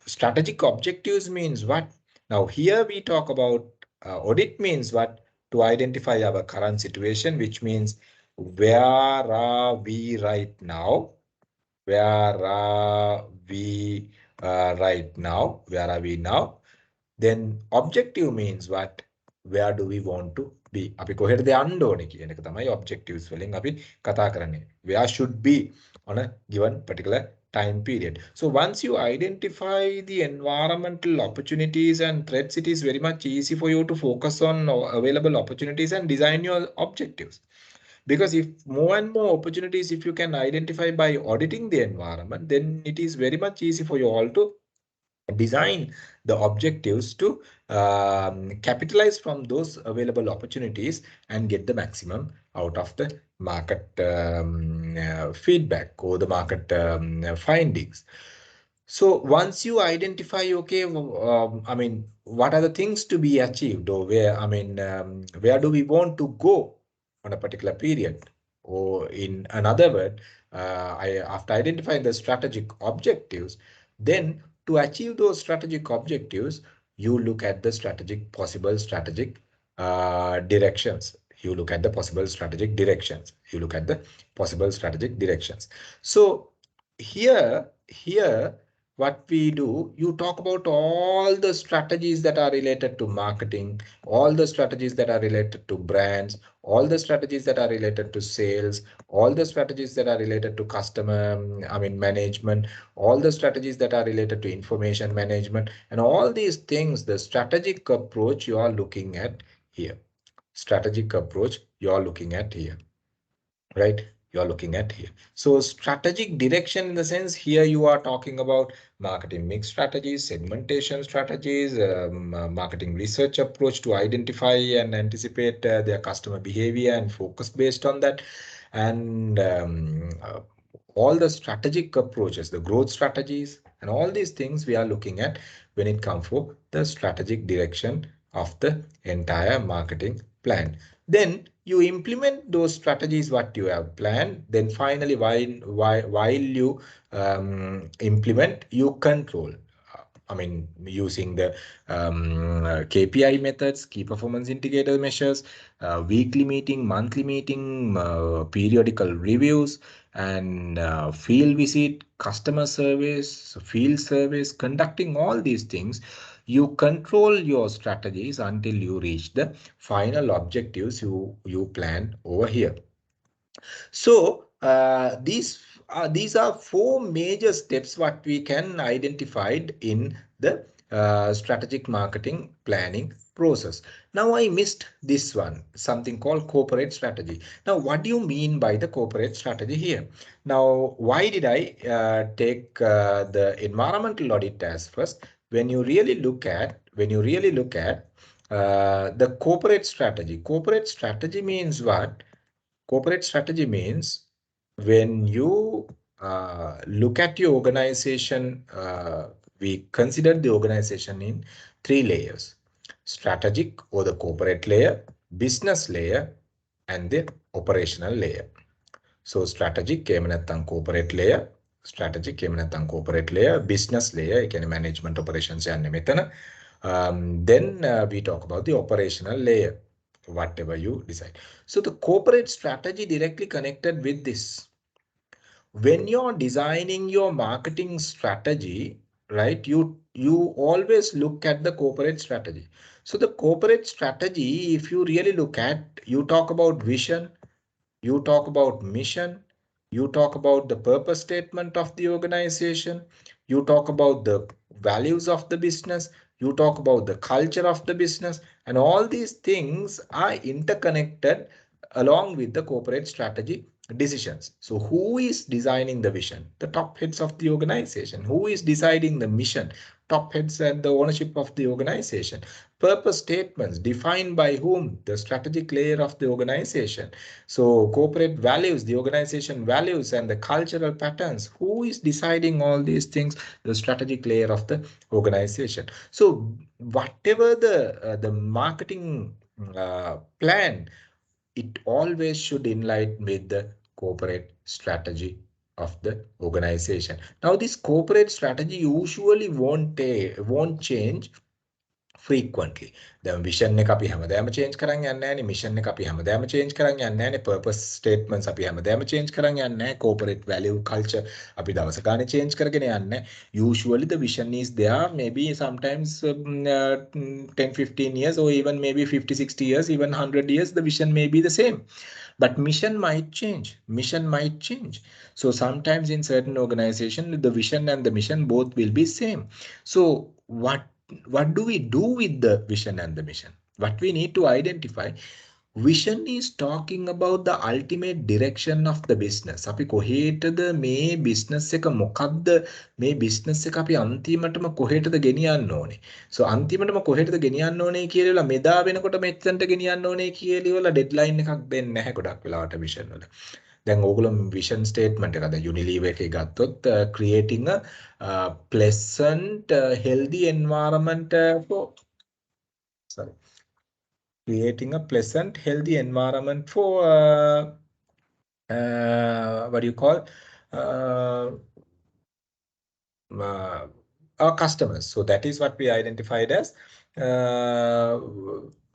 Strategic objectives means what? Now here we talk about audit means what? To identify our current situation, which means where are we right now? Where are we right now? Where are we now? Then objective means what? Where do we want to be? අපි කොහෙටද යන්න ඕනේ කියන එක තමයි objectives වලින් අපි කතා කරන්නේ. Where should be on a given particular time period. So once you identify the environmental opportunities and threats, it is very much easy for you to focus on available opportunities and design your objectives. Because if more and more opportunities, if you can identify by auditing the environment, then it is very much easy for you all to design the objectives to capitalize from those available opportunities and get the maximum out of the market feedback or the market findings. So once you identify, okay, I mean, what are the things to be achieved, or where, I mean, where do we want to go on a particular period? Or in another word, after identifying the strategic objectives, then to achieve those strategic objectives, you look at the possible strategic directions. You look at the possible strategic directions. You look at the possible strategic directions. So here, what we do, you talk about all the strategies that are related to marketing, all the strategies that are related to brands, all the strategies that are related to sales, all the strategies that are related to customer, management, all the strategies that are related to information management, and all these things, the strategic approach you are looking at here. Strategic approach you're looking at here, right? You're looking at here. So strategic direction in the sense here you are talking about marketing mix strategies, segmentation strategies, marketing research approach to identify and anticipate their customer behavior and focus based on that. And all the strategic approaches, the growth strategies, and all these things we are looking at when it comes for the strategic direction of the entire marketing plan. Then you implement those strategies what you have planned. Then finally, while you implement, you control. I mean, using the KPI methods, key performance indicator measures, weekly meeting, monthly meeting, periodical reviews, and field visit, customer service, field service, conducting all these things. You control your strategies until you reach the final objectives you plan over here. So these are four major steps what we can identify in the strategic marketing planning process. Now I missed this one, something called corporate strategy. Now what do you mean by the corporate strategy here? Now why did I take the environmental audit as first? When you really look at the corporate strategy means what? Corporate strategy means when you look at your organization, we consider the organization in three layers: strategic or the corporate layer, business layer, and the operational layer. So strategic came in corporate layer, business layer, again management operations and then we talk about the operational layer, whatever you decide. So the corporate strategy directly connected with this. When you're designing your marketing strategy, right, you always look at the corporate strategy. So the corporate strategy, if you really look at, you talk about vision, you talk about mission, you talk about the purpose statement of the organization, you talk about the values of the business, you talk about the culture of the business, and all these things are interconnected along with the corporate strategy decisions. So who is designing the vision? The top heads of the organization. Who is deciding the mission? Top heads and the ownership of the organization. Purpose statements defined by whom? The strategic layer of the organization. So corporate values, the organization values, and the cultural patterns. Who is deciding all these things? The strategic layer of the organization. So whatever the marketing plan, it always should enlighten with the corporate strategy of the organization. Now, this corporate strategy usually won't change frequently. දැන් vision එක අපි හැමදාම change කරන් යන්නේ නැහැනේ, mission එක අපි හැමදාම change කරන් යන්නේ නැහැනේ, purpose statements අපි හැමදාම change කරන් යන්නේ නැහැ, corporate value culture අපි දවස ගානේ change කරගෙන යන්නේ. Usually the vision is there, maybe sometimes 10-15 years, or even maybe 50-60 years, even 100 years, the vision may be the same. But mission might change. So sometimes in certain organization, the vision and the mission both will be same. So what do we do with the vision and the mission? What we need to identify, vision is talking about the ultimate direction of the business. අපි කොහෙටද මේ business එක මොකක්ද, මේ business එක අපි අන්තිමටම කොහෙටද ගෙනියන්න ඕනේ. So අන්තිමටම කොහෙටද ගෙනියන්න ඕනේ කියලා මෙදා වෙනකොට මෙතනට ගෙනියන්න ඕනේ කියලා deadline එකක් දෙන්නේ නැහැ ගොඩක් වෙලාවට vision වල. දැන් ඕගොල්ලෝ vision statement එක අද Unilever එකේ ගත්තොත් creating a pleasant healthy environment for creating a pleasant healthy environment for what do you call our customers. So that is what we identified as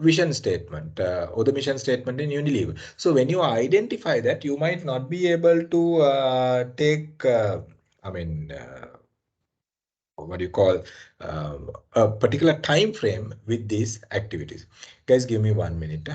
vision statement or the mission statement in Unilever. So when you identify that, you might not be able to take what do you call a particular time frame with these activities. Guys, give me 1 minute.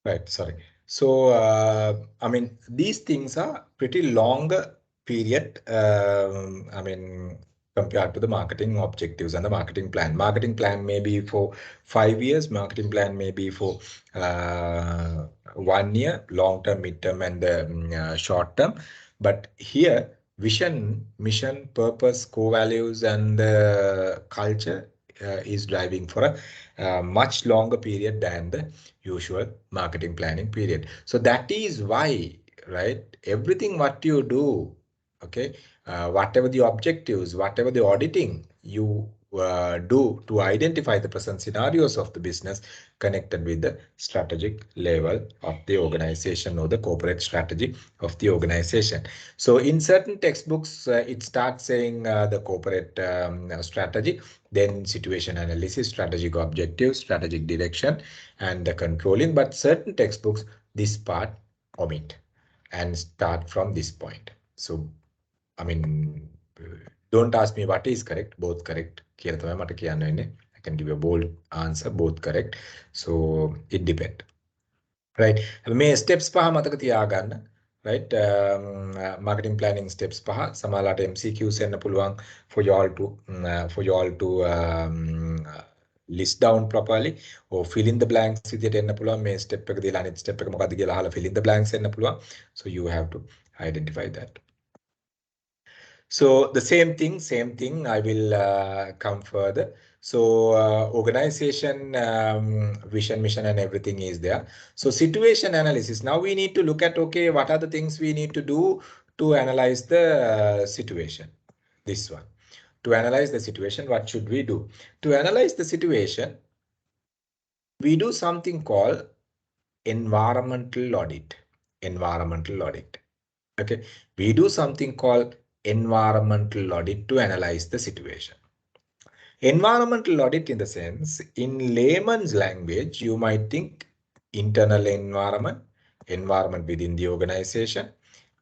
Right, sorry. So, I mean, these things are pretty longer period, compared to the marketing objectives and the marketing plan. Marketing plan may be for 5 years, marketing plan may be for 1 year, long term, mid term, and short term. But here, vision, mission, purpose, core values, and culture is driving for a much longer period than the usual marketing planning period. So that is why, right, everything what you do, okay, whatever the objectives, whatever the auditing you do to identify the present scenarios of the business connected with the strategic level of the organization or the corporate strategy of the organization. So in certain textbooks, it starts saying the corporate strategy, then situation analysis, strategic objectives, strategic direction, and the controlling. But certain textbooks, this part omit and start from this point. So, I mean, don't ask me what is correct, both correct. I can give you a bold answer, both correct. So it depends. Right. මේ steps පහ මතක තියාගන්න. Right. Marketing planning steps පහ. සමහරවිට MCQs එන්න පුළුවන් for you all to list down properly or fill in the blanks විදියට එන්න පුළුවන්. මේ step එක දීලා අනිත් step එක මොකක්ද කියලා අහලා fill in the blanks එන්න පුළුවන්. So you have to identify that. So the same thing, I will come further. So organization, vision, mission, and everything is there. So situation analysis. Now we need to look at, okay, what are the things we need to do to analyze the situation? This one. To analyze the situation, what should we do? To analyze the situation, we do something called environmental audit. Environmental audit. Okay. We do something called environmental audit to analyze the situation. Environmental audit, in the sense, in layman's language, you might think internal environment, environment within the organization,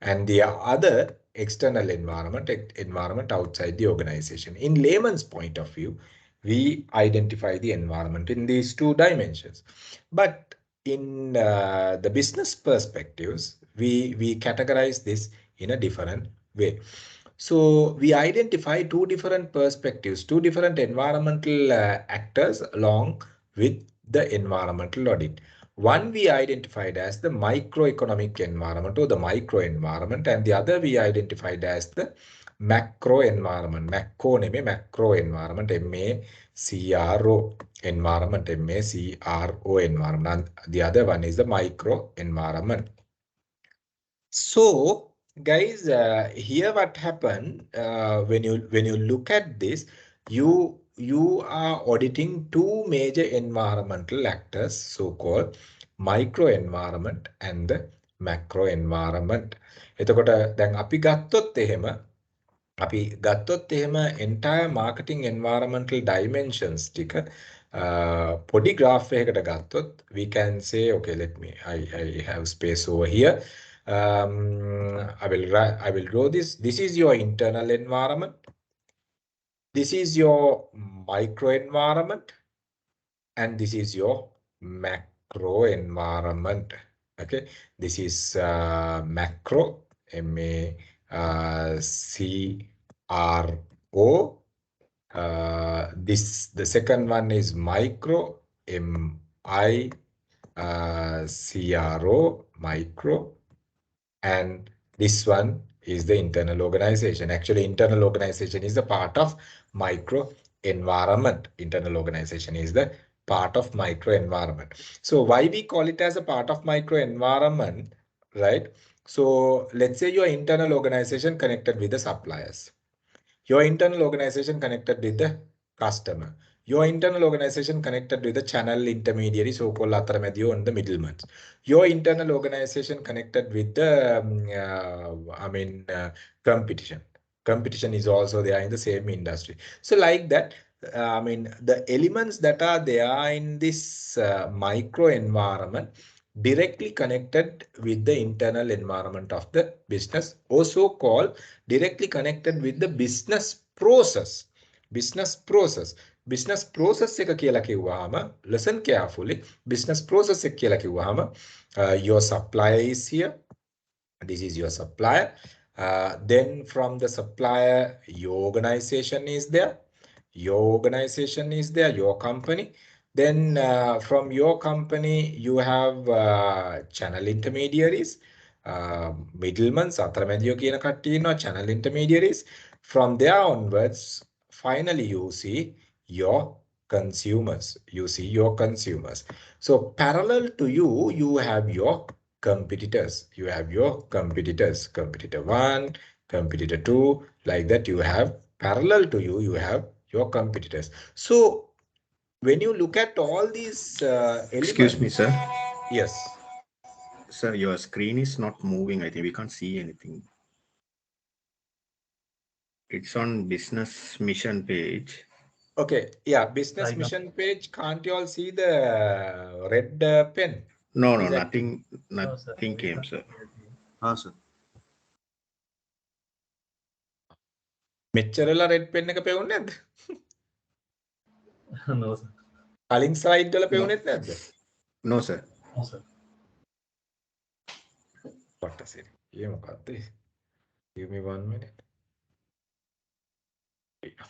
and the other external environment, environment outside the organization. In layman's point of view, we identify the environment in these two dimensions. But in the business perspectives, we categorize this in a different way. So we identify two different perspectives, two different environmental actors along with the environmental audit. One we identified as the microeconomic environment or the micro environment, and the other we identified as the macro environment. Macro environment, M-A-C-R-O environment, M-A-C-R-O environment. And the other one is the micro environment. So guys, here what happened when you look at this, you are auditing two major environmental actors, so-called micro environment and the macro environment. එතකොට දැන් අපි ගත්තොත් එහෙම entire marketing environmental dimensions ටික පොඩි graph එකකට ගත්තොත් we can say, okay, I have space over here. I will draw this. This is your internal environment. This is your micro environment, and this is your macro environment. Okay, this is macro, M-A-C-R-O. The second one is micro, M-I-C-R-O, micro. And this one is the internal organization. Actually, internal organization is the part of micro environment. Internal organization is the part of micro environment. So why we call it as a part of micro environment, right? So let's say your internal organization connected with the suppliers. Your internal organization connected with the customer. Your internal organization connected with the channel intermediary, so-called Ataramediyo and the middlemen. Your internal organization connected with the, competition. Competition is also there in the same industry. So like that, the elements that are there in this micro environment directly connected with the internal environment of the business, also called directly connected with the business process. Business process. business process එක කියලා කිව්වහම listen carefully. Business process එක කියලා කිව්වහම your supplier is here. This is your supplier. Then from the supplier, your organization is there. Your organization is there, your company. Then from your company, you have channel intermediaries, middlemen, අතරමැදියෝ කියන කට්ටිය ඉන්නවා, channel intermediaries. From there onwards, finally you see your consumers. You see your consumers. So parallel to you, you have your competitors. You have your competitors. Competitor 1, competitor 2, like that you have parallel to you, you have your competitors. So when you look at all these elements. Excuse me, sir. Yes. Sir, your screen is not moving. I think we can't see anything. It's on business mission page. Okay. Yeah. Business Right now. mission page. Can't you all see the red pen? No, Is that- nothing No, sir. nothing came, sir. sir. මෙච්චරලා red pen එක පෙවුන්නේ නැද්ද? No, sir. කලින් slide වල No. පෙවුනේත් නැද්ද? No, sir. No, sir. What is it? ये මොකක්ද? Give me 1 minute. Yeah.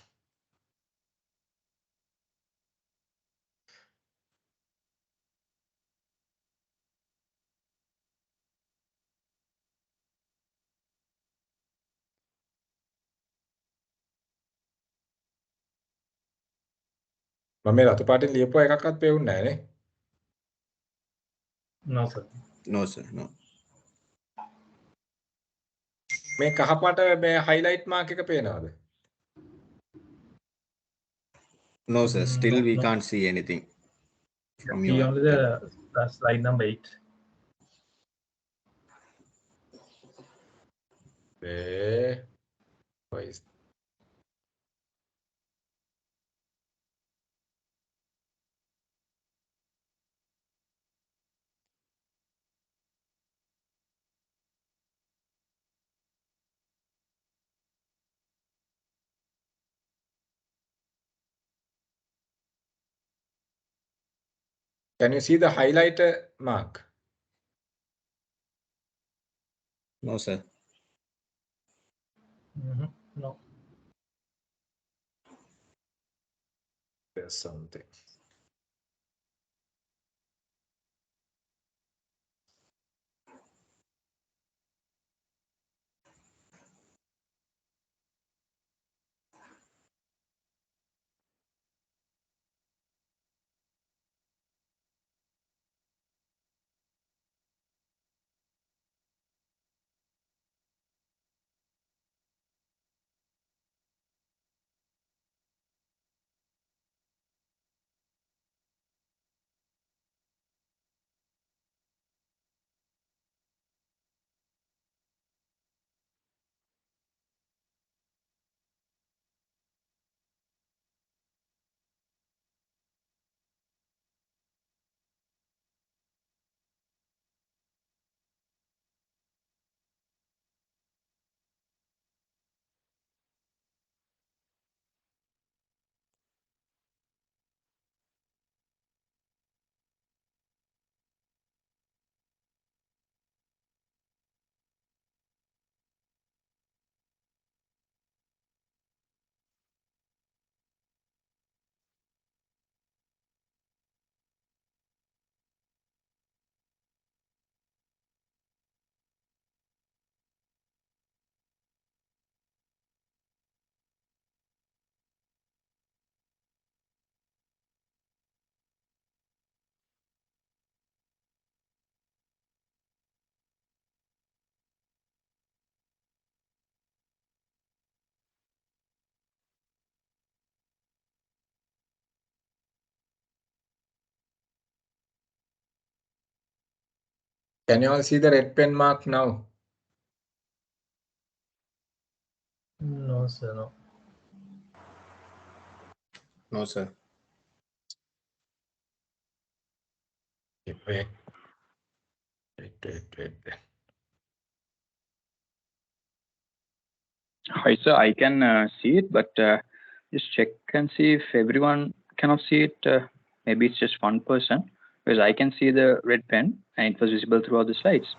මම මේ රතු පාටින් ලියපුවා එකක්වත් පෙවුන්නේ නැහැ නේ. No, sir. No, sir. No. මේ කහ පාට මේ highlight mark එක පේනවද? No, sir. Still we No. can't see anything. From See your only the slide number 8. Where is Can you see the highlighter mark? No, sir. No. There's something. Can you all see the red pen mark now? No, sir. No. No, sir. Wait. Wait. Hi, sir. I can see it, but just check and see if everyone cannot see it. Maybe it's just one person, because I can see the red pen and it was visible throughout the slides.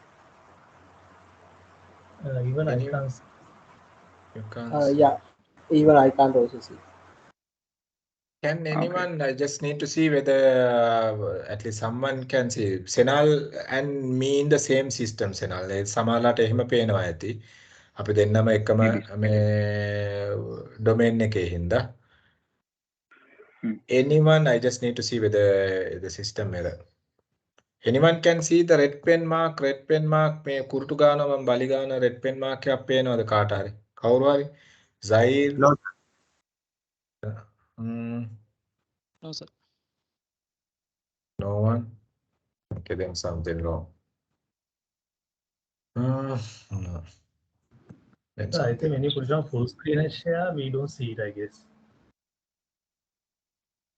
Even I Can you- can't. You can't see. Yeah, even I can't also see. Can anyone? I just need to see whether at least someone can see. Senal and me in the same system. Senal. සමහරලාට එහෙම පේනවා ඇති. අපි දෙන්නම එකම මේ domain එකේ හින්දා. Anyone? I just need to see whether the system error. Anyone can see the red pen mark. Red pen mark. මේ කුරුටු ගානවා මම බලි ගාන red pen mark එකක් පේනවද කාට හරි? කවුරු හරි? Zair. No, sir. No one. Okay, then something wrong. No. Then I think when you put it on full screen and share, we don't see it, I guess.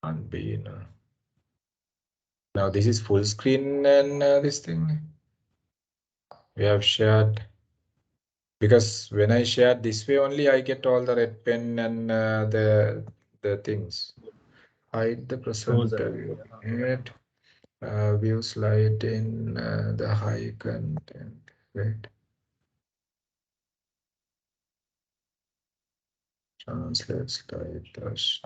Can't be. No. Now this is full screen and this thing. We have shared. Because when I share this way only, I get all the red pen and the things. Hide the presenter view. View slide in the high content. Wait. Translate slide dash.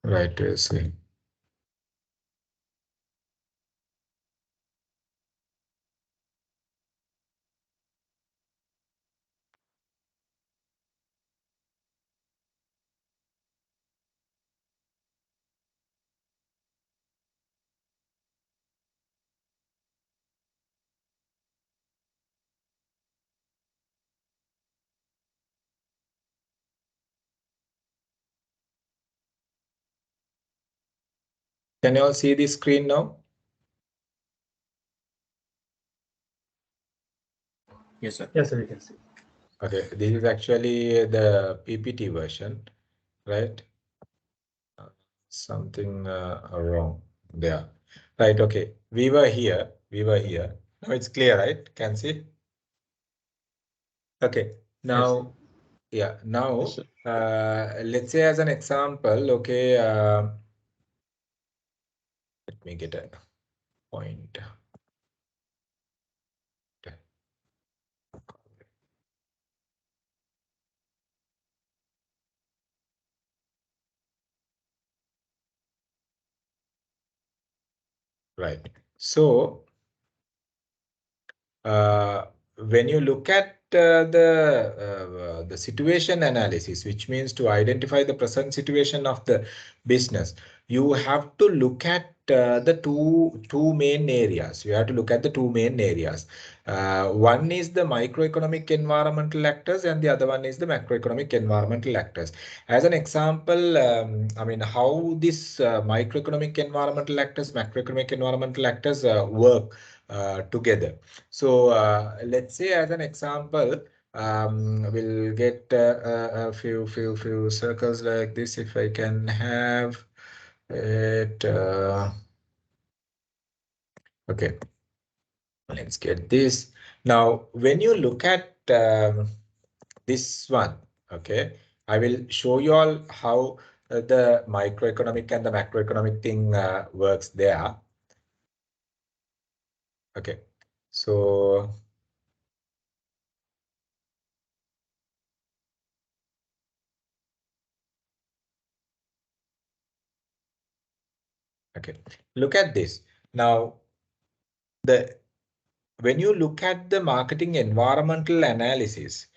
Right, we'll see. Can you all see the screen now? Yes, sir. Yes, sir, we can see. Okay, this is actually the PPT version, right? Something wrong there. Right, okay. We were here. Now it's clear, right? Can see? Okay, now, yeah, now, let's say as an example, okay, let me get a point. Right. So, when you look at the situation analysis, which means to identify the present situation of the business, you have to look at the two main areas. You have to look at the two main areas. One is the microeconomic environmental actors, and the other one is the macroeconomic environmental actors. As an example, I mean, how this microeconomic environmental actors, macroeconomic environmental actors work together. So let's say as an example, we'll get a few circles like this. If I can have it. Okay, let's get this. Now, when you look at this one, okay, I will show you all how the microeconomic and the macroeconomic thing works there. Okay, so okay, look at this. Now, when you look at the marketing environmental analysis,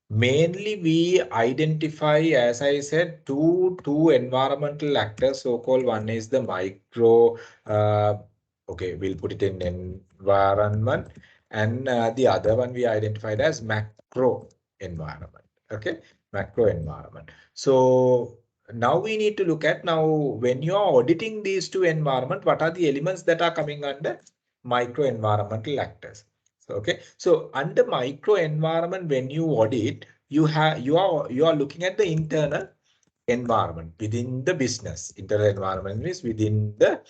mainly we identify, as I said, two environmental actors, so-called. One is the micro, okay, we'll put it in environment, and the other one we identified as macro environment. Okay, macro environment. So now we need to look at, now when you are auditing these two environment, what are the elements that are coming under micro environmental actors? So, okay, so under micro environment, when you audit, you are looking at the internal environment within the business. Internal environment means within the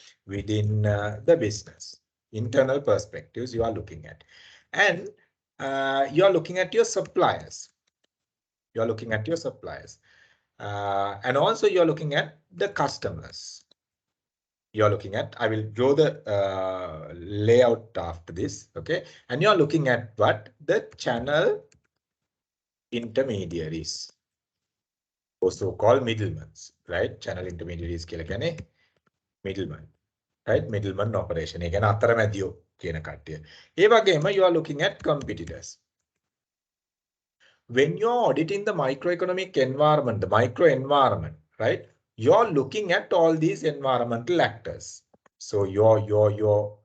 business. Internal perspectives you are looking at, and you are looking at your suppliers. You're looking at your suppliers. And also you're looking at the customers. You're looking at, I will draw the layout after this, okay? And you're looking at what? The channel intermediaries, also called middlemen, right? Channel intermediaries කියලා කියන්නේ middleman, right? Middleman operation. ඒ කියන්නේ අතරමැදියෝ කියන කට්ටිය. ඒ වගේම you are looking at competitors. When you're auditing the microeconomic environment, the micro environment, right? You're looking at all these environmental actors. So your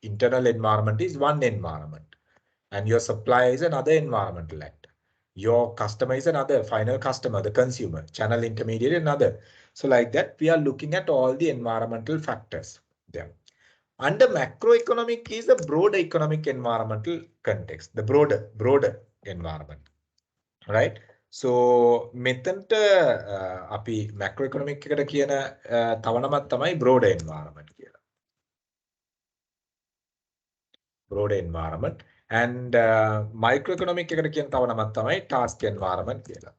internal environment is one environment, and your supplier is another environmental actor. Your customer is another, final customer, the consumer, channel intermediary, another. So like that, we are looking at all the environmental factors there. Under macroeconomic is the broader economic environmental context, the broader environment, right? So මෙතනට අපි macroeconomic එකට කියන තව නමක් තමයි broader environment කියලා. Broader environment. And microeconomic එකට කියන තව නමක් තමයි task environment කියලා.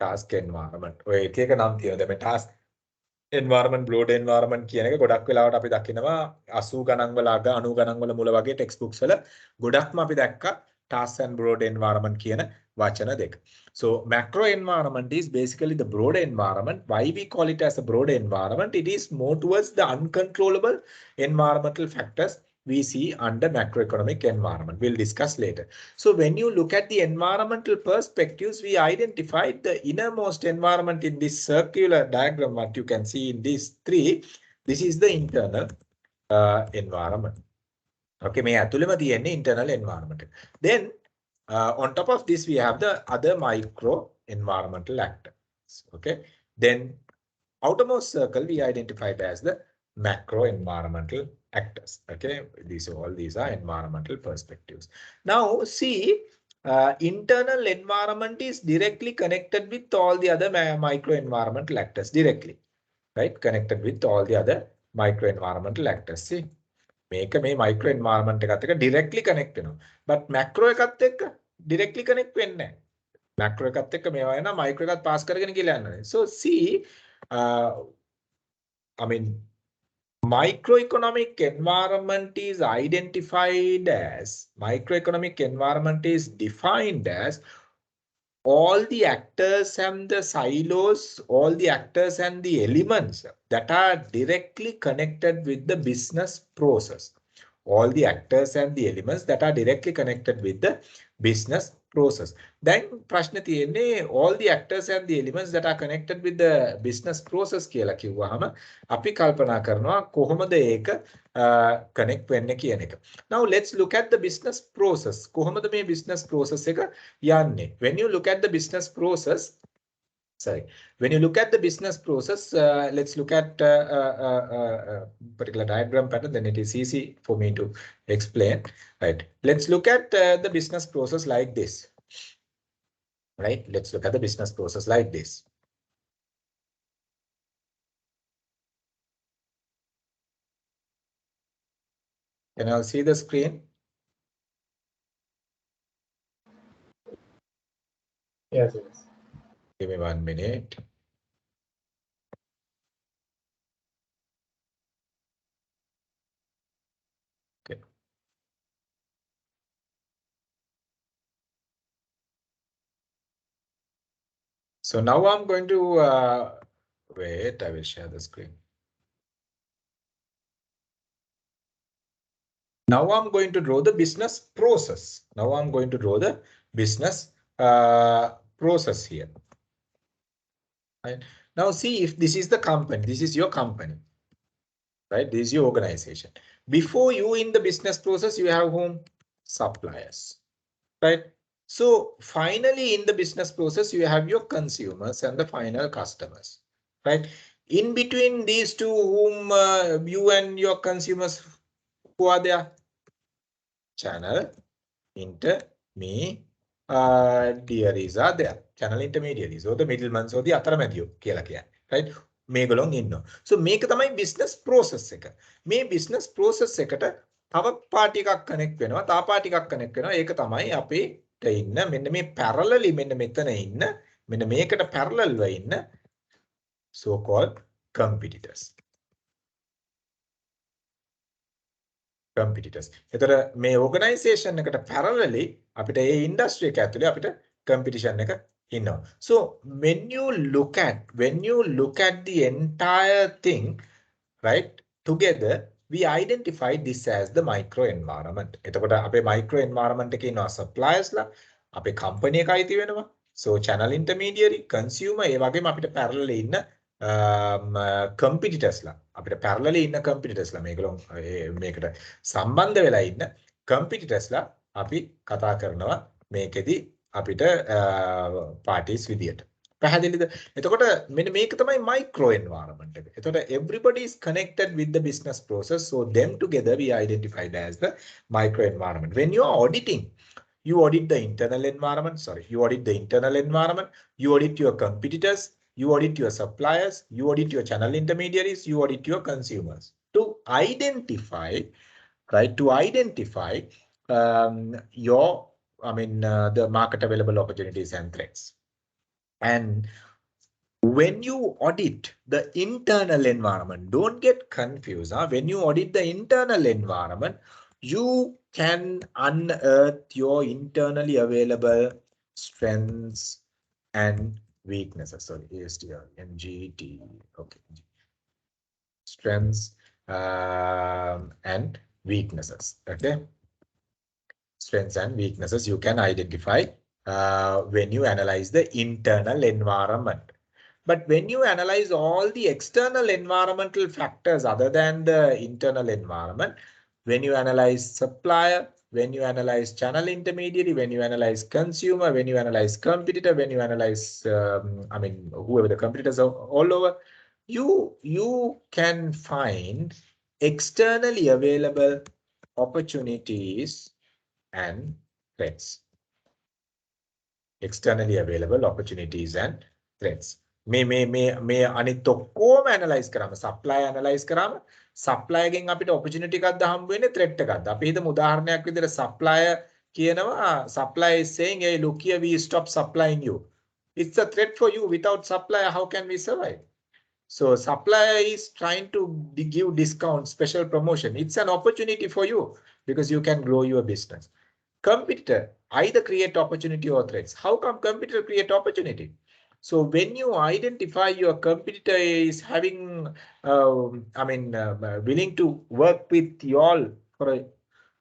Task environment. ඔය එක එක නම් තියෙනවා. දැන් මේ task environment, broad environment කියන එක ගොඩක් වෙලාවට අපි දකිනවා 80 ගණන් වල අග 90 ගණන් වල මුල වගේ text books වල ගොඩක්ම අපි දැක්කා task and broad environment කියන වචන දෙක. So macro environment is basically the broader environment. Why we call it as a broader environment? It is more towards the uncontrollable environmental factors we see under macroeconomic environment. We'll discuss later. So when you look at the environmental perspectives, we identified the innermost environment in this circular diagram, what you can see in these three. This is the internal environment. Okay, මේ ඇතුළෙම තියෙන්නේ internal environment. Then on top of this, we have the other micro environmental actors. Okay, then outermost circle we identified as the macro environmental actors. Okay, these are environmental perspectives. Now see, internal environment is directly connected with all the other micro environmental actors directly, right? Connected with all the other micro environmental actors. See, මේක මේ micro environment එකත් එක්ක directly connect වෙනවා. But macro එකත් එක්ක directly connect වෙන්නේ නැහැ. Macro එකත් එක්ක මේවා එනවා micro එකත් pass කරගෙන කියලා යනවා. So see, I mean, microeconomic environment is identified as, microeconomic environment is defined as all the actors and the silos, all the actors and the elements that are directly connected with the business process. All the actors and the elements that are directly connected with the business process. Then ප්‍රශ්න තියෙන්නේ all the actors and the elements that are connected with the business process කියලා කිව්වහම අපි කල්පනා කරනවා කොහොමද ඒක connect වෙන්නේ කියන එක. Now let's look at the business process. කොහොමද මේ business process එක යන්නේ? When you look at the business process, when you look at the business process, let's look at particular diagram pattern, then it is easy for me to explain, right? Let's look at the business process like this, right? Let's look at the business process like this. Can you all see the screen? Yes, yes. Give me 1 minute. Okay. So now I'm going to wait. I will share the screen. Now I'm going to draw the business process. Now I'm going to draw the business process here. Right. Now see, if this is the company, this is your company, right? This is your organization. Before you in the business process, you have whom? Suppliers, right? So finally in the business process, you have your consumers and the final customers, right? In between these two, whom you and your consumers, who are there? Channel intermediaries are there. Channel intermediaries or the middlemen or the අතරමැදියෝ කියලා කියන්නේ, right? මේගොල්ලෝ ඉන්නවා. So මේක තමයි business process එක. මේ business process එකට තව පාටි එකක් connect වෙනවා, තව පාටි එකක් connect වෙනවා. ඒක තමයි අපේ ඉන්න මෙන්න මේ parallelly මෙන්න මෙතන ඉන්න මෙන්න මේකට parallel ව ඉන්න so called competitors. එතකොට මේ organisation එකට parallelly අපිට ඒ industry එක ඇතුලේ අපිට competition එක ඉන්නවා. So when you look at the entire thing, right, together we identify this as the micro environment. එතකොට අපේ micro environment එකේ ඉන්නවා suppliers ලා, අපේ company එක අයිති වෙනවා. So channel intermediary, consumer, ඒ වගේම අපිට parallel ඉන්න competitors ලා. අපිට parallel ඉන්න competitors ලා මේකලොන් මේකට සම්බන්ධ වෙලා ඉන්න competitors ලා අපි කතා කරනවා මේකෙදි අපිට parties විදියට. පැහැදිලිද? එතකොට මෙන්න මේක තමයි micro environment එක. එතකොට everybody is connected with the business process, so them together we identified as the micro environment. When you are auditing, you audit the internal environment, you audit the internal environment, you audit your competitors, you audit your suppliers, you audit your channel intermediaries, you audit your consumers to identify, right, the market available opportunities and threats. And when you audit the internal environment, don't get confused. When you audit the internal environment, you can unearth your internally available strengths and weaknesses. Sorry, ASTR, MGT. Okay. Strengths and weaknesses. Okay. Strengths and weaknesses you can identify when you analyze the internal environment. But when you analyze all the external environmental factors other than the internal environment, when you analyze supplier, when you analyze channel intermediary, when you analyze consumer, when you analyze competitor, when you analyze, whoever the competitors are all over, you can find externally available opportunities and threats. Externally available opportunities and threats. මේ අනිත් ඔක්කොම analyse කරාම supply analyse කරාම සප්ලයිගෙන් අපිට opportunity එකක්ද හම්බ වෙන්නේ threat එකක්ද? අපි හිතමු උදාහරණයක් විදිහට සප්ලයර් කියනවා supply is saying, hey, look here, we stop supplying you. It's a threat for you. Without supplier, how can we survive? So supplier is trying to give discount, special promotion. It's an opportunity for you because you can grow your business. Competitor either create opportunity or threats. How come competitor create opportunity? So when you identify your competitor is having, willing to work with you all for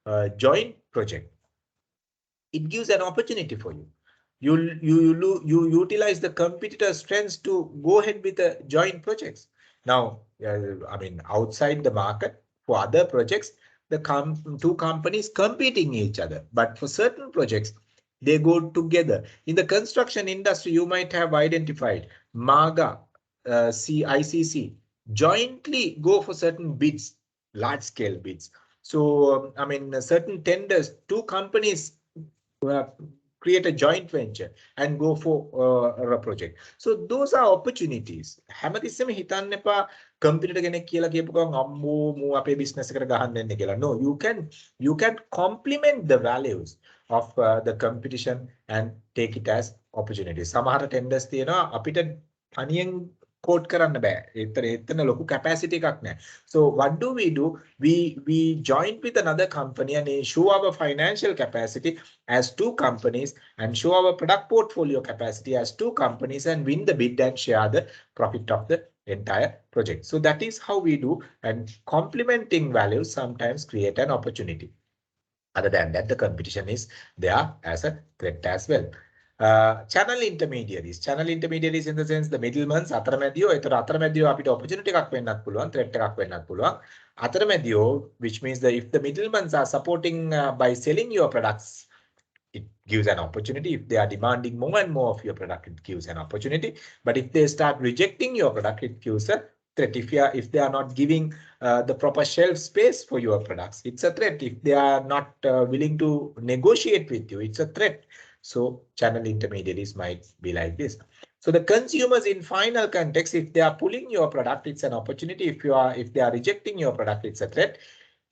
a joint project, it gives an opportunity for you. You utilize the competitor's strengths to go ahead with the joint projects. Now, outside the market for other projects, the two companies competing each other, but for certain projects, they go together. In the construction industry, you might have identified MAGA, ICC, jointly go for certain bids, large scale bids. So, certain tenders, two companies create a joint venture and go for a project. So those are opportunities. හැමතිස්සෙම හිතන්න එපා computer කෙනෙක් කියලා කියපු ගමන් අම්මෝ මෝ අපේ business එකට ගහන්න දෙන්න කියලා. No, you can complement the values of the competition and take it as opportunities. සමහර tenders තියෙනවා අපිට තනියෙන් quote කරන්න බෑ. එතන ලොකු capacity එකක් නැහැ. So what do? We join with another company and show our financial capacity as two companies and show our product portfolio capacity as two companies and win the bid and share the profit of the entire project. So that is how we do, and complementing values sometimes create an opportunity. Other than that, the competition is there as a threat as well. Channel intermediaries in the sense the middlemen අතරමැදියෝ. ඒතර අතරමැදියෝ අපිට opportunity එකක් වෙන්නත් පුළුවන්, threat එකක් වෙන්නත් පුළුවන්. අතරමැදියෝ, which means that if the middlemen are supporting by selling your products, it gives an opportunity. If they are demanding more and more of your product, it gives an opportunity. But if they start rejecting your product, it gives a threat. If they are not giving the proper shelf space for your products, it's a threat. If they are not willing to negotiate with you, it's a threat. So channel intermediaries might be like this. So the consumers in final context, if they are pulling your product, it's an opportunity. If they are rejecting your product, it's a threat.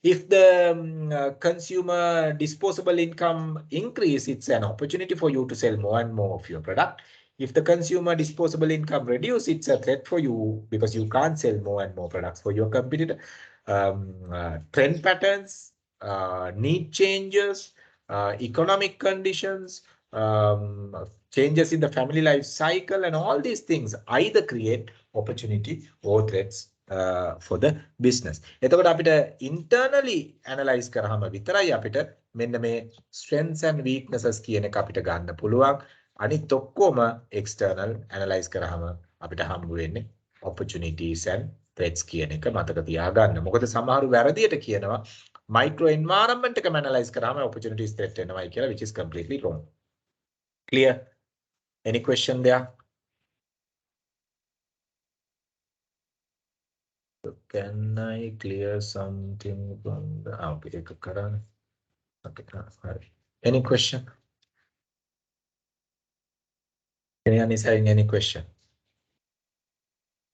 If the consumer disposable income increase, it's an opportunity for you to sell more and more of your product. If the consumer disposable income reduce, it's a threat for you because you can't sell more and more products for your competitor. Trend patterns, need changes, economic conditions, changes in the family life cycle, and all these things either create opportunity or threats for the business. එතකොට අපිට internally analyze කරාම විතරයි අපිට මෙන්න මේ strengths and weaknesses කියන එක අපිට ගන්න පුළුවන්. අනිත් ඔක්කොම external analyze කරාම අපිට හම්බ වෙන්නේ opportunities and threats කියන එක මතක තියාගන්න. මොකද සමහරු වැරදියට කියනවා micro environment එකම analyze කරාම opportunities threat වෙනවයි කියලා, which is completely wrong. Clear? Any question there? So can I clear something from the okay, okay. Any question? Anyone is having any question?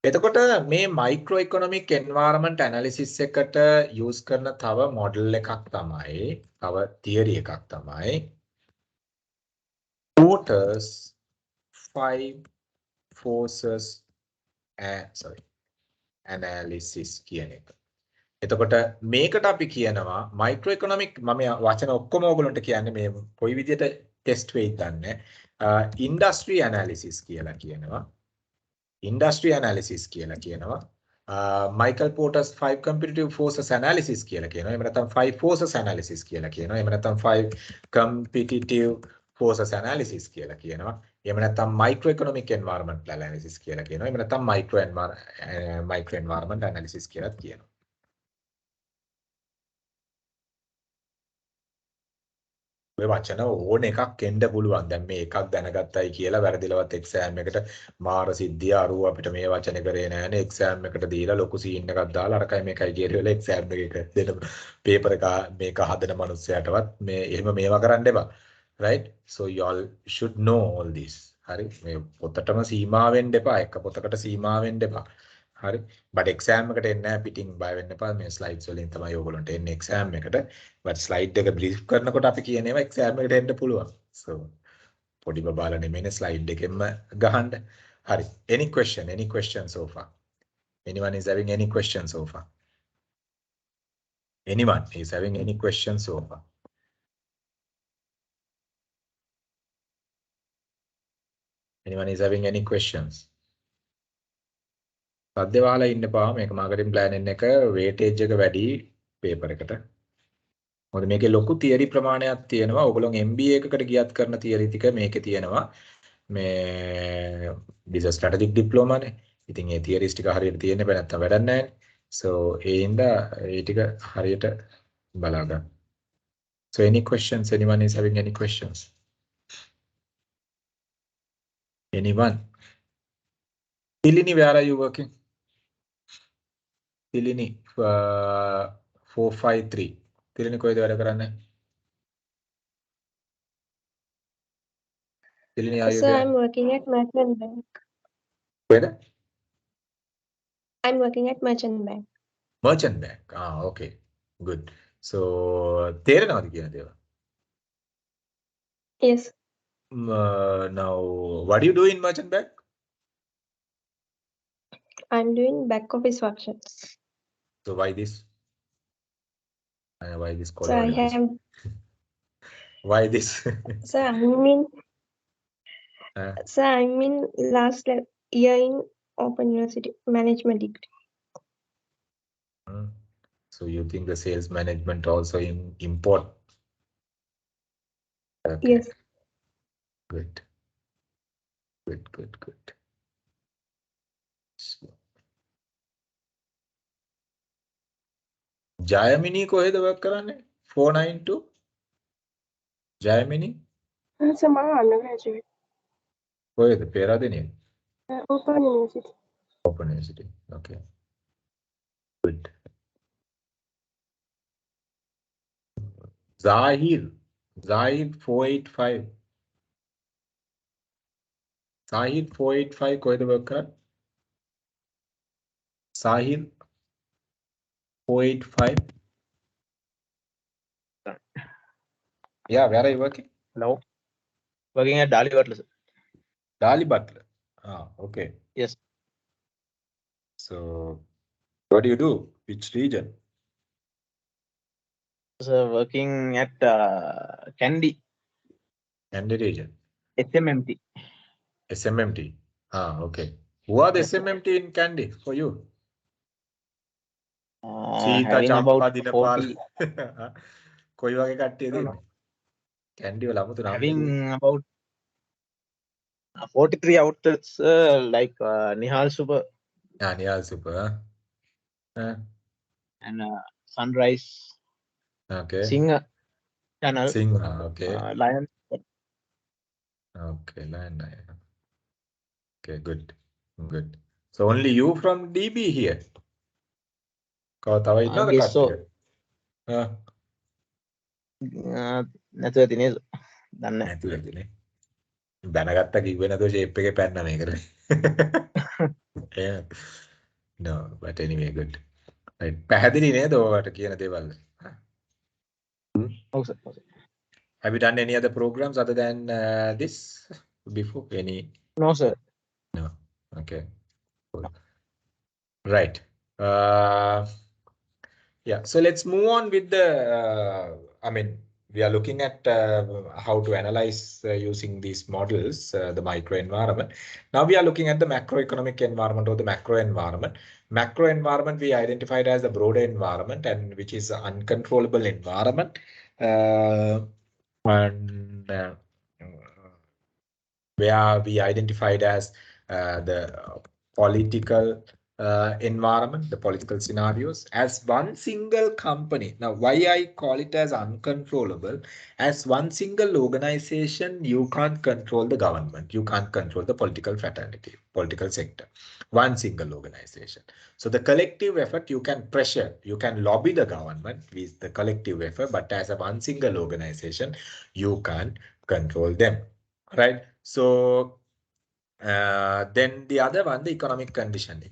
එතකොට මේ micro economic environment analysis එකට use කරන තව model එකක් තමයි, තව theory එකක් තමයි Porter's 5 forces analysis කියන එක. එතකොට මේකට අපි කියනවා micro economic, මම වචන ඔක්කොම ඔයගොල්ලන්ට කියන්නේ මේ කොයි විදිහට test වෙයිද දන්නේ. Industry analysis කියලා කියනවා. Industry analysis කියලා කියනවා. Michael Porter's 5 competitive forces analysis කියලා කියනවා. එහෙම නැත්නම් 5 forces analysis කියලා කියනවා. එහෙම නැත්නම් 5 competitive forces analysis කියලා කියනවා. එහෙම නැත්නම් microeconomic environment analysis කියලා කියනවා. එහෙම නැත්නම් micro environment analysis කියලා කියනවා. ඔය වචන ඕන එකක් එන්න පුළුවන්. දැන් මේ එකක් දැනගත්තයි කියලා වැරදිලවත් එක්සෑම් එකට මාර සිද්ධිය අරුව අපිට මේ වචනේ කරේ නෑනේ. එක්සෑම් එකට දීලා ලොකු සීන් එකක් දාලා අරකයි මේකයි කියලා එක්සෑම් එකක දෙන පේපර් එක මේක හදන මිනිස්සයාටවත් මේ එහෙම මේවා කරන්න එපා. Right? So you all should know all this. හරි? මේ පොතටම සීමා වෙන්න එපා. එක පොතකට සීමා වෙන්න එපා. හරි? but exam එකට එන්නේ නැහැ පිටින් බය වෙන්න එපා. මේ slides වලින් තමයි ඔයගොල්ලන්ට එන්නේ exam එකට. but slide එක brief කරනකොට අපි කියන ඒවා exam එකට එන්න පුළුවන්. so පොඩි බබාලා නෙමෙයිනේ slide එකෙන්ම ගහන්න. හරි. any question so far? Anyone is having any question so far? Anyone is having any question so far? Anyone is having any questions? සද්ද වහලා ඉන්න පා මේක මාකටිං ප්ලෑන් එක weightage එක වැඩි paper එකට. මොකද මේකේ ලොකු theory ප්‍රමාණයක් තියෙනවා. ඔයගොල්ලෝ MBA එකකට ගියත් කරන theory ටික මේකේ තියෙනවා. මේ business strategic diploma නේ. ඉතින් ඒ theories ටික හරියට තියෙන්න බෑ නැත්නම් වැඩක් නැහැ. so ඒ හින්දා ඒ ටික හරියට බලා ගන්න. so any questions? Anyone is having any questions? Anyone? Tilini, where are you working? Tilini 453. Tilini කොහෙද වැඩ කරන්නේ? Tilini, are you Sir, there? I'm working at Merchant Bank. Where? I'm working at Merchant Bank. Merchant Bank. Ah, okay. Good. So තේරෙනවද කියන දේවල්? Yes. Now what do you do in Merchant Bank? I'm doing back office functions. So why this? Why this call? So I have. Why this? Sir, I'm in last year in Open University Management degree. So you think the sales management also import? Okay. Yes. Good. Jayamini කොහෙද work කරන්නේ? 492? Jayamini? So I'm undergraduate. කොහෙද? පෙරදිනේ? Open University. Open University. Okay. Good. Zahid 485. Zahid 485 කොහෙද work කරන්නේ? Zahid 485. Yeah, where are you working? Hello. Working at Delphi Method. Dali Butler. Ah, okay. Yes. So what do you do? Which region? So working at Candy. Candy region. SMMT. SMMT. Ah, okay. Who are the Yes. SMMT in Candy for you? Cheetah, Having Champa, about Dinapal. 40. කොයි වගේ කට්ටියද No, ඉන්නේ? no. Kandy වල 아무තු නම් Having about 43 outlets like Nihal Super. Nihal Super. And Sunrise. Okay. Sinha channel. Sinha, okay. Lion. Okay, Lion. Okay, good. Good. So only you from DB here? තව ඉන්නවද guess so. කට්ටිය? නැතුව ඇති නේද? දන්නේ නැහැ. නැතුව ඇතිනේ. දැනගත්තා කිව්වේ නැතුව ෂේප් එකේ පැන්න මේකට. Yeah. No, but anyway, good. Right. පැහැදිලි නේද ඔයාලට කියන දේවල්? ඔව් sir. Have you done any other programs other than this before? Any? No, sir. No. Okay. Cool. Right. Yeah. So let's move on with the. We are looking at how to analyze using these models, the micro environment. Now we are looking at the macroeconomic environment or the macro environment. Macro environment we identified as the broader environment and which is an uncontrollable environment. Where we identified as the political environment, the political scenarios, as one single company. Now, why I call it as uncontrollable? As one single organization, you can't control the government. You can't control the political fraternity, political sector. One single organization. So the collective effort, you can pressure, you can lobby the government with the collective effort, but as a one single organization, you can't control them. Right? So then the other one, the economic condition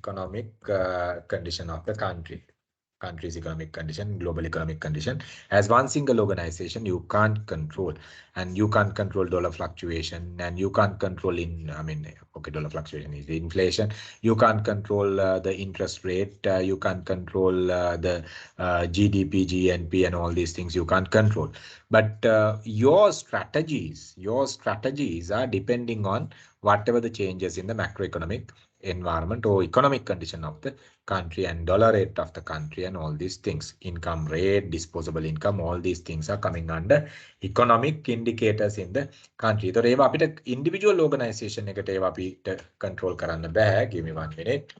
of the country's economic condition, global economic condition. As one single organization, you can't control, and you can't control dollar fluctuation, and you can't control dollar fluctuation is inflation. You can't control the interest rate. You can't control the GDP, GNP, and all these things. You can't control. But your strategies are depending on whatever the changes in the macroeconomic environment or economic condition of the country and dollar rate of the country and all these things. Income rate, disposable income, all these things are coming under economic indicators in the country. So ඒවා අපිට individual organization එකට ඒවා අපිට control කරන්න බෑ. Give me 1 minute.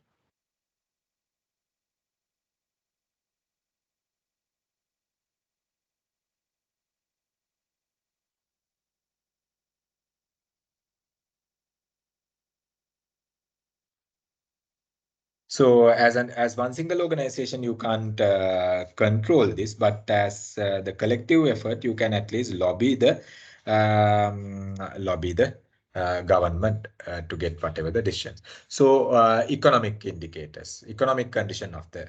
So as one single organization, you can't control this, but as the collective effort, you can at least lobby the government to get whatever the decisions. So economic indicators, economic condition of the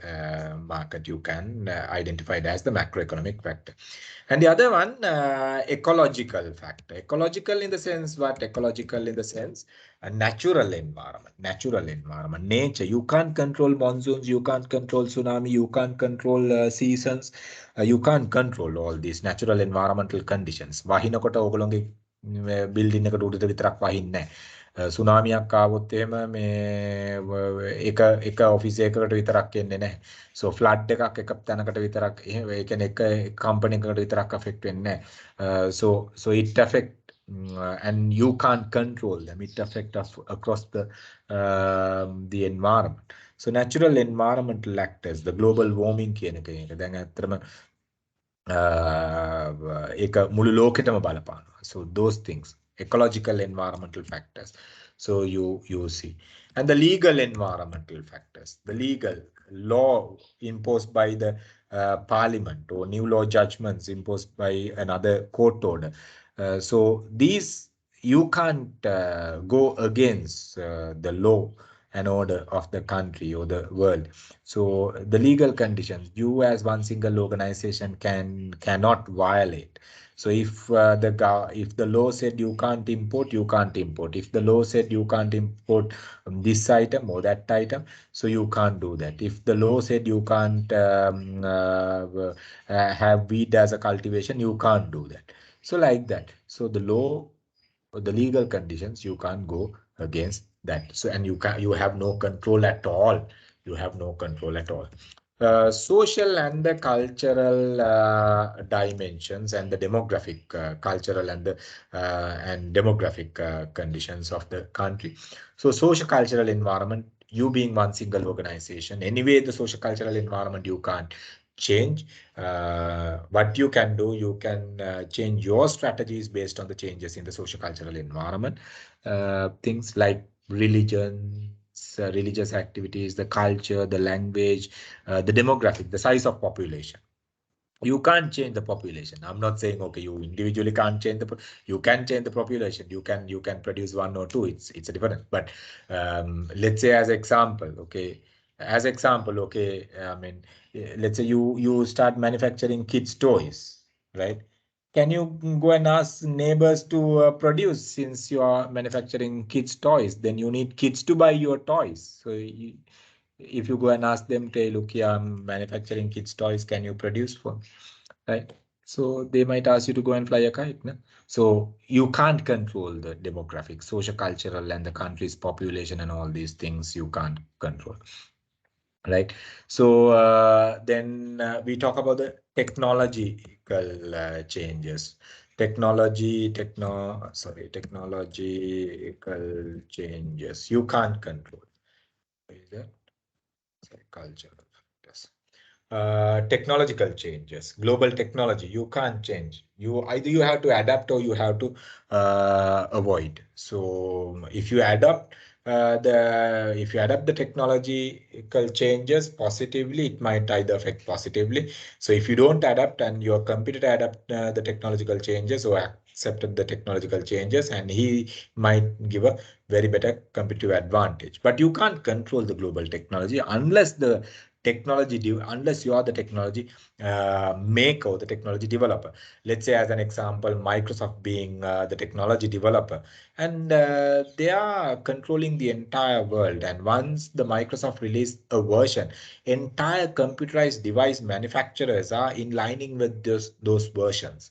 market, you can identify it as the macroeconomic factor. And the other one, ecological factor. Ecological in the sense, what? Ecological in the sense, a natural environment, nature. You can't control monsoons, you can't control tsunami, you can't control seasons, you can't control all these natural environmental conditions. Wahinakota ogalonge building එකට උඩට විතරක් වහින්නේ නැහැ. සුනාමියක් ආවොත් එහෙම මේ එක office එකකට විතරක් එන්නේ නැහැ. So flood එකක් එක තැනකට විතරක් එහෙම ඒ කියන්නේ එක කම්පැනි එකකට විතරක් affect වෙන්නේ නැහැ. So it affect and you can't control them. It affects us across the environment. So natural environmental actors, the global warming කියන එක දැන් ඇත්තටම ඒක මුළු ලෝකෙටම බලපානවා. So those things, ecological environmental factors. So you see. And the legal environmental factors, the legal law imposed by the parliament or new law judgments imposed by another court order. So these, you can't go against the law and order of the country or the world. So the legal conditions, you as one single organization cannot violate. So if the law said you can't import, you can't import. If the law said you can't import this item or that item, so you can't do that. If the law said you can't have wheat as a cultivation, you can't do that. So like that. So the law, the legal conditions, you can't go against that. So and you have no control at all. You have no control at all. Social and the cultural dimensions and the demographic, cultural and the and demographic conditions of the country. So social cultural environment, you being one single organization, anyway, the social cultural environment you can't change. What you can do, you can change your strategies based on the changes in the social cultural environment. Things like religion, religious activities, the culture, the language, the demographic, the size of population. You can't change the population. I'm not saying okay, you individually can't change you can change the population. You can produce one or two. It's a difference. But let's say as example, okay, I mean, let's say you start manufacturing kids toys, right? Can you go and ask neighbors to produce, since you are manufacturing kids toys? Then you need kids to buy your toys. So if you go and ask them, say, look, yeah, I'm manufacturing kids toys, can you produce for me? Right? So they might ask you to go and fly a kite. No? So you can't control the demographic, social, cultural, and the country's population and all these things you can't control. Right. So then we talk about the technological changes. Technological changes you can't control. Is that? Sorry, cultural. Yes. Technological changes, global technology, you can't change. You either you have to adapt or you have to avoid. So if you adapt the technological changes positively, it might either affect positively. So if you don't adapt and your competitor adapt the technological changes or accepted the technological changes, and he might give a very better competitive advantage. But you can't control the global technology unless unless you are the technology maker or the technology developer. Let's say as an example, Microsoft being the technology developer, and they are controlling the entire world. And once the Microsoft release a version, entire computerized device manufacturers are in lining with those versions.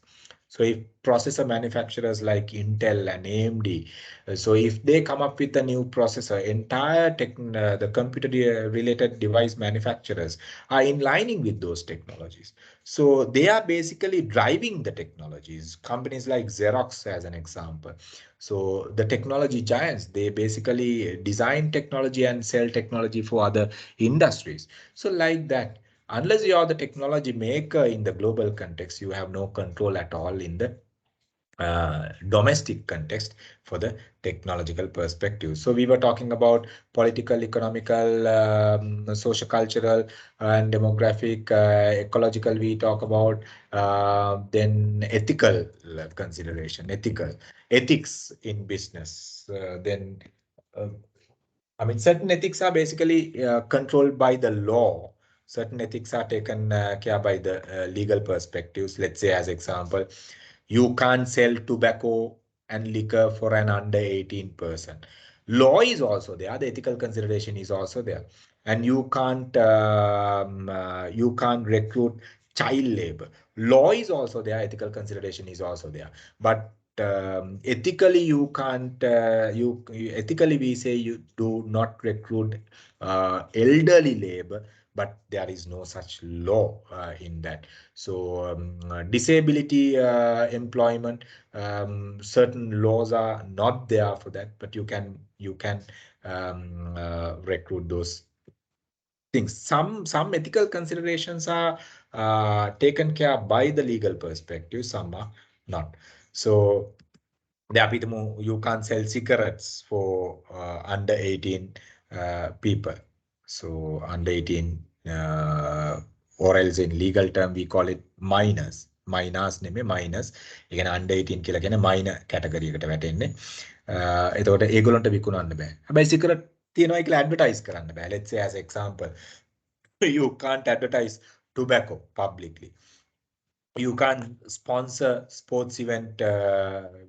So if processor manufacturers like Intel and AMD, so if they come up with a new processor, entire the computer related device manufacturers are in lining with those technologies. So they are basically driving the technologies. Companies like Xerox as an example. So the technology giants, they basically design technology and sell technology for other industries. So like that, unless you are the technology maker in the global context, you have no control at all in the domestic context for the technological perspective. So we were talking about political, economical, social, cultural, and demographic, ecological. We talk about then ethical consideration, ethics in business. Then I mean, certain ethics are basically controlled by the law. Certain ethics are taken care by the legal perspectives. Let's say, as example, you can't sell tobacco and liquor for an under 18 person. Law is also there. The ethical consideration is also there, and you can't recruit child labor. Law is also there. Ethical consideration is also there, but ethically you can't ethically we say you do not recruit elderly labor, but there is no such law in that. So disability employment, certain laws are not there for that, but you can recruit those things. Some ethical considerations are taken care by the legal perspective, some are not. So you can't sell cigarettes for under 18 people. So under 18, or else in legal term we call it minors. නෙමෙයි minors. ඒ කියන්නේ under 18 කියලා කියන්නේ minor category එකට වැටෙන්නේ. එතකොට ඒගොල්ලන්ට විකුණන්න බෑ. හැබැයි cigarette තියනවා කියලා advertise කරන්න බෑ. Let's say as example, you can't advertise tobacco publicly. you can't sponsor sports event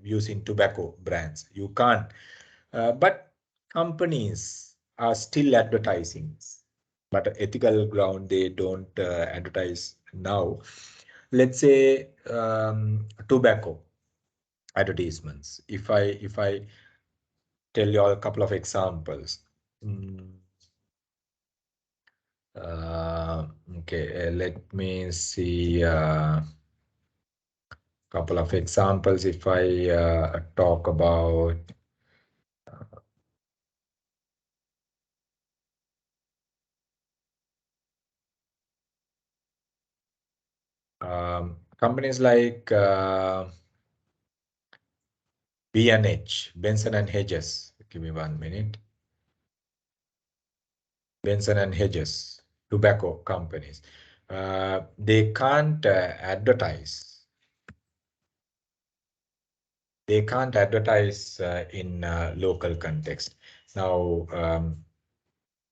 using tobacco brands. You can't. But companies are still advertising. But ethical ground, they don't advertise now. Let's say tobacco advertisements. If I tell you all a couple of examples. Okay, let me see a couple of examples. If I talk about companies like B&H, Benson and Hedges. Give me 1 minute. Benson and Hedges, tobacco companies. They can't advertise. They can't advertise in local context. Now,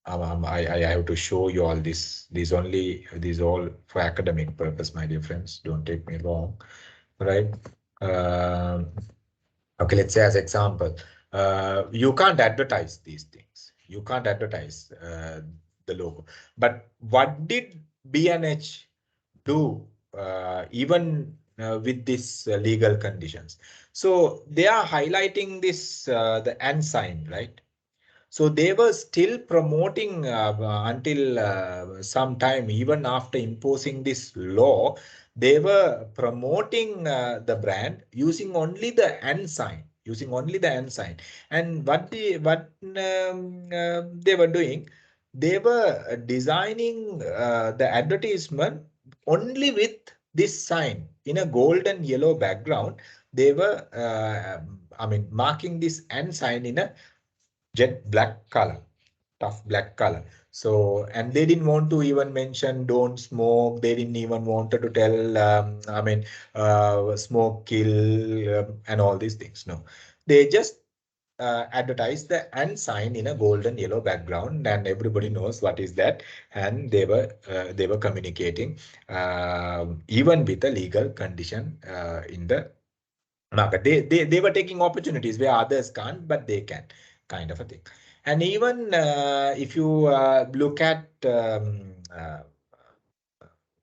I have to show you all this. These all for academic purpose, my dear friends. Don't take me wrong, right? Okay, let's say as example, you can't advertise these things. You can't advertise the logo. But what did B&H do even with these legal conditions? So they are highlighting this the and sign, right? So they were still promoting until some time, even after imposing this law, they were promoting the brand using only the and sign, And what they were doing, they were designing the advertisement only with this sign in a gold and yellow background. They were, marking this and sign in a jet black color, tough black color. So, and they didn't want to even mention don't smoke. They didn't even want to tell, smoke kill and all these things. No, they just advertise the and sign in a golden yellow background, and everybody knows what is that. And they were communicating even with a legal condition in the market. They were taking opportunities where others can't, but they can, kind of a thing. And even if you look at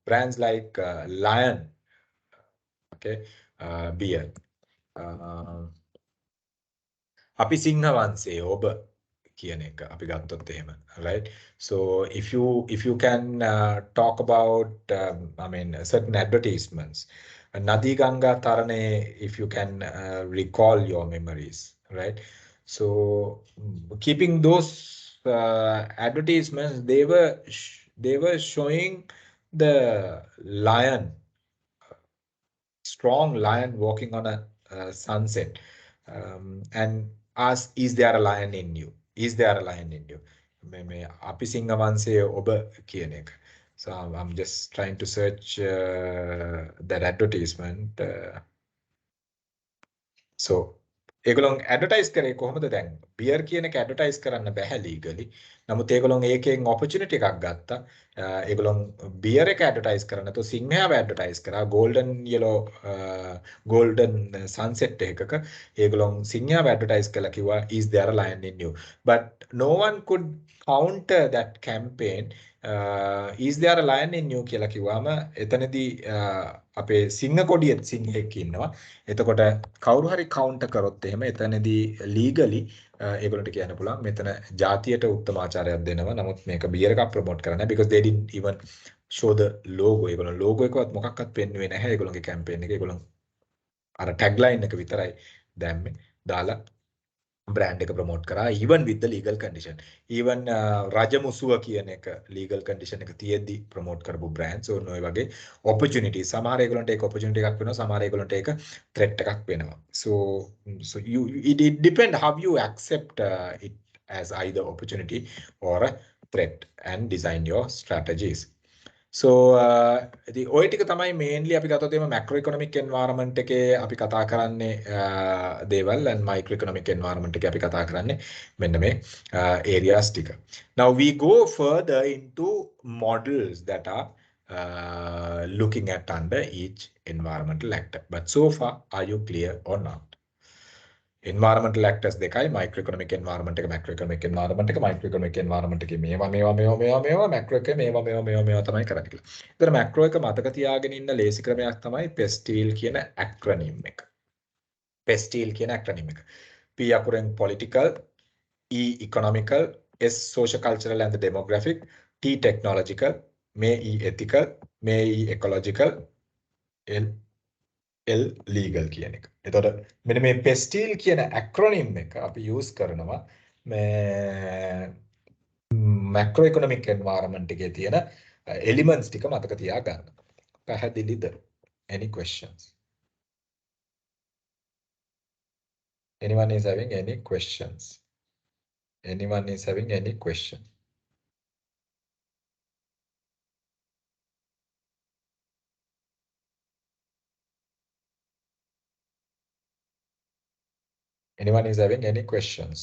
brands like Lion, okay, beer, අපි සිංහ වංශයේ ඔබ කියන එක අපි ගත්තොත් එහෙම, right? So if you can talk about certain advertisements, Nadi Ganga Tarane, if you can recall your memories, right? So keeping those advertisements, they were showing the lion, strong lion walking on a sunset, and ask, is there a lion in you? Is there a lion in you? මේ අපි සිංහ වංශයේ ඔබ කියන එක. So I'm just trying to search that advertisement. So ඒගොල්ලෝ advertise කරේ කොහොමද දැන්? බියර් කියන එක ඇඩ්වර්ටයිස් කරන්න බෑ ලීගලි. නමුත් ඒගොල්ලෝ ඒකෙන් ඔපචුනිටි එකක් ගත්තා. ඒගොල්ලෝ බියර් එක ඇඩ්වර්ටයිස් කරා නැතු සිංහයාව ඇඩ්වර්ටයිස් කරා golden yellow golden sunset එකක. ඒගොල්ලෝ සිංහයාව ඇඩ්වර්ටයිස් කළා කිව්වා is there a lion in you? But no one could counter that campaign. Is there a lion in you කියලා කිව්වම එතනදී අපේ සිංහ කොඩියෙත් සිංහෙක් ඉන්නවා. එතකොට කවුරු හරි කවුන්ටර් කරොත් එහෙම එතනදී ලීගලි ඒගොල්ලන්ට කියන්න පුළුවන් මෙතන ජාතියට උත්තමාචාරයක් දෙනවා. නමුත් මේක බියර් එකක් ප්‍රොමෝට් කරන්නේ නැහැ because they didn't even show the logo. ඒගොල්ලෝ logo එකවත් මොකක්වත් පෙන්වුවේ නැහැ ඒගොල්ලන්ගේ කැම්පේන් එකේ. ඒගොල්ලෝ අර tagline එක විතරයි දැම්මේ. දාලා brand එක promote කරා even with the legal condition. Even රජමුසුව කියන එක legal condition එක තියෙද්දි promote කරපු brands ඕන ඔය වගේ opportunities. සමහර ඒගොල්ලන්ට ඒක opportunity එකක් වෙනවා, සමහර ඒගොල්ලන්ට ඒක threat එකක් වෙනවා. So it depend how you accept it as either opportunity or a threat and design your strategies. So the ඔය ටික තමයි mainly අපි ගත්තොත් එimhe macroeconomic environment එකේ අපි කතා කරන්නේ දේවල් and microeconomic environment එකේ අපි කතා කරන්නේ මෙන්න මේ areas ටික. Now we go further into models that are looking at under each environmental actor. But so far, are you clear or not? Environmental actors දෙකයි microeconomic environment එක macroeconomic environment එක microeconomic environment එකේ මේවා macro එකේ මේවා තමයි කරන්නේ කියලා. ඒතර macro එක මතක තියාගෙන ඉන්න ලේසි ක්‍රමයක් තමයි PESTIL කියන acronym එක. PESTIL කියන acronym එක. P අකුරෙන් political, E economical, S socio-cultural and demographic, T technological, මේ E ethical, මේ E ecological, L legal කියන එක. එතකොට මෙන්න මේ PESTIL කියන acronym එක අපි use කරනවා මේ macroeconomic environment එකේ තියෙන elements ටික මතක තියාගන්න. පැහැදිලිද? Any questions? Anyone is having any questions? Anyone is having any question? Anyone is having any questions?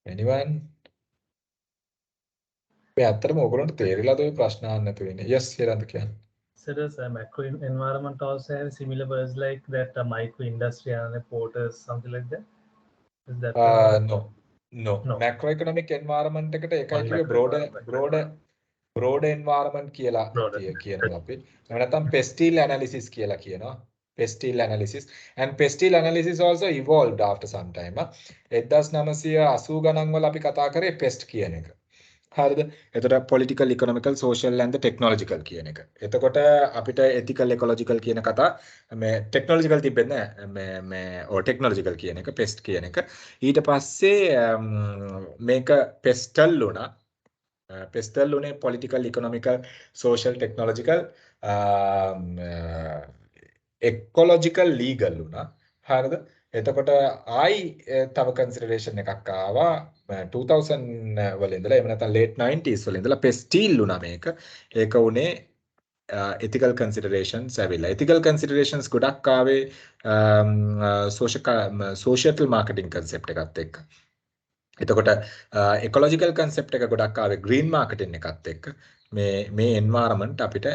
Anyone? මේ අතරම ඔයගොල්ලන්ට තේරිලාද ඔය ප්‍රශ්න අහන්න නැතුව ඉන්නේ? Yes, හිරන්ත කියන්නේ. So does macro environment also have similar words like that, micro industry and porters, something like that? Is that No. Macroeconomic environment එකට ඒකයි කිව්වේ broader environment කියලා කියනවා අපි. එහෙම නැත්නම් PESTIL analysis කියලා කියනවා. PESTIL analysis and PESTIL analysis also evolved after some time. 1980 ගණන් වල අපි කතා කරේ PEST කියන එක. හරිද? එතකොට political, economical, social and technological කියන එක. එතකොට අපිට ethical, ecological කියන කතා මේ technological තිබෙන්නේ නැහැ. මේ technological කියන එක PEST කියන එක. ඊට පස්සේ මේක PESTL වුණා. PESTL උනේ political, economical, social, technological, ecological, legal වුණා. හරිද? එතකොට ආයි තව consideration එකක් ආවා 2000 වල ඉඳලා එහෙම නැත්නම් late 90s වල ඉඳලා PESTIL වුණා මේක. ඒක උනේ ethical considerations ඇවිල්ලා. ethical considerations ගොඩක් ආවේ social marketing concept එකත් එක්ක. එතකොට ecological concept එක ගොඩක් ආවේ green marketing එකත් එක්ක. මේ environment අපිට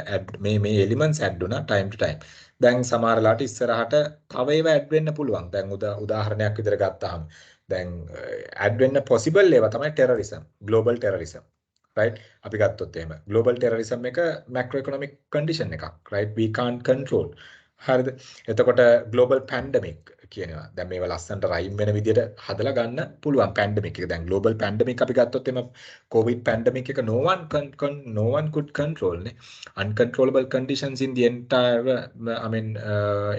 මේ elements add වුණා time to time. දැන් සමහර ලාට ඉස්සරහට තව ඒවා add වෙන්න පුළුවන්. දැන් උදාහරණයක් විදිහට ගත්තාම දැන් add වෙන්න possible ඒවා තමයි terrorism, global terrorism. Right? අපි ගත්තොත් එහෙම global terrorism එක macroeconomic condition එකක්. Right? We can't control. හරිද? එතකොට global pandemic කියනවා. දැන් මේවා ලස්සනට රයිම් වෙන විදිහට හදලා ගන්න පුළුවන් pandemic එක. දැන් global pandemic අපි ගත්තොත් එම covid pandemic එක no one could control නේ. Uncontrollable conditions in the entire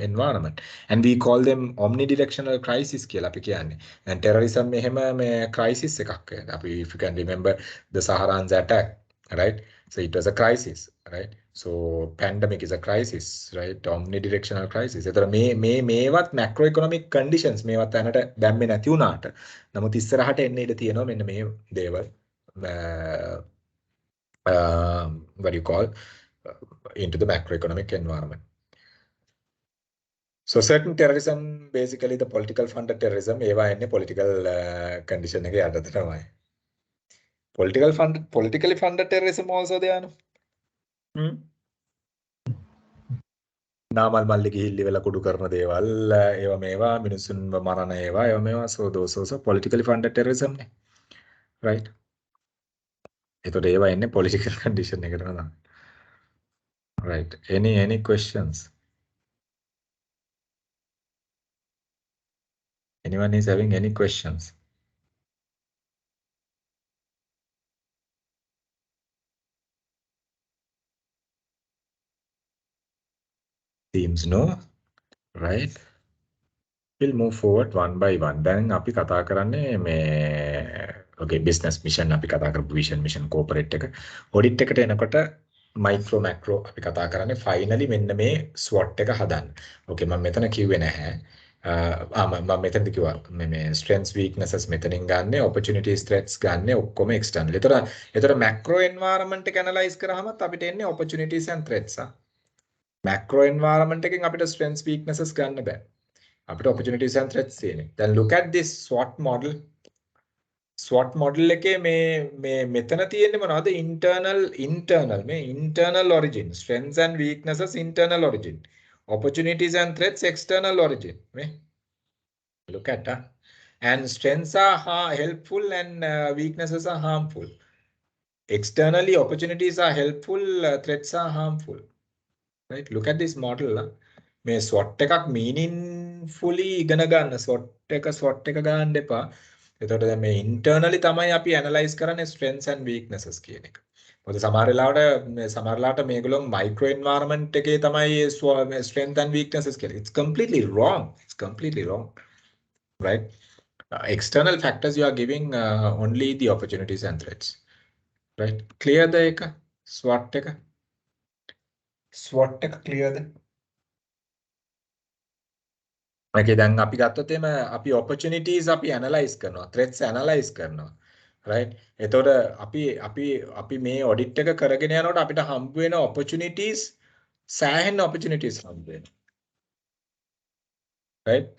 environment, and we call them omnidirectional crisis කියලා අපි කියන්නේ. and terrorism එහෙම මේ crisis එකක්. අපි if you can remember the Saharan's attack, right? So it was a crisis, right? So pandemic is a crisis, right? Omnidirectional crisis. ඒතර මේවත් macroeconomic conditions මේවත් තැනට දැම්මේ නැති වුණාට නමුත් ඉස්සරහට එන්න ඉඩ තියෙනවා මෙන්න මේ දේවල් what do you call into the macroeconomic environment. So certain terrorism, basically the political funded terrorism, ඒවා එන්නේ political condition එකේ යටතට තමයි. Politically funded terrorism also there, no? Namal මල්ලි ගිහිල්ලි වෙලා කුඩු කරන දේවල් ඒවා මේවා මිනිසුන්ව මරණ ඒවා මේවා so those also politically funded terrorism නේ. Right? එතකොට ඒවා එන්නේ political condition එකට නේද? Right. Any questions? Anyone is having any questions? Seems no. Right. We'll move forward one by one. Then අපි කතා කරන්නේ මේ okay business mission අපි කතා කරපු vision mission corporate එක audit එකට එනකොට micro macro අපි කතා කරන්නේ finally මෙන්න මේ SWOT එක හදන්න. Okay මම මෙතන කිව්වේ නැහැ. මම මෙතනදි කිව්වා මේ strengths weaknesses මෙතනින් ගන්න opportunities threats ගන්න ඔක්කොම external. ඒතර macro environment එක analyze කරාමත් අපිට එන්නේ opportunities and threats. Macro environment එකෙන් අපිට strengths weaknesses ගන්න බෑ. අපිට opportunities and threats තියෙන්නේ. Then look at this SWOT model. SWOT model එකේ මේ මෙතන තියෙන්නේ මොනවද? internal මේ internal origin, strengths and weaknesses internal origin, opportunities and threats external origin. Look at that. And strengths are helpful and weaknesses are harmful. Externally, opportunities are helpful, threats are harmful. Right? Look at this model. මේ SWOT එකක් meaningfully ඉගෙන ගන්න. SWOT එක ගන්න එපා. එතකොට දැන් මේ internally තමයි අපි analyze කරන්නේ strengths and weaknesses කියන එක. මොකද සමහර වෙලාවට මේගොල්ලෝ micro environment එකේ තමයි strength and weaknesses කියලා. It's completely wrong. It's completely wrong. Right? External factors you are giving only the opportunities and threats. Right? Clear the එක SWOT එක? SWOT එක clear the? Okay, දැන් අපි ගත්තොත් එම අපි opportunities අපි analyze කරනවා, threats analyze කරනවා. Right? එතකොට අපි මේ audit එක කරගෙන යනකොට අපිට හම්බ වෙන opportunities සෑහෙන opportunities හම්බ වෙනවා. Right?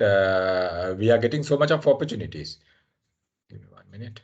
We are getting so much of opportunities. Give me 1 minute.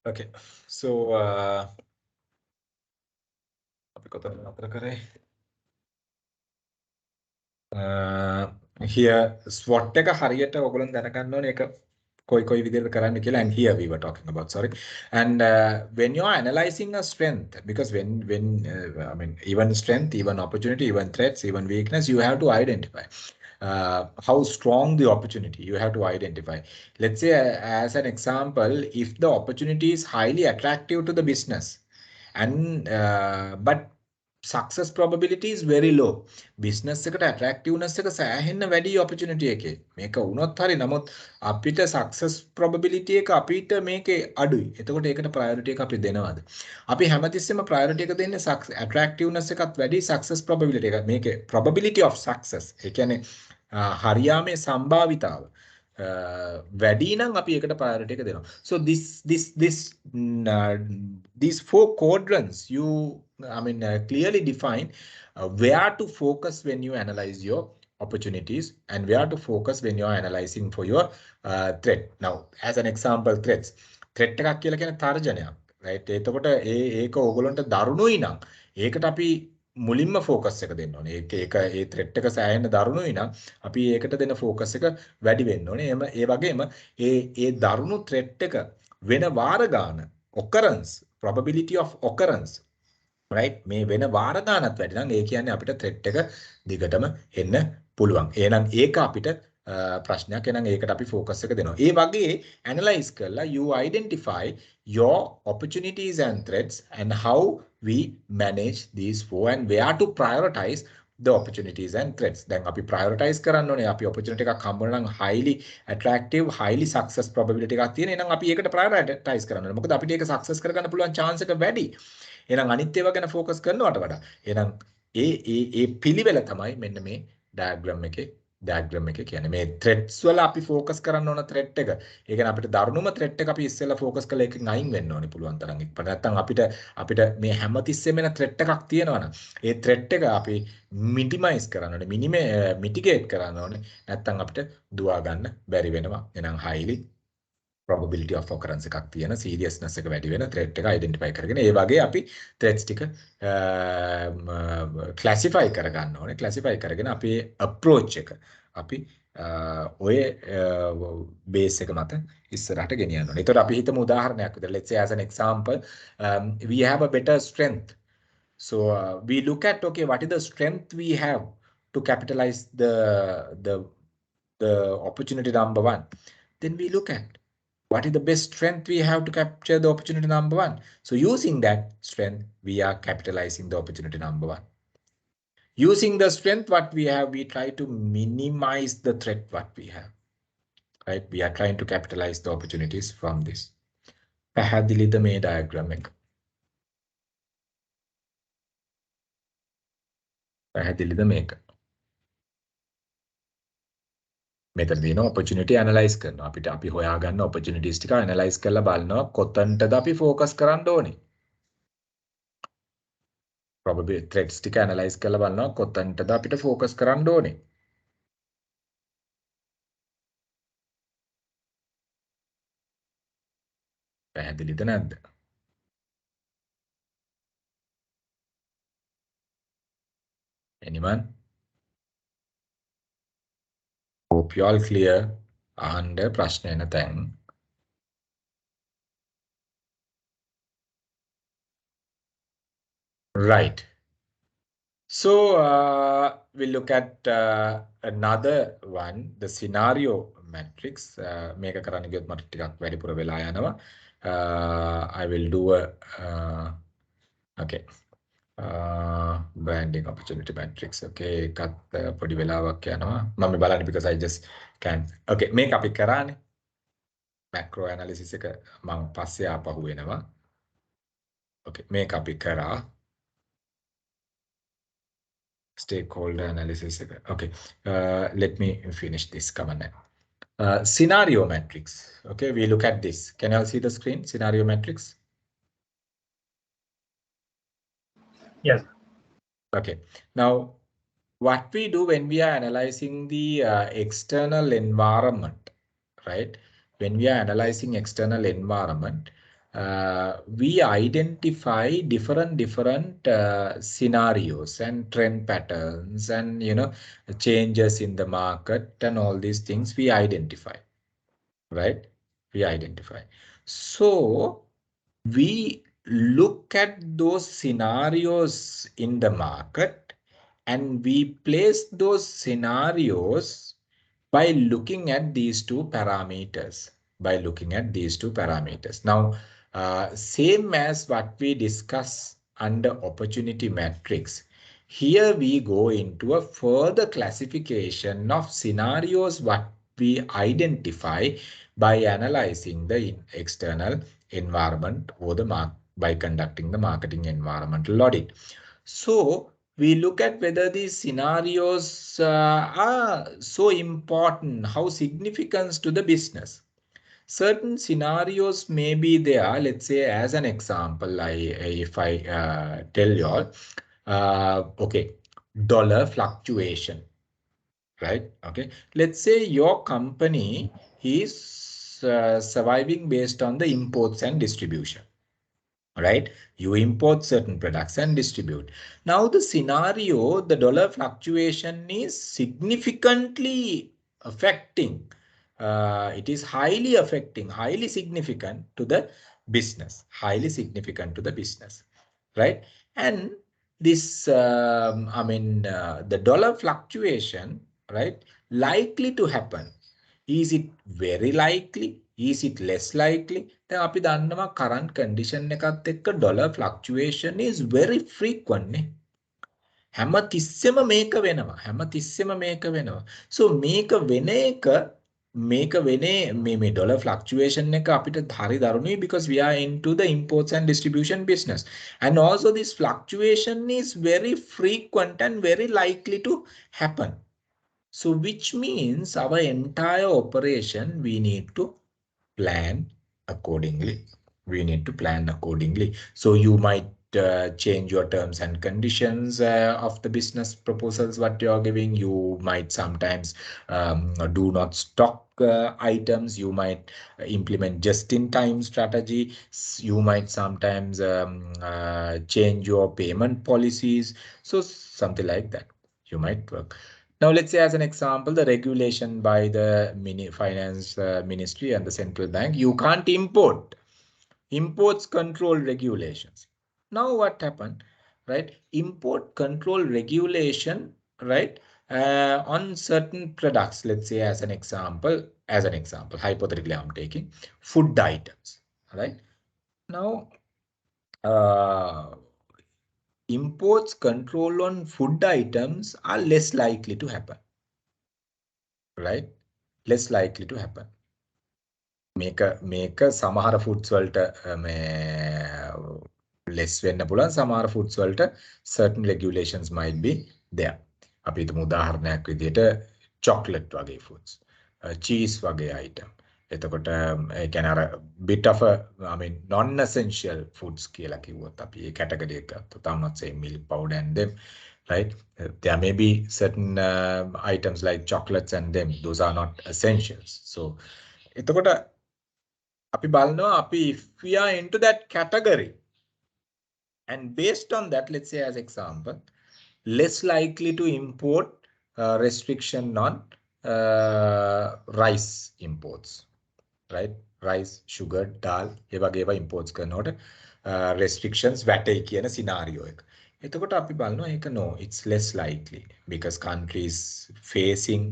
Okay, so අපි කොතනද නතර කරේ? Here SWOT එක හරියට ඔයගොල්ලෝ දැනගන්න ඕනේ ඒක කොයි විදිහට කරන්න කියලා. And here we were talking about, sorry. And when you are analyzing a strength, because when I mean even strength, even opportunity, even threats, even weakness, you have to identify how strong the opportunity you have to identify. Let's say as an example, if the opportunity is highly attractive to the business and but success probability is very low. Business එකට attractiveness එක සෑහෙන්න වැඩි opportunity එකේ. මේක වුණොත් හරි නමුත් අපිට success probability එක අපිට මේකේ අඩුයි. එතකොට ඒකට priority එක අපි දෙනවද? අපි හැමතිස්සෙම priority එක දෙන්නේ attractiveness එකත් වැඩි success probability එක. මේකේ probability of success. ඒ කියන්නේ හරියාමේ සම්භාවිතාව වැඩි නම් අපි ඒකට priority එක දෙනවා. So these 4 quadrants you clearly define where to focus when you analyze your opportunities and where to focus when you are analyzing for your threat. Now, as an example, threats. Threat එකක් කියලා කියන්නේ තර්ජනයක්. Right? එතකොට ඒක ඕගොල්ලන්ට දරුණුයි නම් ඒකට අපි මුලින්ම focus එක දෙන්න ඕනේ. ඒ threat එක සෑහෙන දරුණුයි නම් අපි ඒකට දෙන focus එක වැඩි වෙන්න ඕනේ. ඒ වගේම ඒ දරුණු threat එක වෙන වාර ගන්න occurrence, probability of occurrence, right? මේ වෙන වාර ගන්නත් වැඩි නම් ඒ කියන්නේ අපිට threat එක දිගටම එන්න පුළුවන්. එහෙනම් ඒක අපිට ප්‍රශ්නයක්. එහෙනම් ඒකට අපි focus එක දෙනවා. ඒ වගේ analyze කරලා you identify your opportunities and threats and how we manage these 4 and where to prioritize the opportunities and threats. දැන් අපි prioritize කරන්න ඕනේ. අපි opportunity එකක් හම්බුනා නම් highly attractive, highly success probability එකක් තියෙන. එහෙනම් අපි ඒකට prioritize කරන්න ඕනේ. මොකද අපිට ඒක success කරගන්න පුළුවන් chance එක වැඩි. එහෙනම් අනිත් ඒවා ගැන focus කරනවට වඩා. එහෙනම් ඒ පිළිවෙල තමයි මෙන්න මේ diagram එකේ diagram එක කියන්නේ මේ threads වල අපි focus කරන්න ඕන thread එක. ඒ කියන්නේ අපිට දරුණුම thread එක අපි ඉස්සෙල්ලා focus කරලා එකකින් අයින් වෙන්න ඕනේ පුළුවන් තරම්. නැත්නම් අපිට මේ හැමතිස්සෙම එන thread එකක් තියෙනවා නම් ඒ thread එක අපි minimize කරන්න ඕනේ, mitigate කරන්න ඕනේ. නැත්නම් අපිට දුවා ගන්න බැරි වෙනවා. එහෙනම් highly probability of occurrence එකක් තියෙන seriousness එක වැඩි වෙන threat එක identify කරගෙන ඒ වගේ අපි threats ටික classify කරගන්න ඕනේ. classify කරගෙන අපේ approach එක අපි ඔය base එක මත ඉස්සරහට ගෙනියන්න ඕනේ. ඒතකොට අපි හිතමු උදාහරණයක් විදිහට let's say as an example we have a better strength. So we look at okay what is the strength we have to capitalize the opportunity number 1. Then we look at what is the best strength we have to capture the opportunity number 1. So using that strength, we are capitalizing the opportunity number 1. Using the strength what we have, we try to minimize the threat what we have. Right? We are trying to capitalize the opportunities from this. පැහැදිලිද මේ diagram එක? පැහැදිලිද මේක? මෙතන දින opportunity analyze කරනවා. අපිට අපි හොයාගන්න opportunities ටික analyze කරලා බලනවා කොතනටද අපි focus කරන්න ඕනේ. Probably threats ටික analyze කරලා බලනවා කොතනටද අපිට focus කරන්න ඕනේ. පැහැදිලිද නැද්ද? Anyone? Hope you all clear. අහන්න ප්‍රශ්න එන තැන්. Right. So we'll look at another one, the scenario matrix. මේක කරන්න ගියොත් මට ටිකක් වැඩිපුර වෙලා යනවා. I will do a okay. Branding opportunity matrix. Okay, එකත් පොඩි වෙලාවක් යනවා. මම බලන්නේ because I just can. Okay, මේක අපි කරානේ. macro analysis එක මම පස්සේ ආපහු වෙනවා. Okay, මේක අපි කරා. Stakeholder analysis. Okay, let me finish this comment. Scenario matrix. Okay, we look at this. Can you all see the screen? Scenario matrix. Yes. Okay. Now, what we do when we are analyzing the external environment, right? When we are analyzing external environment, we identify different scenarios and trend patterns and changes in the market and all these things we identify, right? We identify. So we look at those scenarios in the market and we place those scenarios by looking at these two parameters. Now, same as what we discuss under opportunity matrix, here we go into a further classification of scenarios what we identify by analyzing the external environment or by conducting the marketing environmental audit. So we look at whether these scenarios are so important, how significant to the business. Certain scenarios may be there. Let's say as an example, if I tell you all, okay, dollar fluctuation, right? Okay, let's say your company is surviving based on the imports and distribution. Right? You import certain products and distribute. Now the scenario, the dollar fluctuation is significantly affecting. It is highly affecting, highly significant to the business, right? And this, the dollar fluctuation, right, likely to happen. Is it very likely? Is it less likely? දැන් අපි දන්නවා current condition එකත් එක්ක dollar fluctuation is very frequent නේ. හැමතිස්සෙම මේක වෙනවා. So මේක මේ dollar fluctuation එක අපිට හරි දරුණුයි because we are into the imports and distribution business. And also this fluctuation is very frequent and very likely to happen. So which means our entire operation, we need to plan accordingly. We need to plan accordingly. So you might change your terms and conditions of the business proposals what you are giving. You might sometimes do not stock items. You might implement just-in-time strategy. You might sometimes change your payment policies. So something like that you might work. Now, let's say as an example, the regulation by the finance ministry and the central bank, you can't import. Imports control regulations. Now what happened, right? Import control regulation, right? On certain products, let's say as an example, hypothetically I'm taking food items, right? Now, imports control on food items are less likely to happen, right? Less likely to happen. Make samahara foods වලට less වෙන්න පුළුවන්. samahara foods වලට certain regulations might be there. අපි හිතමු උදාහරණයක් විදිහට chocolate වගේ foods, cheese වගේ item. එතකොට ඒ කියන්නේ අර bit of a non-essential foods කියලා කිව්වොත් අපි ඒ category එක ගත්තොත් I'm not saying milk powder and them, right? There may be certain items like chocolates and them, those are not essentials. So එතකොට අපි බලනවා අපි if we are into that category and based on that, let's say as example, less likely to import restriction on rice imports, right? Rice, sugar, dal, ඒ වගේ ඒවා imports කරනකොට restrictions වැටේ කියන scenario එක. එතකොට අපි බලනවා ඒක no, it's less likely because countries facing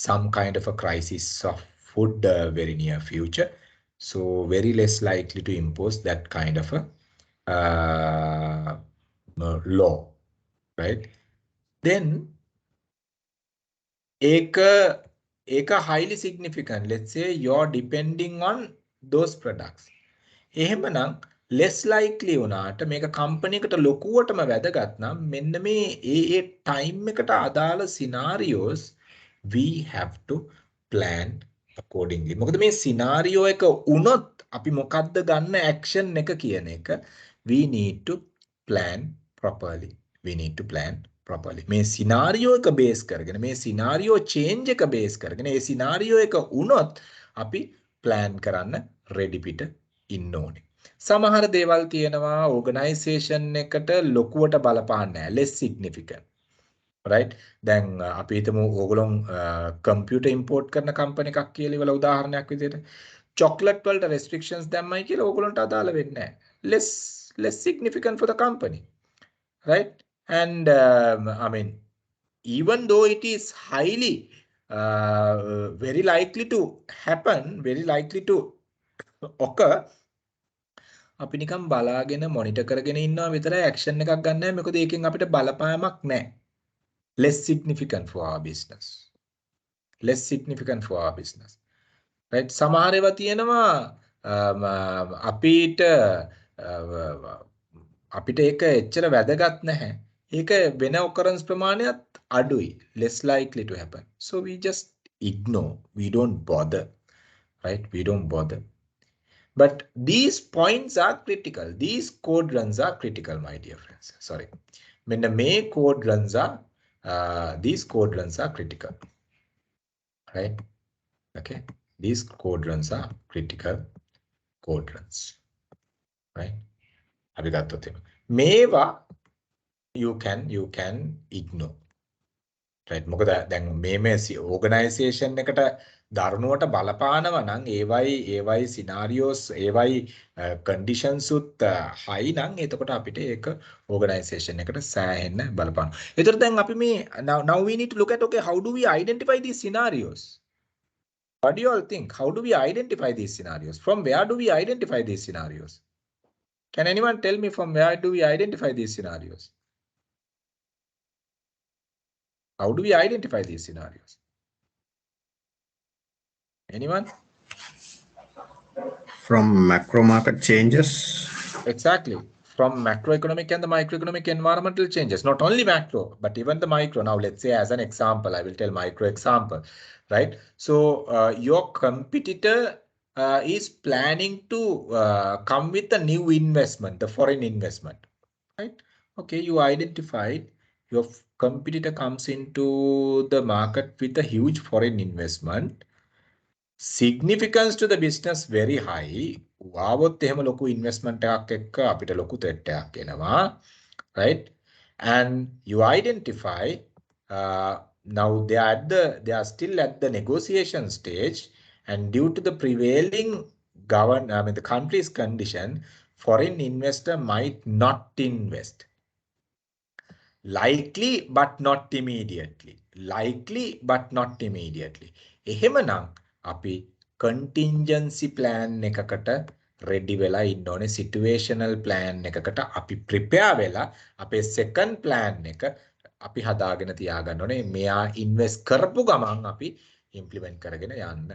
some kind of a crisis of food very near future. So very less likely to impose that kind of a law, right? Then ඒක highly significant. Let's say you're depending on those products. එහෙමනම් less likely වුණාට මේක company එකට ලොකුවටම වැදගත් නම් මෙන්න මේ ඒ time එකට අදාළ scenarios we have to plan accordingly. මොකද මේ scenario එක වුණොත් අපි මොකද්ද ගන්න action එක කියන එක we need to plan properly. We need to plan properly. මේ scenario එක base කරගෙන මේ scenario change එක base කරගෙන ඒ scenario එක වුණොත් අපි plan කරන්න ready පිට ඉන්න ඕනේ. සමහර දේවල් තියෙනවා organization එකට ලොකුවට බලපාන්නේ නැහැ, less significant. right? දැන් අපි හිතමු ඕගොල්ලෝ computer import කරන company එකක් කියලා ඉවල උදාහරණයක් විදිහට chocolate වලට restrictions දැම්මයි කියලා ඕගොල්ලන්ට අදාළ වෙන්නේ නැහැ. less significant for the company, right? And I mean, even though it is highly very likely to happen, very likely to occur, අපි නිකන් බලාගෙන මොනිටර් කරගෙන ඉන්නවා විතරයි action එකක් ගන්න නැහැ. මොකද ඒකෙන් අපිට බලපෑමක් නැහැ. Less significant for our business. Less significant for our business. Right? සමහර ඒවා තියෙනවා අපිට ඒක එච්චර වැදගත් නැහැ. ඒක වෙන occurrence ප්‍රමාණයත් අඩුයි. Less likely to happen. So we just ignore. We don't bother. Right? We don't bother. But these points are critical. These code runs are critical, my dear friends. Sorry. When the may code runs are, these code runs are critical. Right? Okay. These code runs are critical code runs. Right? Meva you can ignore. Right? මොකද දැන් මේ organization එකට දරුණුවට බලපානවා නම් ඒවයි scenarios ඒවයි conditions උත් high නම් එතකොට අපිට ඒක organization එකට සෑහෙන්න බලපානවා. ඒතර දැන් අපි මේ now we need to look at okay, how do we identify these scenarios? What do you all think? How do we identify these scenarios? From where do we identify these scenarios? Can anyone tell me from where do we identify these scenarios? How do we identify these scenarios? Anyone? From macro market changes. Exactly. from macroeconomic and the microeconomic environmental changes, not only macro, but even the micro. Now, let's say as an example, I will tell micro example, right? So your competitor is planning to come with a new investment, the foreign investment, right? Okay, you identified your competitor comes into the market with a huge foreign investment. Significance to the business very high. ආවොත් එහෙම ලොකු investment එකක් එක්ක අපිට ලොකු threat එකක් එනවා, right? And you identify now they are still at the negotiation stage, and due to the prevailing the country's condition, foreign investor might not invest. Likely but not immediately. Likely but not immediately. එහෙමනම් අපි contingency plan එකකට ready වෙලා ඉන්න ඕනේ. Situational plan එකකට අපි prepare වෙලා අපේ second plan එක අපි හදාගෙන තියාගන්න ඕනේ. මෙයා invest කරපු ගමන් අපි implement කරගෙන යන්න.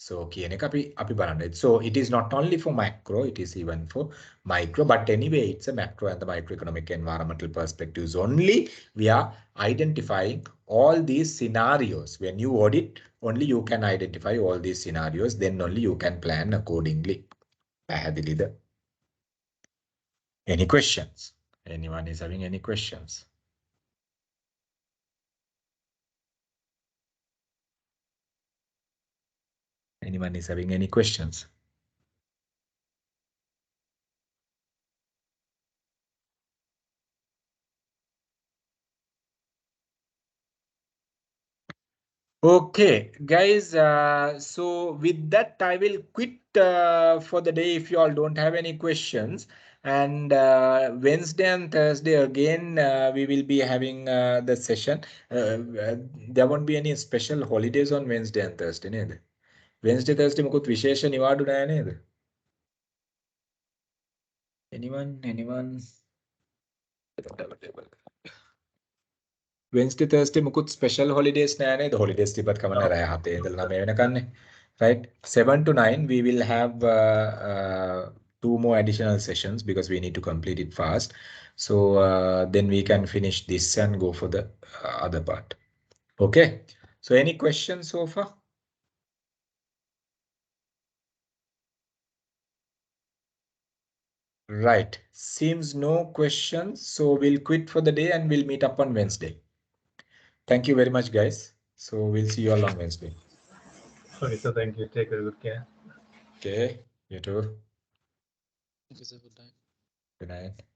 So කියන එක අපි බලන්න. So it is not only for macro, it is even for micro, but anyway it's a macro and the microeconomic environmental perspectives only. We are identifying all these scenarios. When you audit, only you can identify all these scenarios, then only you can plan accordingly. පැහැදිලිද? Any questions? Anyone is having any questions? Anyone is having any questions? Okay, guys, so with that, I will quit for the day if you all don't have any questions. And Wednesday and Thursday again, we will be having the session. There won't be any special holidays on Wednesday and Thursday, නේද? Wednesday, Thursday, මොකුත් විශේෂ නිවාඩු නැහැ නේද? Anyone? Wednesday, Thursday, මොකුත් special holidays නැහැ නේද? Holidays තිබ්බත් කමන්නේ රෑ 7 ඉඳලා 9 වෙනකන්නේ. Right? 7 to 9, we will have 2 more additional sessions because we need to complete it fast. So then we can finish this and go for the other part. Okay. So any questions so far? Right. Seems no questions. So we'll quit for the day and we'll meet up on Wednesday. Thank you very much, guys. So we'll see you all on Wednesday. Okay, so thank you. Take very good care. Okay. You too. Okay, sir. Good night. Good night.